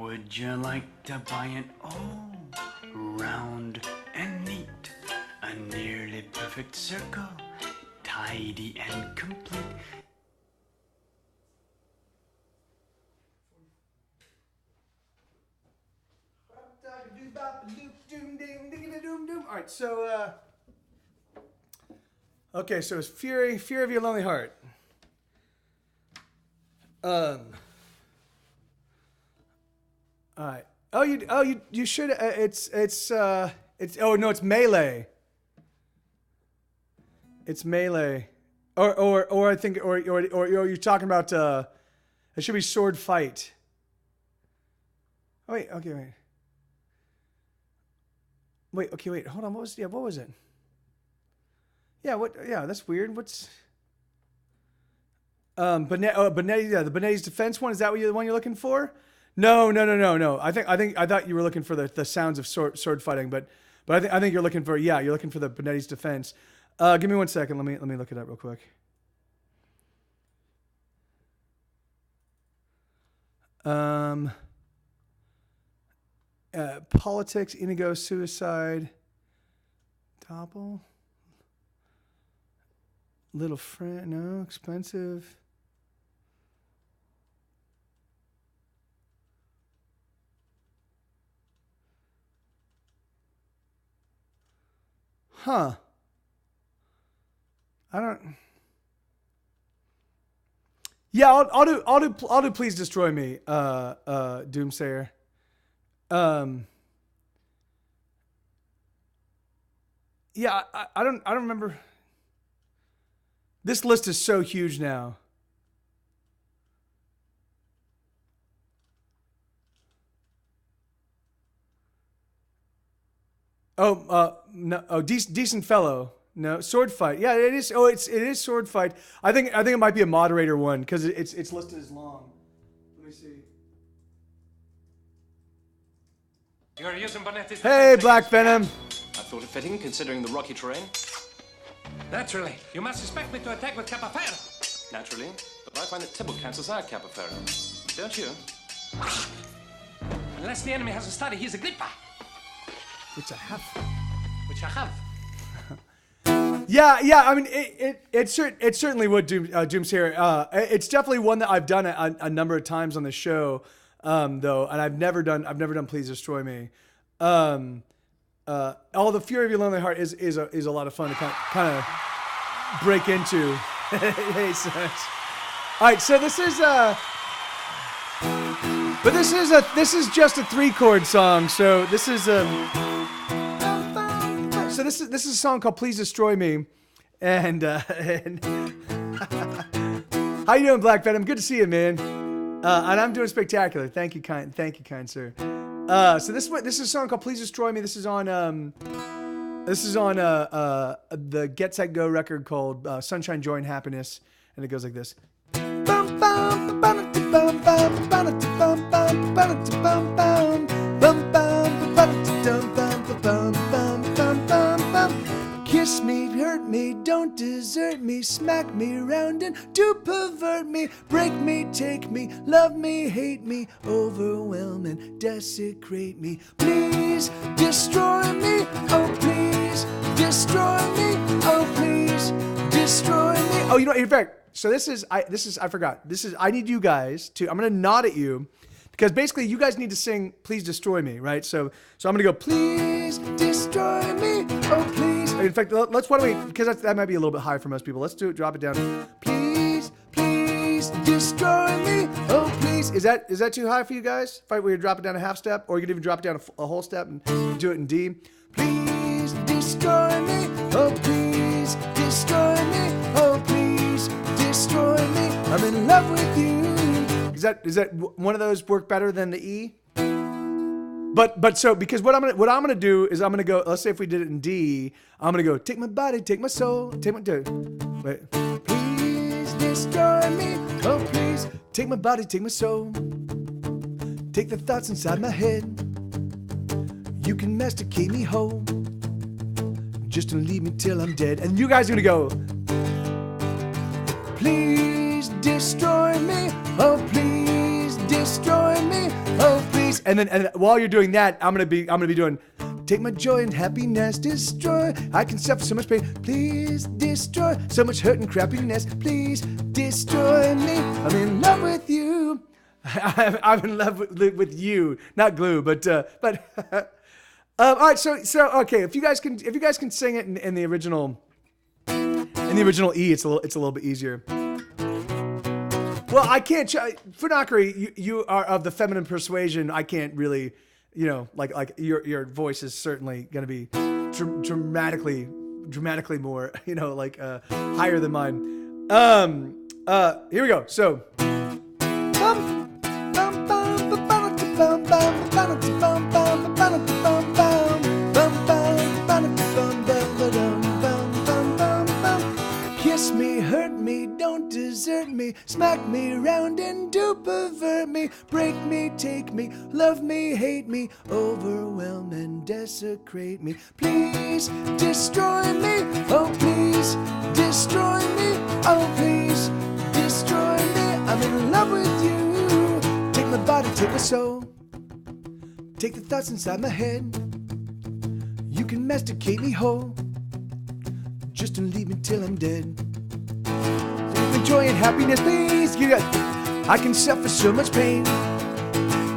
Would you like to buy an all round and neat, a nearly perfect circle, tidy and complete? All right, so okay, so it's Fear of Your Lonely Heart. All right. You should. It's it's Melee. It's Melee, or I think or you're talking about it should be Sword Fight. Oh wait, okay, wait, hold on. What was it? Yeah, that's weird. What's the Benetti's Defense one, is that the one you're looking for? No. I thought you were looking for the sounds of sword fighting, but I think you're looking for the Benetti's Defense. Give me 1 second. Let me look it up real quick. Politics, Inigo, Suicide, Topple, Little Friend, no, Expensive. Huh. I don't. Yeah, I'll do. Please Destroy Me, Doomsayer. Yeah, I don't remember. This list is so huge now. No. Oh, decent fellow. No, Sword Fight. Yeah, it is. Oh, it is Sword Fight. I think it might be a moderator one because it's listed as long. Let me see. You're using Bonetti's. Hey, Black Venom. I thought it fitting considering the rocky terrain. Naturally, you must expect me to attack with Capaferro. Naturally, but I find that Tibble cancels out Capaferro. Don't you? Unless the enemy has a study, he's a gripper. Which I have. Which I have. Yeah. I mean, it certainly would Doomsayer. It's definitely one that I've done a number of times on the show, though, and I've never done Please Destroy Me. All the Fury of Your Lonely Heart is a lot of fun to kind of break into. Hey, Sex. All right, so this is just a 3-chord song. So this is this is a song called Please Destroy Me, and how you doing, Black Venom? Good to see you, man. And I'm doing spectacular. Thank you, kind sir. So this is a song called Please Destroy Me. This is on the Get Set Go record called Sunshine, Joy, and Happiness, and it goes like this. Kiss me, hurt me, don't desert me, smack me around and do pervert me, break me, take me, love me, hate me, overwhelm and desecrate me. Please destroy me, oh please destroy me, oh please destroy me. Oh, in fact, so I forgot. I need you guys to, I'm gonna nod at you, because basically you guys need to sing Please Destroy Me, right? So I'm gonna go, please destroy me, oh please. In fact, why don't we, because that might be a little bit high for most people. Let's drop it down. Please destroy me, oh please. Is that too high for you guys? If we drop it down a half step, or you could even drop it down a whole step and do it in D. Please destroy me, oh please destroy me, oh please destroy me. I'm in love with you. Is that one of those work better than the E? But so, because what I'm gonna do is I'm gonna go, let's say if we did it in D, I'm gonna go, take my body, take my soul, wait. Please destroy me, oh please, take my body, take my soul, take the thoughts inside my head, you can masticate me whole, just don't leave me till I'm dead. And you guys are gonna go, please destroy me, oh please destroy me, oh please please. And while you're doing that, I'm gonna be doing. Take my joy and happiness, destroy. I can suffer so much pain. Please destroy so much hurt and crappiness. Please destroy me. I'm in love with you. I'm in love with you, not glue, but. All right, so okay. If you guys can sing it in the original E, it's a little bit easier. Well, I can't. Funakari, you are of the feminine persuasion. I can't really. Like your voice is certainly going to be dramatically more, higher than mine. Here we go. So. Kiss me, hurt me, don't desert me, smack me round and do pervert me, break me, take me, love me, hate me, overwhelm and desecrate me. Please destroy me, oh please destroy me, oh please destroy me. I'm in love with you. Take my body, take my soul, take the thoughts inside my head. You can masticate me whole, just don't leave me till I'm dead. Joy and happiness, please. I can suffer so much pain,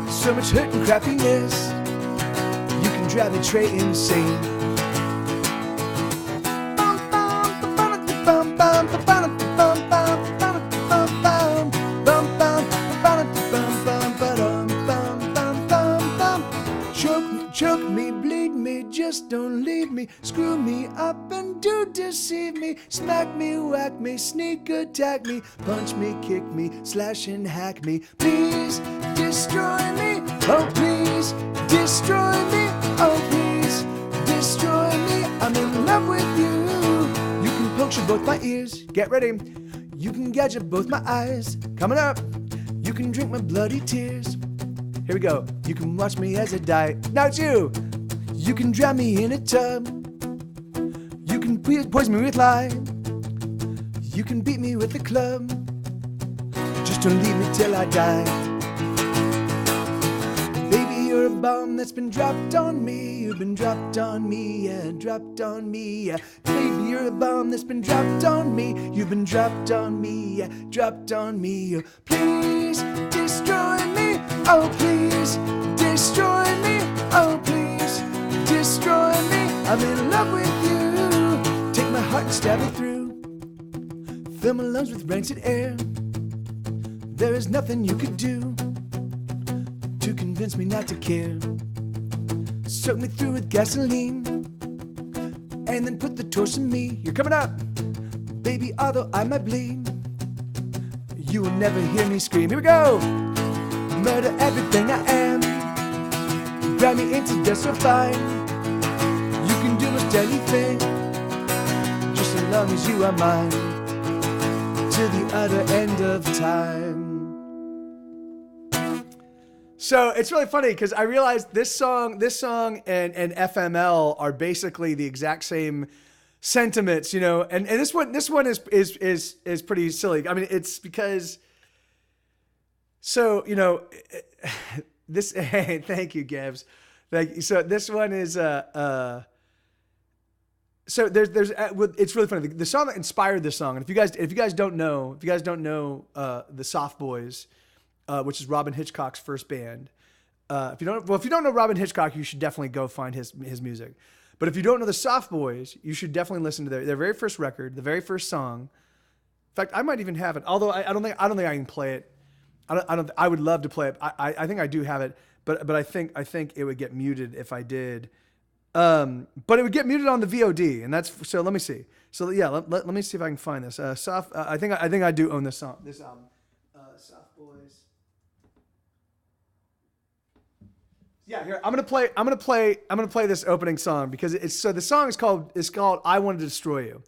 so much hurt and crappiness. You can drive me Trey insane. Choke me, bleed me, just don't leave me. Screw me up and do deceive me. Smack me, whack me, sneak attack me. Punch me, kick me, slash and hack me. Please destroy me, oh please destroy me, oh please destroy me. I'm in love with you. You can puncture both my ears, get ready. You can gadget both my eyes, coming up. You can drink my bloody tears. Here we go. You can watch me as I die. Now it's you. You can drown me in a tub. You can poison me with lime. You can beat me with a club. Just don't leave me till I die. Baby, you're a bomb that's been dropped on me. You've been dropped on me, yeah, dropped on me, yeah. Baby, you're a bomb that's been dropped on me. You've been dropped on me, yeah, dropped on me. Oh, please destroy me. Oh, please destroy me. Oh, please destroy me. I'm in love with you. Take my heart and stab it through. Fill my lungs with rancid air. There is nothing you could do to convince me not to care. Soak me through with gasoline and then put the torch in me. You're coming up, baby, although I might bleed. You will never hear me scream. Here we go. Murder everything I am. Grab me into death so fine. You can do most anything, just as long as you are mine, to the utter end of time. So it's really funny because I realized this song and FML are basically the exact same sentiments, and this one is pretty silly. I mean, it's because. So, this, hey, thank you, Gabs. Thank you. So this one is, so it's really funny. The song that inspired this song, and if you guys don't know, the Soft Boys, which is Robin Hitchcock's first band. If you don't know Robin Hitchcock, you should definitely go find his music. But if you don't know the Soft Boys, you should definitely listen to their very first record, the very first song. In fact, I might even have it, although I don't think I can play it. I would love to play it. I think I do have it, but I think it would get muted if I did. But it would get muted on the VOD, and that's so. Let me see. So yeah, let me see if I can find this. Soft. I think I do own this album. Soft Boys. Yeah, here I'm gonna play this opening song because the song is called "I Want to Destroy You,"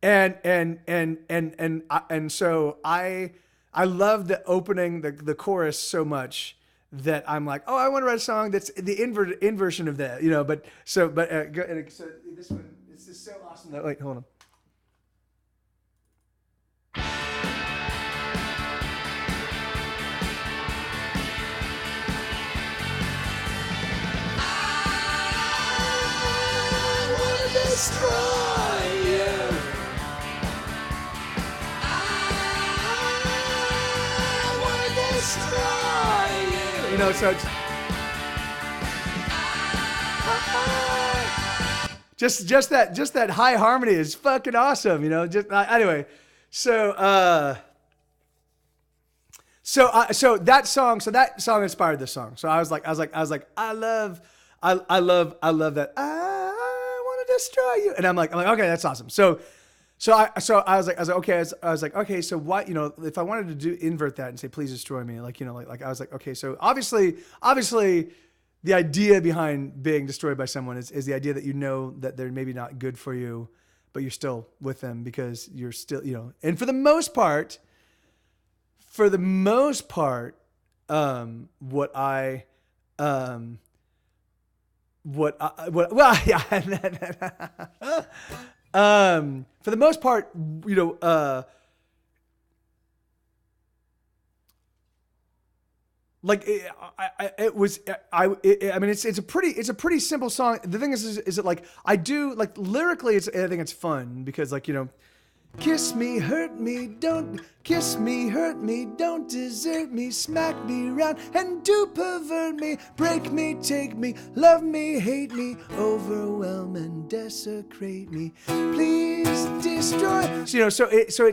and so I love the opening, the chorus so much that I'm like, oh, I want to write a song that's the inversion of that, But so this one, it's just so awesome. Wait, hold on. destroy you. I wanna destroy you. You know, so it's just that high harmony is fucking awesome. You know, anyway. So that song inspired this song. So I was like, I love that. I want to destroy you. And I'm like, okay, that's awesome. So I was like, okay, so what, you know, if I wanted to invert that and say, please destroy me, like, you know, like I was like, okay, so obviously the idea behind being destroyed by someone is the idea that you know that they're maybe not good for you, but you're still with them because you're still, you know, and for the most part, well, yeah. For the most part, you know, like I mean, it's a pretty simple song. The thing is it like I do like lyrically, I think it's fun because like, you know, kiss me, hurt me, don't kiss me, hurt me, don't desert me, smack me round and do pervert me, break me, take me, love me, hate me, overwhelm and desecrate me, please destroy. So, you know,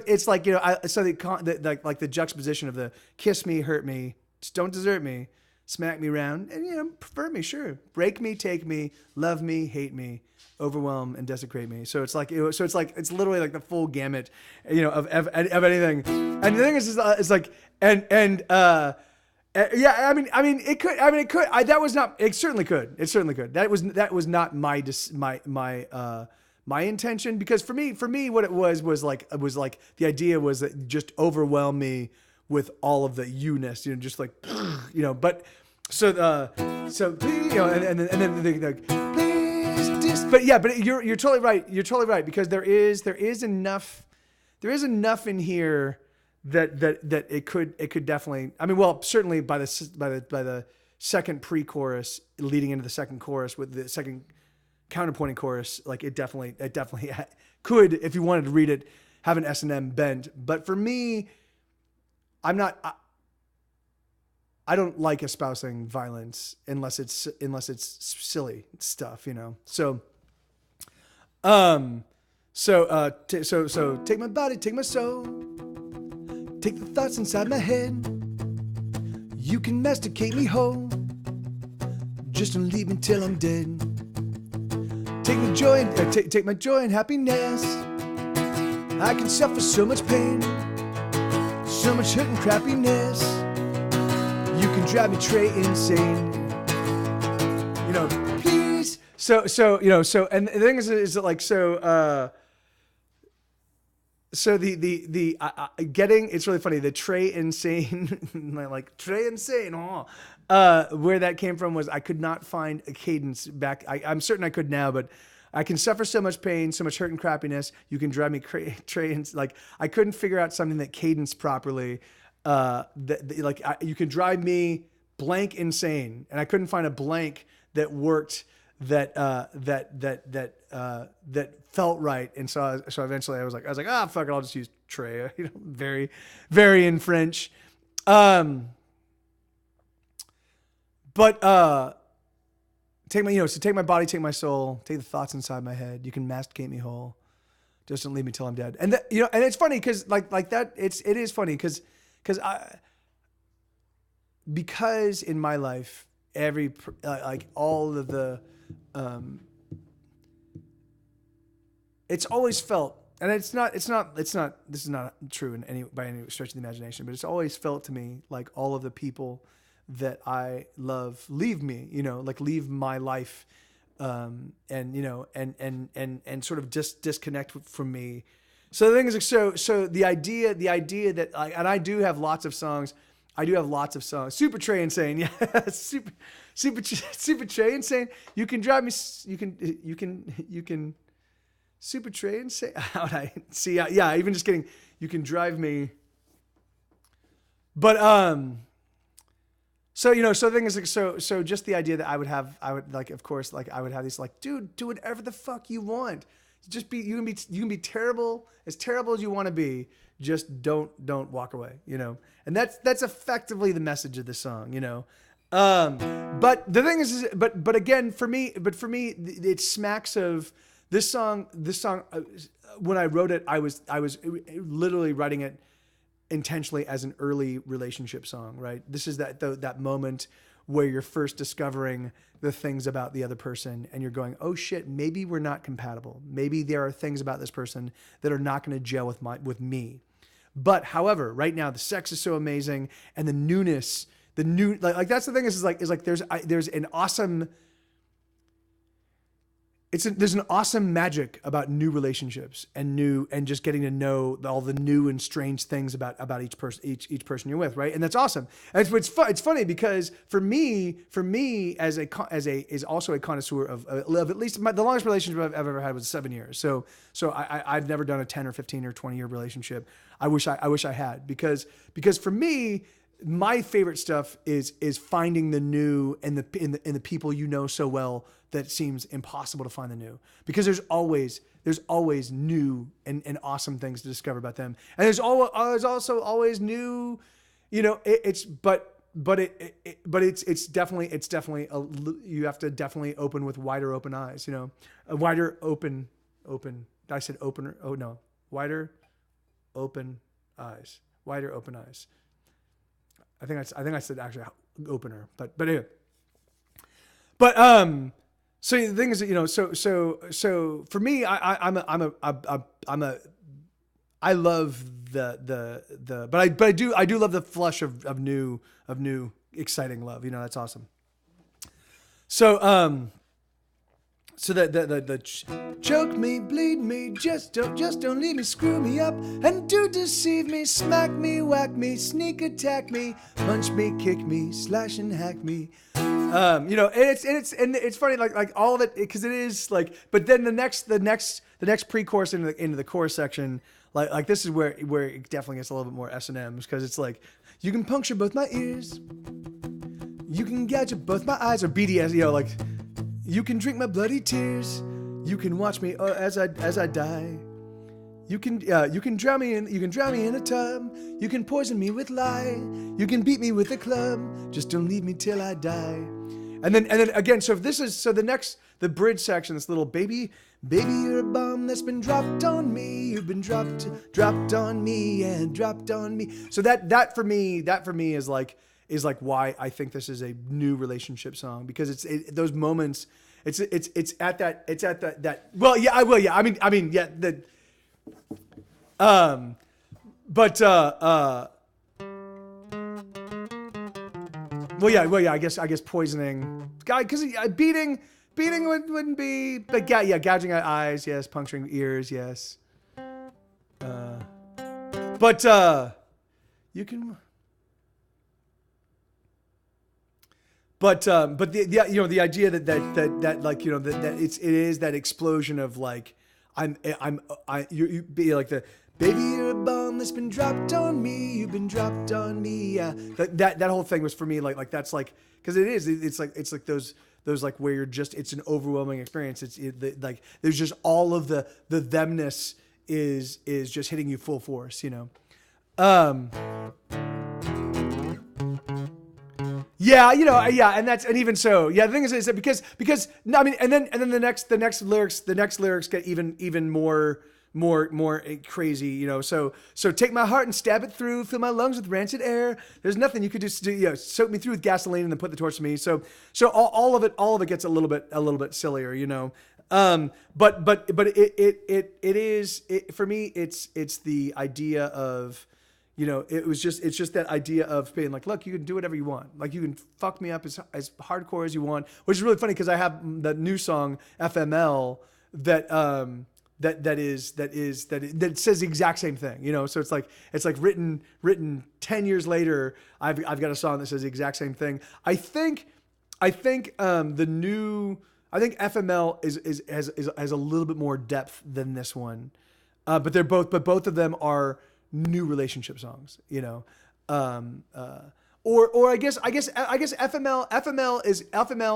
it's like, you know, the juxtaposition of the kiss me, hurt me, just don't desert me, smack me round, and, you know, pervert me, sure, break me, take me, love me, hate me, overwhelm and desecrate me. So it's like, it's literally like the full gamut, you know, of anything. And the thing is like, yeah, I mean, it could, it certainly could. That was not my intention, because for me, what it was like the idea was that just overwhelm me with all of the you-ness, you know, just like, you know, but so you know, and then but yeah, but you're totally right. You're totally right, because there is enough in here that it could definitely. I mean, well, certainly by the second pre-chorus leading into the second chorus with the second counterpointing chorus, like it definitely could, if you wanted to read it, have an S&M bent. But for me, I don't like espousing violence unless it's silly stuff, you know. So take my body, take my soul, take the thoughts inside my head. You can masticate me whole, just don't leave me till I'm dead. Take my joy, take my joy and happiness. I can suffer so much pain, so much hurt and crappiness. You can drive me Trey insane. You know, please. So you know, and the thing is that like, so the getting, it's really funny, the Trey insane, like Trey insane, where that came from was I could not find a cadence back. I'm certain I could now, but I can suffer so much pain, so much hurt and crappiness. You can drive me Trey, like I couldn't figure out something that cadenced properly. You can drive me blank insane, and I couldn't find a blank that worked that felt right. And so eventually I was like, fuck it, I'll just use Trey, you know, very, very in French. But take my body, take my soul, take the thoughts inside my head. You can masticate me whole, just don't leave me till I'm dead. And you know, and it's funny because like that, it is funny because in my life, all of the, it's always felt, and this is not true by any stretch of the imagination, but it's always felt to me like all of the people that I love leave me, you know, like leave my life, and you know, and sort of just disconnect from me. So the thing is, like, so the idea that, and I do have lots of songs. Super Trey insane, yeah. super Trey insane. You can drive me. You can. Super Trey insane. How would I see? Yeah, even just kidding. You can drive me. But So, you know, so the thing is like, so just the idea that I would like, of course, like I would have these like, dude, do whatever the fuck you want. Just you can be terrible as you want to be. Just don't walk away, you know? And that's effectively the message of the song, you know? But the thing is but again, for me, it smacks of this song, when I wrote it, I was literally writing it intentionally as an early relationship song, right? This is that moment where you're first discovering the things about the other person and you're going, oh shit, maybe we're not compatible. Maybe there are things about this person that are not going to gel with me. But however, right now the sex is so amazing and the newness, like that's the thing is like there's an awesome, there's an awesome magic about new relationships and just getting to know all the new and strange things about each person you're with, right? And that's awesome. And it's funny because for me as also a connoisseur of at least the longest relationship I've ever had was 7 years. So I've never done a 10 or 15 or 20 year relationship. I wish I had because for me, my favorite stuff is finding the new in the people you know so well that it seems impossible to find the new, because there's always new and awesome things to discover about them, and there's also always new, you know. It's definitely you have to definitely open with wider open eyes, you know, a wider open. I said opener. Oh no, wider open eyes. Wider open eyes. I think I said actually opener, but anyway. But so the thing is that, you know, so for me, I love but I do love the flush of new exciting love, you know. That's awesome. So so the choke me, bleed me, just don't leave me, screw me up and do deceive me, smack me, whack me, sneak attack me, punch me, kick me, slash and hack me. You know, and it's funny, like all of it, because it is like, but then the next pre-chorus into the chorus section, like this is where it definitely gets a little bit more S&Ms, because it's like, you can puncture both my ears, you can gadget both my eyes, or BDS, you know, like, you can drink my bloody tears, you can watch me as I die. You can drown me in a tub. You can poison me with lie. You can beat me with a club. Just don't leave me till I die. And then again. So the bridge section. This little baby, you're a bomb that's been dropped on me. You've been dropped on me and dropped on me. So that for me is like why I think this is a new relationship song, because those moments. It's at that. Well, yeah, I will. Yeah, I mean, yeah. Well, yeah. I guess poisoning, guy, because beating wouldn't be, but gouging out eyes, yes, puncturing ears, yes. But you can. But the you know, the idea that like, you know, that it is that explosion of like, you be like the baby, you're a bomb that's been dropped on me. You've been dropped on me. Yeah, that whole thing was for me like that's like, because it's like those like where you're just, it's an overwhelming experience. Like there's just all of the themness is just hitting you full force, you know. Yeah, you know, yeah, and even so, yeah. The thing is that because no, I mean, and then the next lyrics get even more crazy, you know. So take my heart and stab it through, fill my lungs with rancid air. There's nothing you could do, you know, soak me through with gasoline and then put the torch to me. So all of it gets a little bit sillier, you know. But it is for me. It's the idea of, you know, it's just that idea of being like, look, you can do whatever you want. Like, you can fuck me up as hardcore as you want, which is really funny because I have the new song FML that says the exact same thing, you know. So it's like written 10 years later. I've got a song that says the exact same thing. I think FML has a little bit more depth than this one, but both of them are new relationship songs, you know. or I guess FML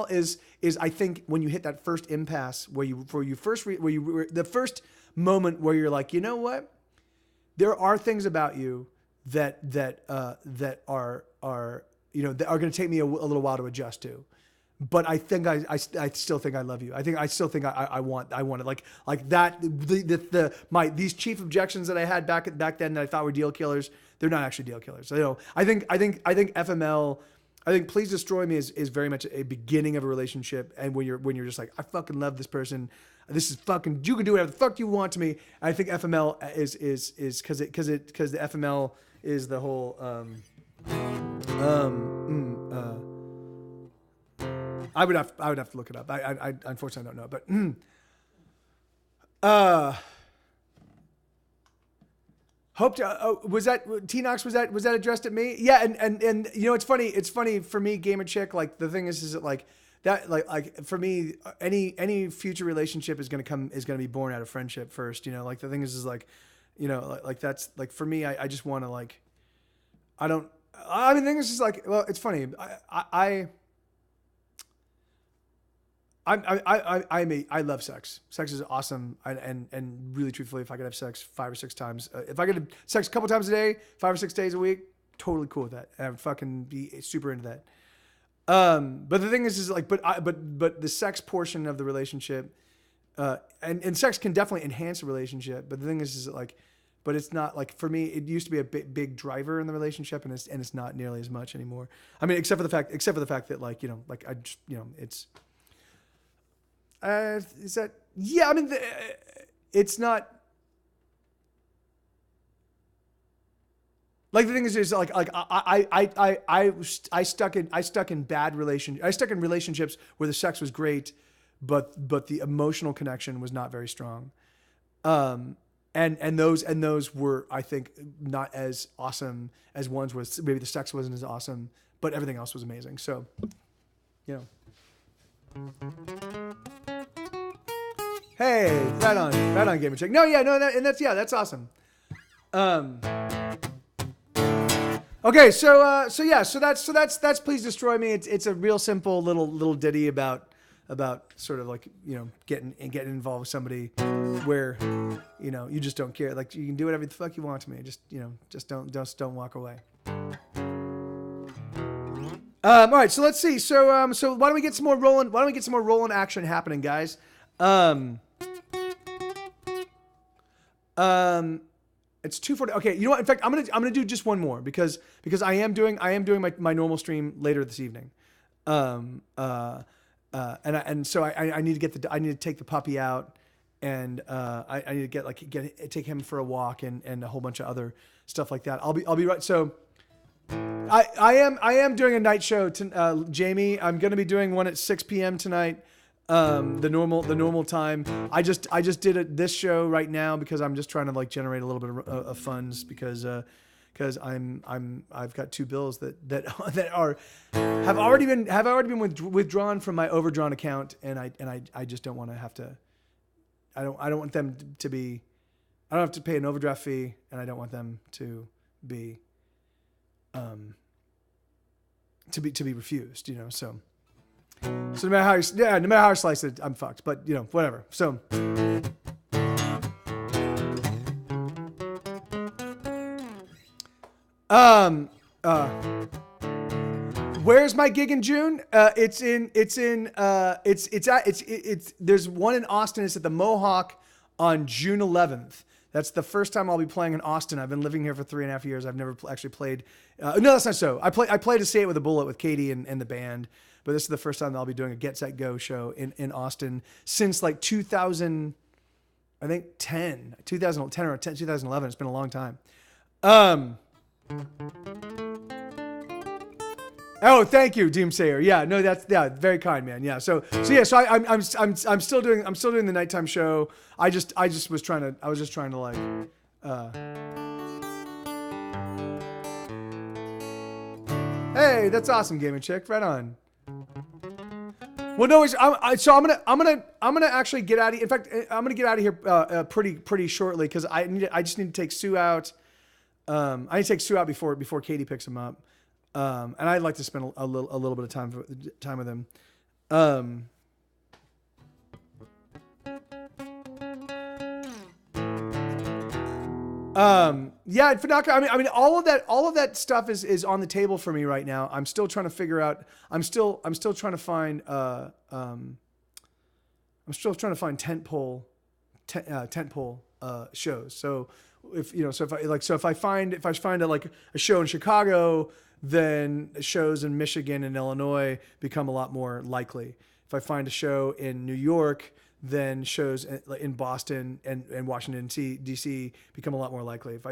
is I think when you hit that first impasse the first moment where you're like, you know what, there are things about you that are that are going to take me a little while to adjust to. But I think I still think I love you. I still think I want it like that. These chief objections that I had back then that I thought were deal killers, they're not actually deal killers. I think FML, I think Please Destroy Me is very much a beginning of a relationship, and when you're just like, I fucking love this person. This is fucking, you can do whatever the fuck you want to me. And I think FML is because the FML is the whole I would have to look it up. I unfortunately don't know, but hope to. Was that T-Nox? Was that addressed at me? Yeah, and you know, it's funny for me, Gamer Chick. Like the thing is that like for me, any future relationship is gonna be born out of friendship first. You know, like the thing is like, you know, like that's like for me, I just want to like, I mean, the thing is just like, well, it's funny. I love sex. Sex is awesome, and really truthfully, if I could have sex 5 or 6 times, if I could have sex a couple times a day, 5 or 6 days a week, totally cool with that. I would fucking be super into that. But the thing is like, but the sex portion of the relationship, and sex can definitely enhance a relationship. But the thing is like, but it's not like, for me, it used to be a big driver in the relationship, and it's not nearly as much anymore. I mean, except for the fact that like, you know, like I just, you know, it's. Is that? Yeah, I mean, it's not. Like the thing is like I stuck in relationships where the sex was great, but the emotional connection was not very strong, and those were, I think, not as awesome as ones where maybe the sex wasn't as awesome, but everything else was amazing. So, you know. Hey, right on, Gamer Chick. No, yeah, no, that's awesome. Okay, so that's Please Destroy Me. It's a real simple little ditty about sort of like, you know, getting involved with somebody where, you know, you just don't care. Like, you can do whatever the fuck you want to me. Just, you know, just don't walk away. All right, so let's see. So why don't we get some more rolling action happening, guys? It's 2:40. Okay, you know what? In fact, I'm gonna do just one more because I am doing my normal stream later this evening. So I need to take the puppy out, and I need to take him for a walk and a whole bunch of other stuff like that. I'll be right. So I am doing a night show Jamie. I'm gonna be doing one at 6 p.m. tonight. The normal time. I just did this show right now because I'm just trying to like generate a little bit of funds because I've got 2 bills that have already been withdrawn from my overdrawn account, and I just don't want to have to. I don't want them to be. I don't have to pay an overdraft fee, and I don't want them to be refused. You know, so. So no matter how I slice it, I'm fucked. But you know, whatever. So, where's my gig in June? There's one in Austin. It's at the Mohawk on June 11th. That's the first time I'll be playing in Austin. I've been living here for 3.5 years. I've never actually played. No, that's not so. I played to Say It With a Bullet with Katie and the band. But this is the first time that I'll be doing a Get Set Go show in Austin since like 2010 or 2011. It's been a long time. Oh, thank you, Doomsayer. Yeah, no, that's very kind, man. Yeah, so I'm still doing the nighttime show. I was trying to like. Hey, that's awesome, Gaming Chick. Right on. Well, no, I'm gonna actually get out of here. In fact, I'm gonna get out of here pretty shortly because I just need to take Sue out. I need to take Sue out before Katie picks him up. And I'd like to spend a little bit of time with him. Yeah, Fadaka, I mean, all of that stuff is on the table for me right now. I'm still trying to figure out. I'm still trying to find. I'm still trying to find tentpole shows. So if I find a show in Chicago, then shows in Michigan and Illinois become a lot more likely. If I find a show in New York, then shows in Boston and Washington D.C. become a lot more likely. If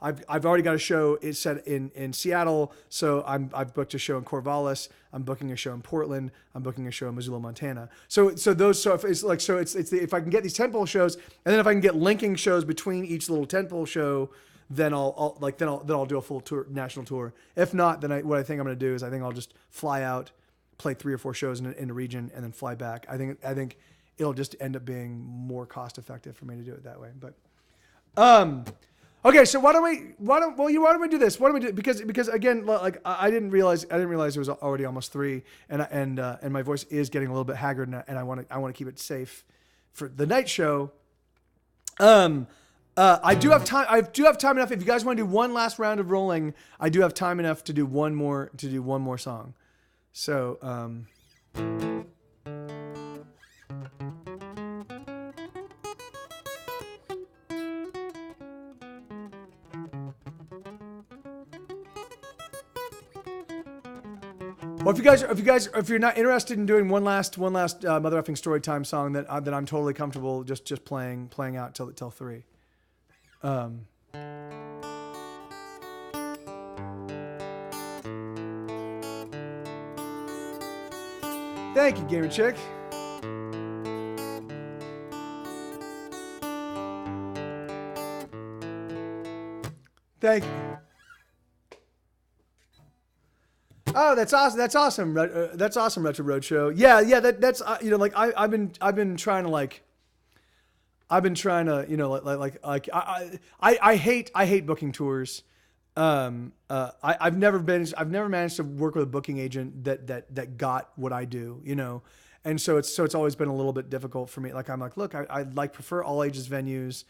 I've already got a show set in Seattle, so I've booked a show in Corvallis. I'm booking a show in Portland. I'm booking a show in Missoula, Montana. So if I can get these tentpole shows, and then if I can get linking shows between each little tentpole show, then I'll do a full tour, national tour. If not, then what I think I'm going to do is I think I'll just fly out, play 3 or 4 shows in a region, and then fly back. I think it'll just end up being more cost effective for me to do it that way. But okay, so why don't we do this? Why don't we do, because again, like I didn't realize it was already almost 3, and my voice is getting a little bit haggard, and I want to keep it safe for the night show. I do have time enough. If you guys want to do one last round of rolling, I do have time enough to do one more song. So well, if you're not interested in doing one last Mothereffin Storytime song that I'm totally comfortable just playing out till 3. Thank you, Gamer Chick. Thank you. Oh, that's awesome. That's awesome. That's awesome, Retro Roadshow. Yeah. That's like I've been trying to I hate booking tours. I've never managed to work with a booking agent that got what I do, and so it's always been a little bit difficult for me. Like I'm like, look, I prefer all ages venues.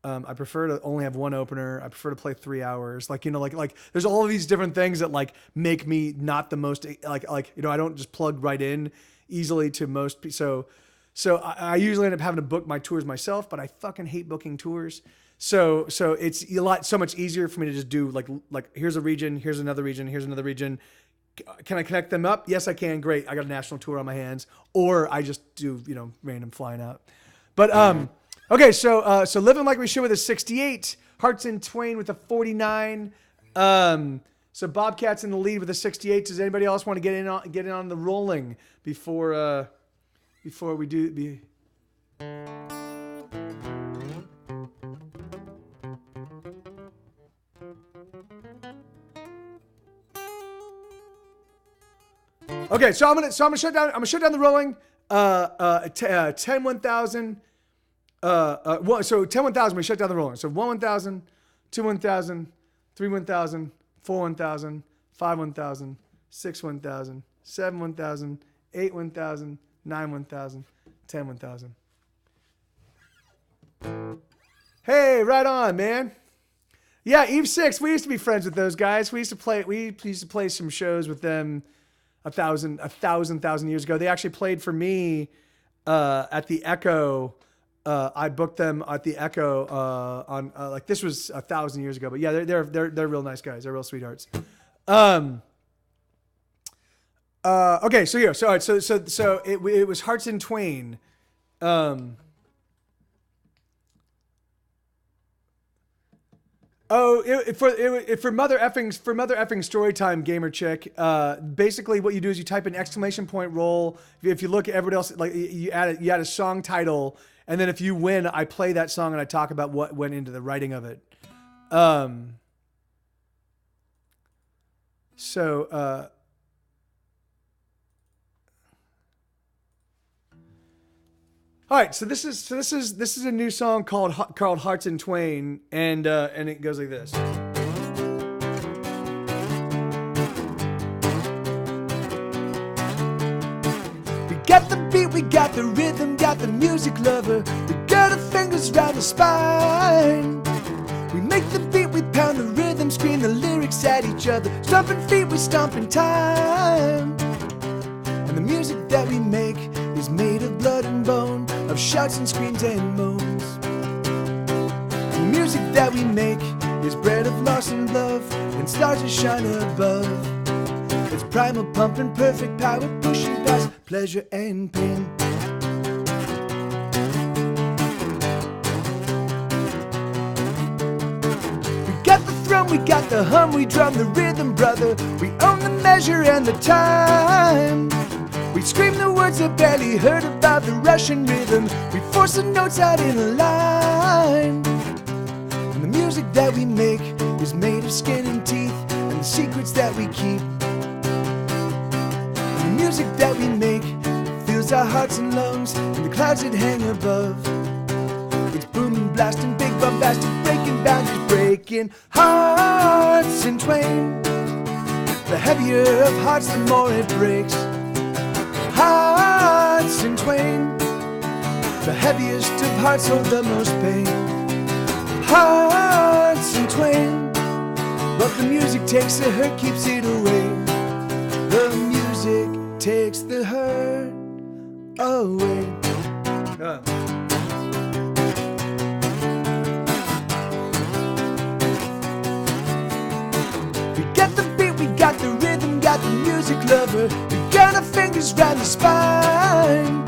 I prefer to only have one opener. I prefer to play 3 hours. Like there's all of these different things that like make me not the most I don't just plug right in easily to most people. So I usually end up having to book my tours myself, but I fucking hate booking tours. So it's so much easier for me to just do like here's a region, here's another region, here's another region. Can I connect them up? Yes, I can. Great. I got a national tour on my hands. Or I just do random flying out. But okay, so Living Like We Should with a 68, Hearts in Twain with a 49. So Bobcat's in the lead with a 68. Does anybody else want to get in on the rolling before we do? Okay, so I'm gonna shut down the rolling. 10 1000. So 10 1000 we shut down the rolling. So 1 1000, 2 1000, 3 1000, 4 1000, 5 1000, 6 1000, 7 1000, 8 1000, 9 1000, 10 1000. Hey, right on, man. Yeah, Eve 6. We used to be friends with those guys. We used to play some shows with them a thousand years ago. They actually played for me at the Echo. I booked them at the Echo on this was 1,000 years ago. But yeah, they're real nice guys. They're real sweethearts. Okay, so yeah, so all right, so it was Hearts in Twain. For Mothereffing Storytime, Gamer Chick, basically what you do is you type an exclamation point roll. If you look at everybody else, like you add a song title, and then if you win, I play that song and I talk about what went into the writing of it. All right, so this is a new song called Hearts in Twain, and it goes like this. got the rhythm, got the music lover. We got our fingers round the spine. We make the beat, we pound the rhythm, scream the lyrics at each other. Stomping feet, we stomp in time. And the music that we make is made of blood and bone, of shouts and screams and moans. The music that we make is bred of loss and love, and stars that shine above. It's primal pumping, perfect power, pushing past pleasure and pain. We got the thrum, we got the hum, we drum the rhythm, brother. We own the measure and the time. We scream the words that barely heard about the Russian rhythm. We force the notes out in a line. And the music that we make is made of skin and teeth, and the secrets that we keep. And the music that we make fills our hearts and lungs, and the clouds that hang above. It's booming, blasting, big bombastic, breaking boundaries, breaking hearts in twain. The heavier of hearts, the more it breaks. Hearts in twain. The heaviest of hearts hold the most pain. Hearts in twain. But the music takes the hurt, keeps it away. The music takes the hurt away. We got the beat, we got the rhythm, got the music lover. We got our fingers round the spine.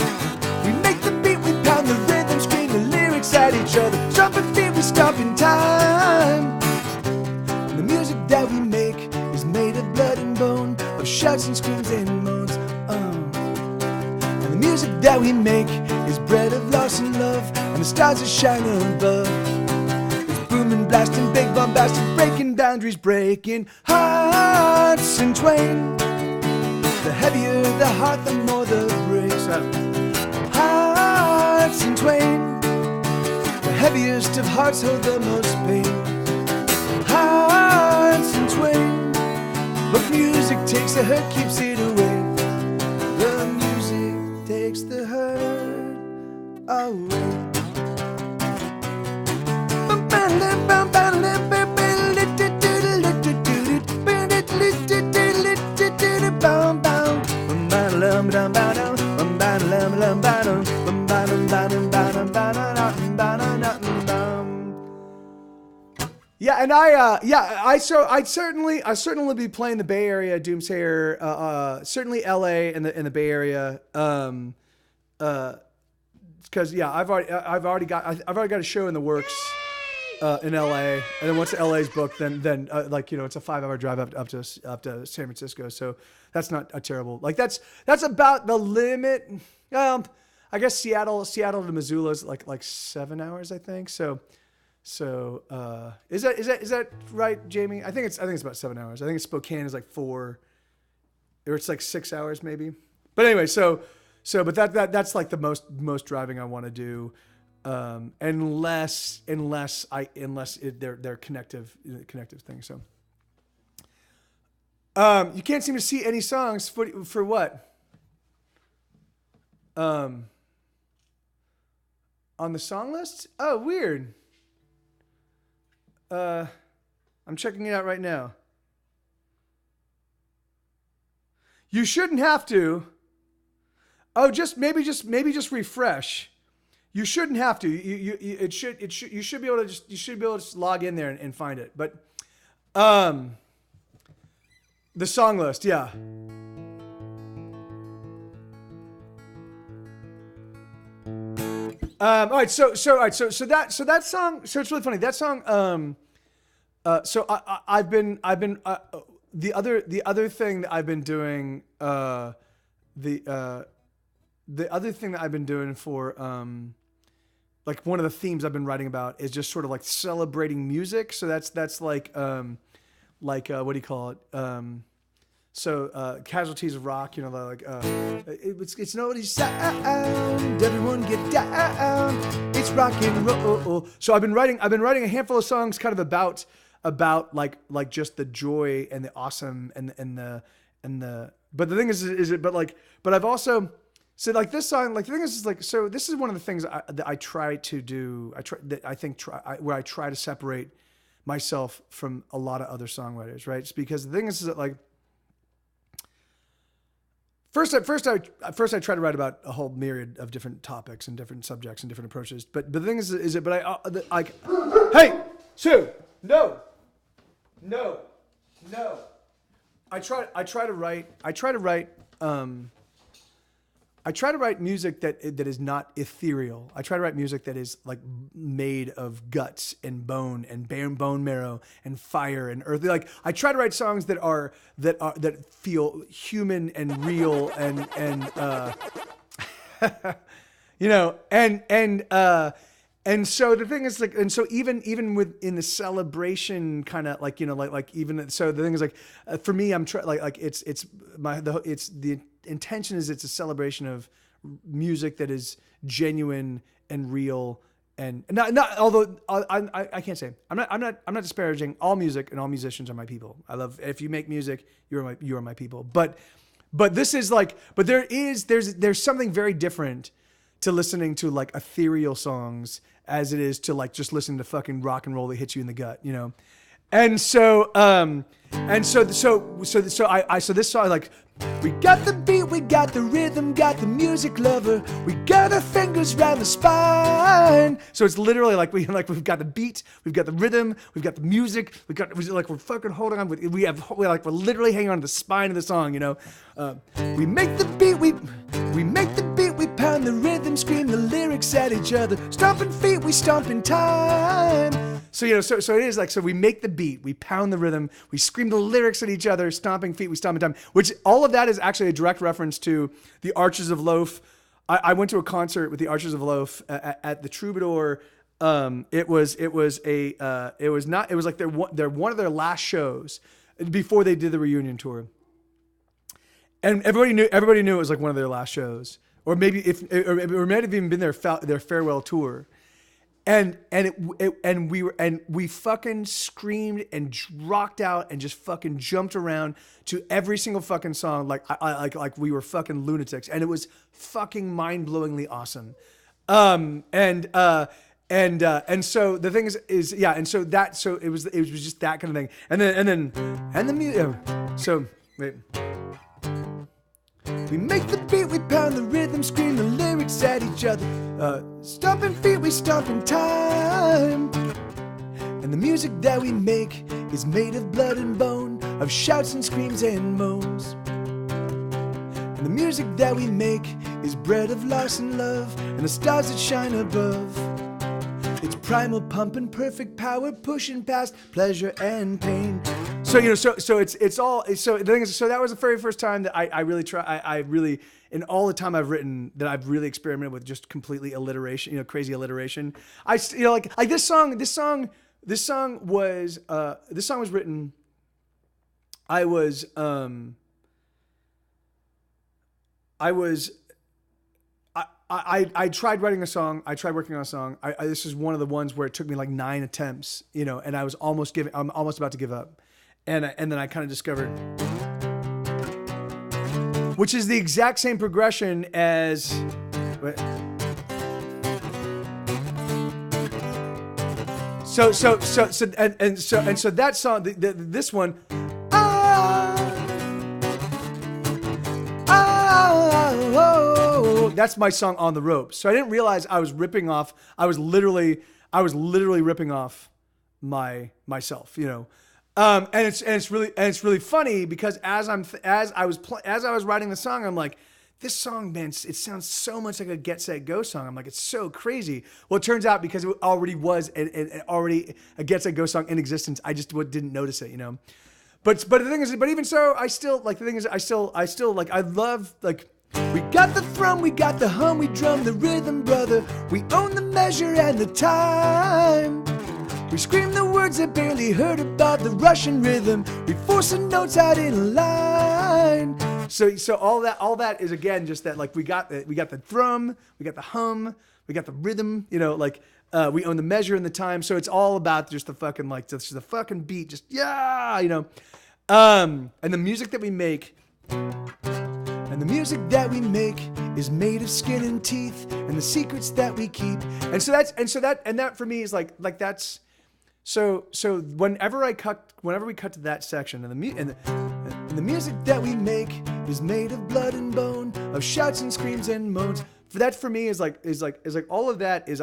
We make the beat, we pound the rhythm, scream the lyrics at each other. Stomping feet, we stomp in time. And the music that we make is made of blood and bone, of shouts and screams and moans. And the music that we make is bred of loss and love, and the stars that shine above. It's booming, blasting, big bombastic, breaking boundaries, breaking hearts in twain. The heavier the heart, the more the breaks. Hearts in twain. The heaviest of hearts hold the most pain. Hearts in twain. But music takes the hurt, keeps it away. The music takes the hurt away. Yeah, and I'd certainly be playing the Bay Area, Doomsayer, certainly LA and the Bay Area, because I've already got a show in the works in LA, and then once LA's booked, then it's a 5-hour drive up to San Francisco, so that's not a terrible, that's about the limit. I guess Seattle to Missoula is like 7 hours, I think. So is that right, Jamie? I think it's about 7 hours. I think Spokane is like 4, or it's like 6 hours maybe. But anyway, but that's like the most driving I want to do, unless they're connective things. So you can't seem to see any songs for what? On the song list? Oh, weird. I'm checking it out right now. You shouldn't have to. Oh, maybe just refresh. You shouldn't have to. You should be able to just log in there and find it. But the song list, yeah. All right, so that song. So it's really funny. That song. So I've been the other thing that I've been doing. The other thing that I've been doing for like one of the themes I've been writing about is just sort of like celebrating music. So that's like what do you call it? So casualties of rock, it's nobody's sound. Everyone get down. It's rock and roll. So I've been writing a handful of songs kind of about like just the joy and the awesome and the. But the thing is but I've also So like this song, like the thing is like, so this is one of the things that I try to do. Where I try to separate myself from a lot of other songwriters, right? It's because the thing is that like, First, I try to write about a whole myriad of different topics and different subjects and different approaches. But the thing is but I like, hey, Sue, no. I try to write music that is not ethereal. I try to write music that is like made of guts and bone marrow and fire and earth. Like I try to write songs that feel human and real and you know, and so the thing is like, and so even within the celebration kind of like, you know, like even, so the thing is like, for me, I'm trying like it's the intention is it's a celebration of music that is genuine and real and not although I can't say I'm not disparaging all music, and all musicians are my people. I love, if you make music, you are my people. But this is like, but there's something very different to listening to like ethereal songs as it is to like just listening to fucking rock and roll that hits you in the gut, you know? And so this song, like, we got the beat, we got the rhythm, got the music lover, we got our fingers round the spine. So it's literally like we've got the beat, we've got the rhythm, we've got the music, we're fucking holding on with, we're literally hanging on to the spine of the song, you know? We make the beat, we pound the rhythm, scream the lyrics at each other, stomping feet, we stomp in time. So, you know, so it is like, so we make the beat, we pound the rhythm, we scream the lyrics at each other, stomping feet, we stomp in time, which all of that is actually a direct reference to the Archers of Loaf. I went to a concert with the Archers of Loaf at the Troubadour. It was like they're one of their last shows before they did the reunion tour. And everybody knew it was like one of their last shows, or maybe it might have even been their farewell tour. And we fucking screamed and rocked out and just fucking jumped around to every single fucking song like we were fucking lunatics, and it was fucking mind-blowingly awesome. And so the thing is yeah, and so it was just that kind of thing, and the music. So wait. We make the beat, we pound the rhythm, scream the lyrics at each other, stomping feet, we stomp in time. And the music that we make is made of blood and bone, of shouts and screams and moans. And the music that we make is bred of loss and love, and the stars that shine above. It's primal pumping, perfect power, pushing past pleasure and pain. So, you know, so it's all, so the thing is, so that was the very first time that I really, in all the time I've written, that I've really experimented with just completely alliteration, you know, crazy alliteration. Like this song was written, I tried writing a song. I tried working on a song. This is one of the ones where it took me like 9 attempts, you know, and I'm almost about to give up. And then I kind of discovered, which is the exact same progression as, so that song, this one, that's my song On the Ropes. So I didn't realize I was ripping off. I was literally ripping off myself, you know. And it's really funny because as I was writing the song, I'm like, this song, man, it sounds so much like a Get Set Go song. I'm like, it's so crazy. Well, it turns out because it already was already a Get Set Go song in existence, I just didn't notice it, you know. But the thing is, but even so, I still like, the thing is, I still like, I love, like, we got the thrum, we got the hum, we drum the rhythm, brother. We own the measure and the time. We scream the words I barely heard about the Russian rhythm. We force the notes out in a line. So all that is, again, just that, like, we got the thrum, we got the hum, we got the rhythm, you know, like, we own the measure and the time. So it's all about just the fucking, like, just the fucking beat, just, yeah, you know. And the music that we make, and And the music that we make is made of skin and teeth, and the secrets that we keep. And that for me is like that's so whenever we cut to that section, and the music that we make is made of blood and bone, of shouts and screams and moans. For that for me is like all of that is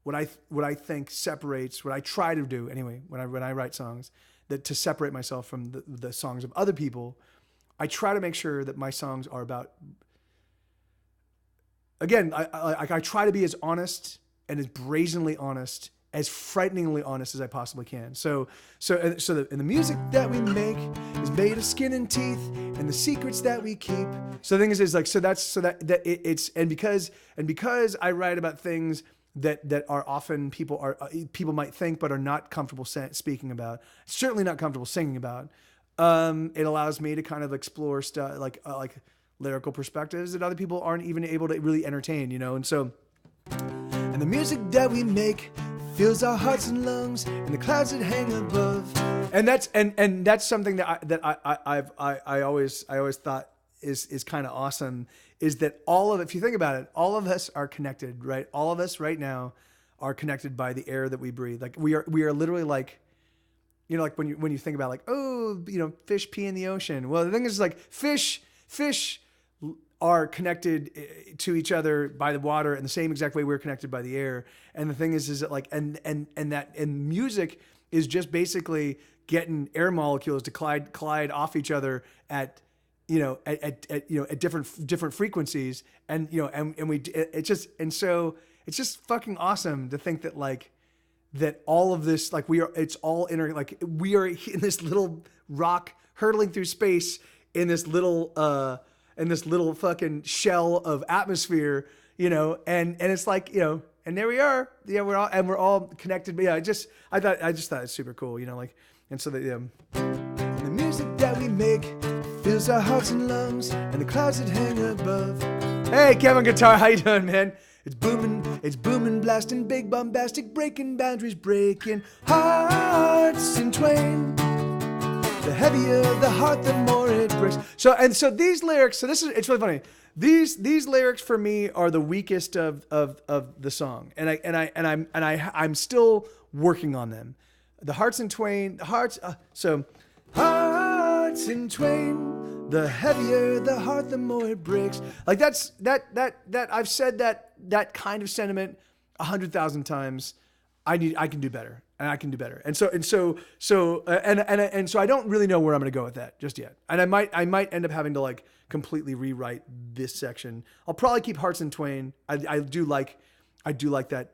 what I think separates, what I try to do anyway when I write songs, that to separate myself from the songs of other people. I try to make sure that my songs are about, again, I try to be as honest and as brazenly honest, as frighteningly honest as I possibly can. So the music that we make is made of skin and teeth, and the secrets that we keep. So the thing is because I write about things that are often people might think but are not comfortable speaking about, certainly not comfortable singing about. It allows me to kind of explore stuff like lyrical perspectives that other people aren't even able to really entertain, you know. And the music that we make fills our hearts and lungs, and the clouds that hang above. And that's something that I always thought is kind of awesome, is that if you think about it, all of us are connected, right? All of us right now are connected by the air that we breathe. Like we are literally like, you know, like when you think about like, oh, you know, fish pee in the ocean. Well, the thing is like fish are connected to each other by the water in the same exact way we're connected by the air. And the thing is that like, and music is just basically getting air molecules to collide off each other at different frequencies. And, you know, it's just fucking awesome to think that like, that all of this, like we are in this little rock hurtling through space in this little fucking shell of atmosphere, you know, and it's like, you know, and there we are, yeah, we're all connected. But yeah, I just thought it's super cool, you know, like, and so and the music that we make fills our hearts and lungs, and the clouds that hang above. Hey, Kevin Guitar, how you doing, man? It's booming, blasting, big bombastic, breaking boundaries, breaking hearts in twain. The heavier the heart, the more it breaks. So these lyrics. It's really funny. These lyrics for me are the weakest of the song, and I'm still working on them. The hearts in twain, hearts in twain. The heavier the heart, the more it breaks. Like that I've said that kind of sentiment 100,000 times. I can do better. And I can do better. And so I don't really know where I'm going to go with that just yet. And I might end up having to like completely rewrite this section. I'll probably keep Hearts in Twain. I do like that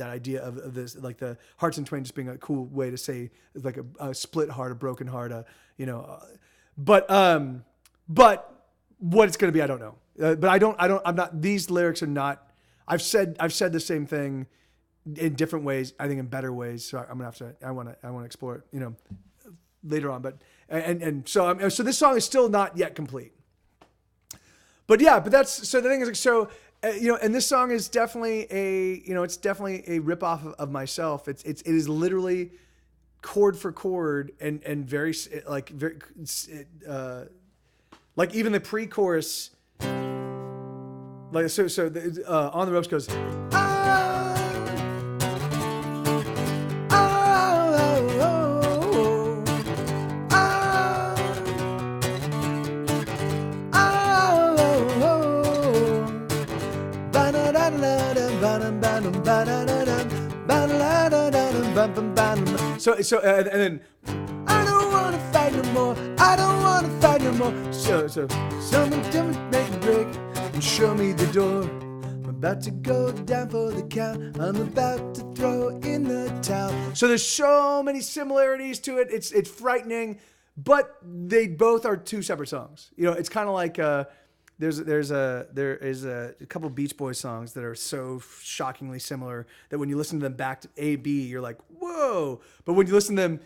idea of this, like the Hearts in Twain just being a cool way to say like a split heart, a broken heart, but what it's going to be, I don't know. I'm not, these lyrics are not, I've said the same thing in different ways, I think in better ways. So I'm gonna have to. I want to explore it, you know, later on. But so this song is still not yet complete. But yeah, that's so the thing is like, so you know, and this song is definitely it's definitely a ripoff of myself. It is literally chord for chord and very like even the pre-chorus, like so On the Ropes goes. So and then I don't want to fight no more. I don't want to fight no more. So someone make a break and show me the door. I'm about to go down for the count. I'm about to throw in the towel. So there's so many similarities to it. It's frightening, but they both are two separate songs. You know, it's kind of like there is a couple Beach Boys songs that are so shockingly similar that when you listen to them back to A, B, you're like, whoa. But when you listen to them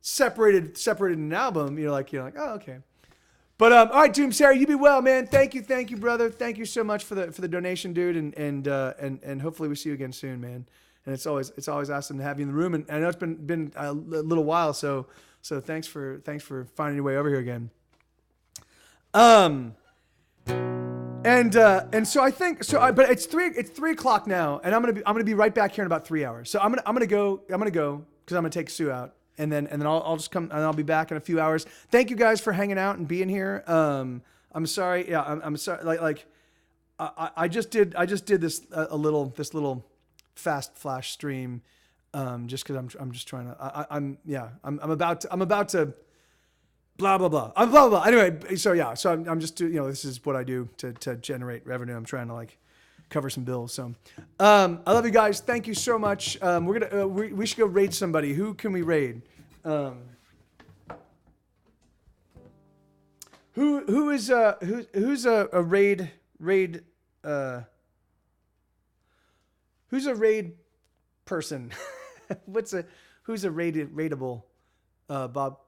separated in an album, you're like, oh, okay. But all right, Doomsayer, you be well, man. Thank you, brother. Thank you so much for the donation, dude, and hopefully we see you again soon, man. and it's always awesome to have you in the room. And I know it's been a little while, so thanks for finding your way over here again. And so I think so. But it's 3:00 now, and I'm gonna be right back here in about 3 hours. So I'm gonna go because I'm gonna take Sue out, and then I'll just come and I'll be back in a few hours. Thank you guys for hanging out and being here. I'm sorry. Yeah, I'm sorry. I just did this little fast flash stream, just because I'm just trying to. I'm about to. Blah blah blah. Blah blah blah. Anyway, so I'm just this is what I do to generate revenue. I'm trying to cover some bills. So I love you guys. Thank you so much. We're gonna we should go raid somebody. Who can we raid? Who's a raid who's a raid person? Who's a raidable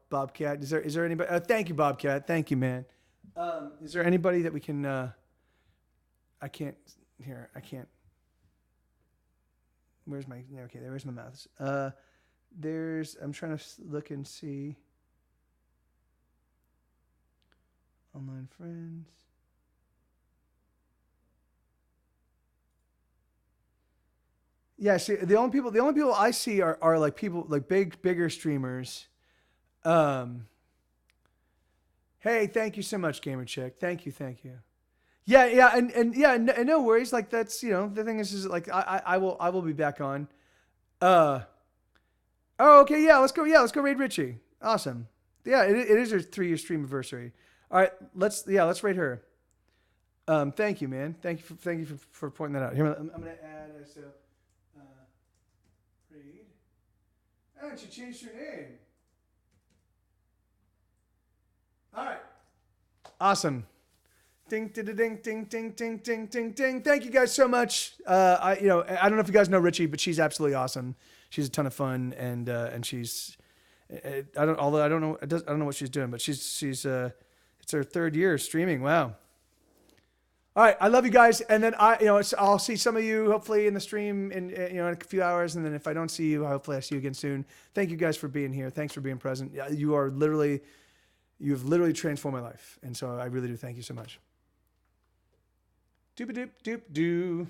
Bobcat? Is there anybody? Thank you, Bobcat. Thank you, man. Is there anybody that we can? I can't. Where's my? Okay, there's my mouse. I'm trying to look and see. Online friends. Yeah, see, the only people I see are like people like bigger streamers. Hey, thank you so much, Gamer Chick. Thank you. Yeah, and no worries. Like that's the thing is like I will be back on. Oh, okay, yeah, let's go raid Richie. Awesome. Yeah, it is her 3-year stream anniversary. All right, let's raid her. Thank you, man. Thank you for pointing that out. Here, I'm gonna add as raid. Oh, she changed her name. All right. Awesome. Ding, ding, ding, ding, ding, ding, ding, ding, ding. Thank you guys so much. I don't know if you guys know Richie, but she's absolutely awesome. She's a ton of fun, and she's, I don't know what she's doing, but she's it's her 3rd year streaming. Wow. All right, I love you guys, and then I'll see some of you hopefully in the stream in a few hours, and then if I don't see you, hopefully I see you again soon. Thank you guys for being here. Thanks for being present. Yeah, you've literally transformed my life, and so I really do thank you so much. Doop doop doop doo.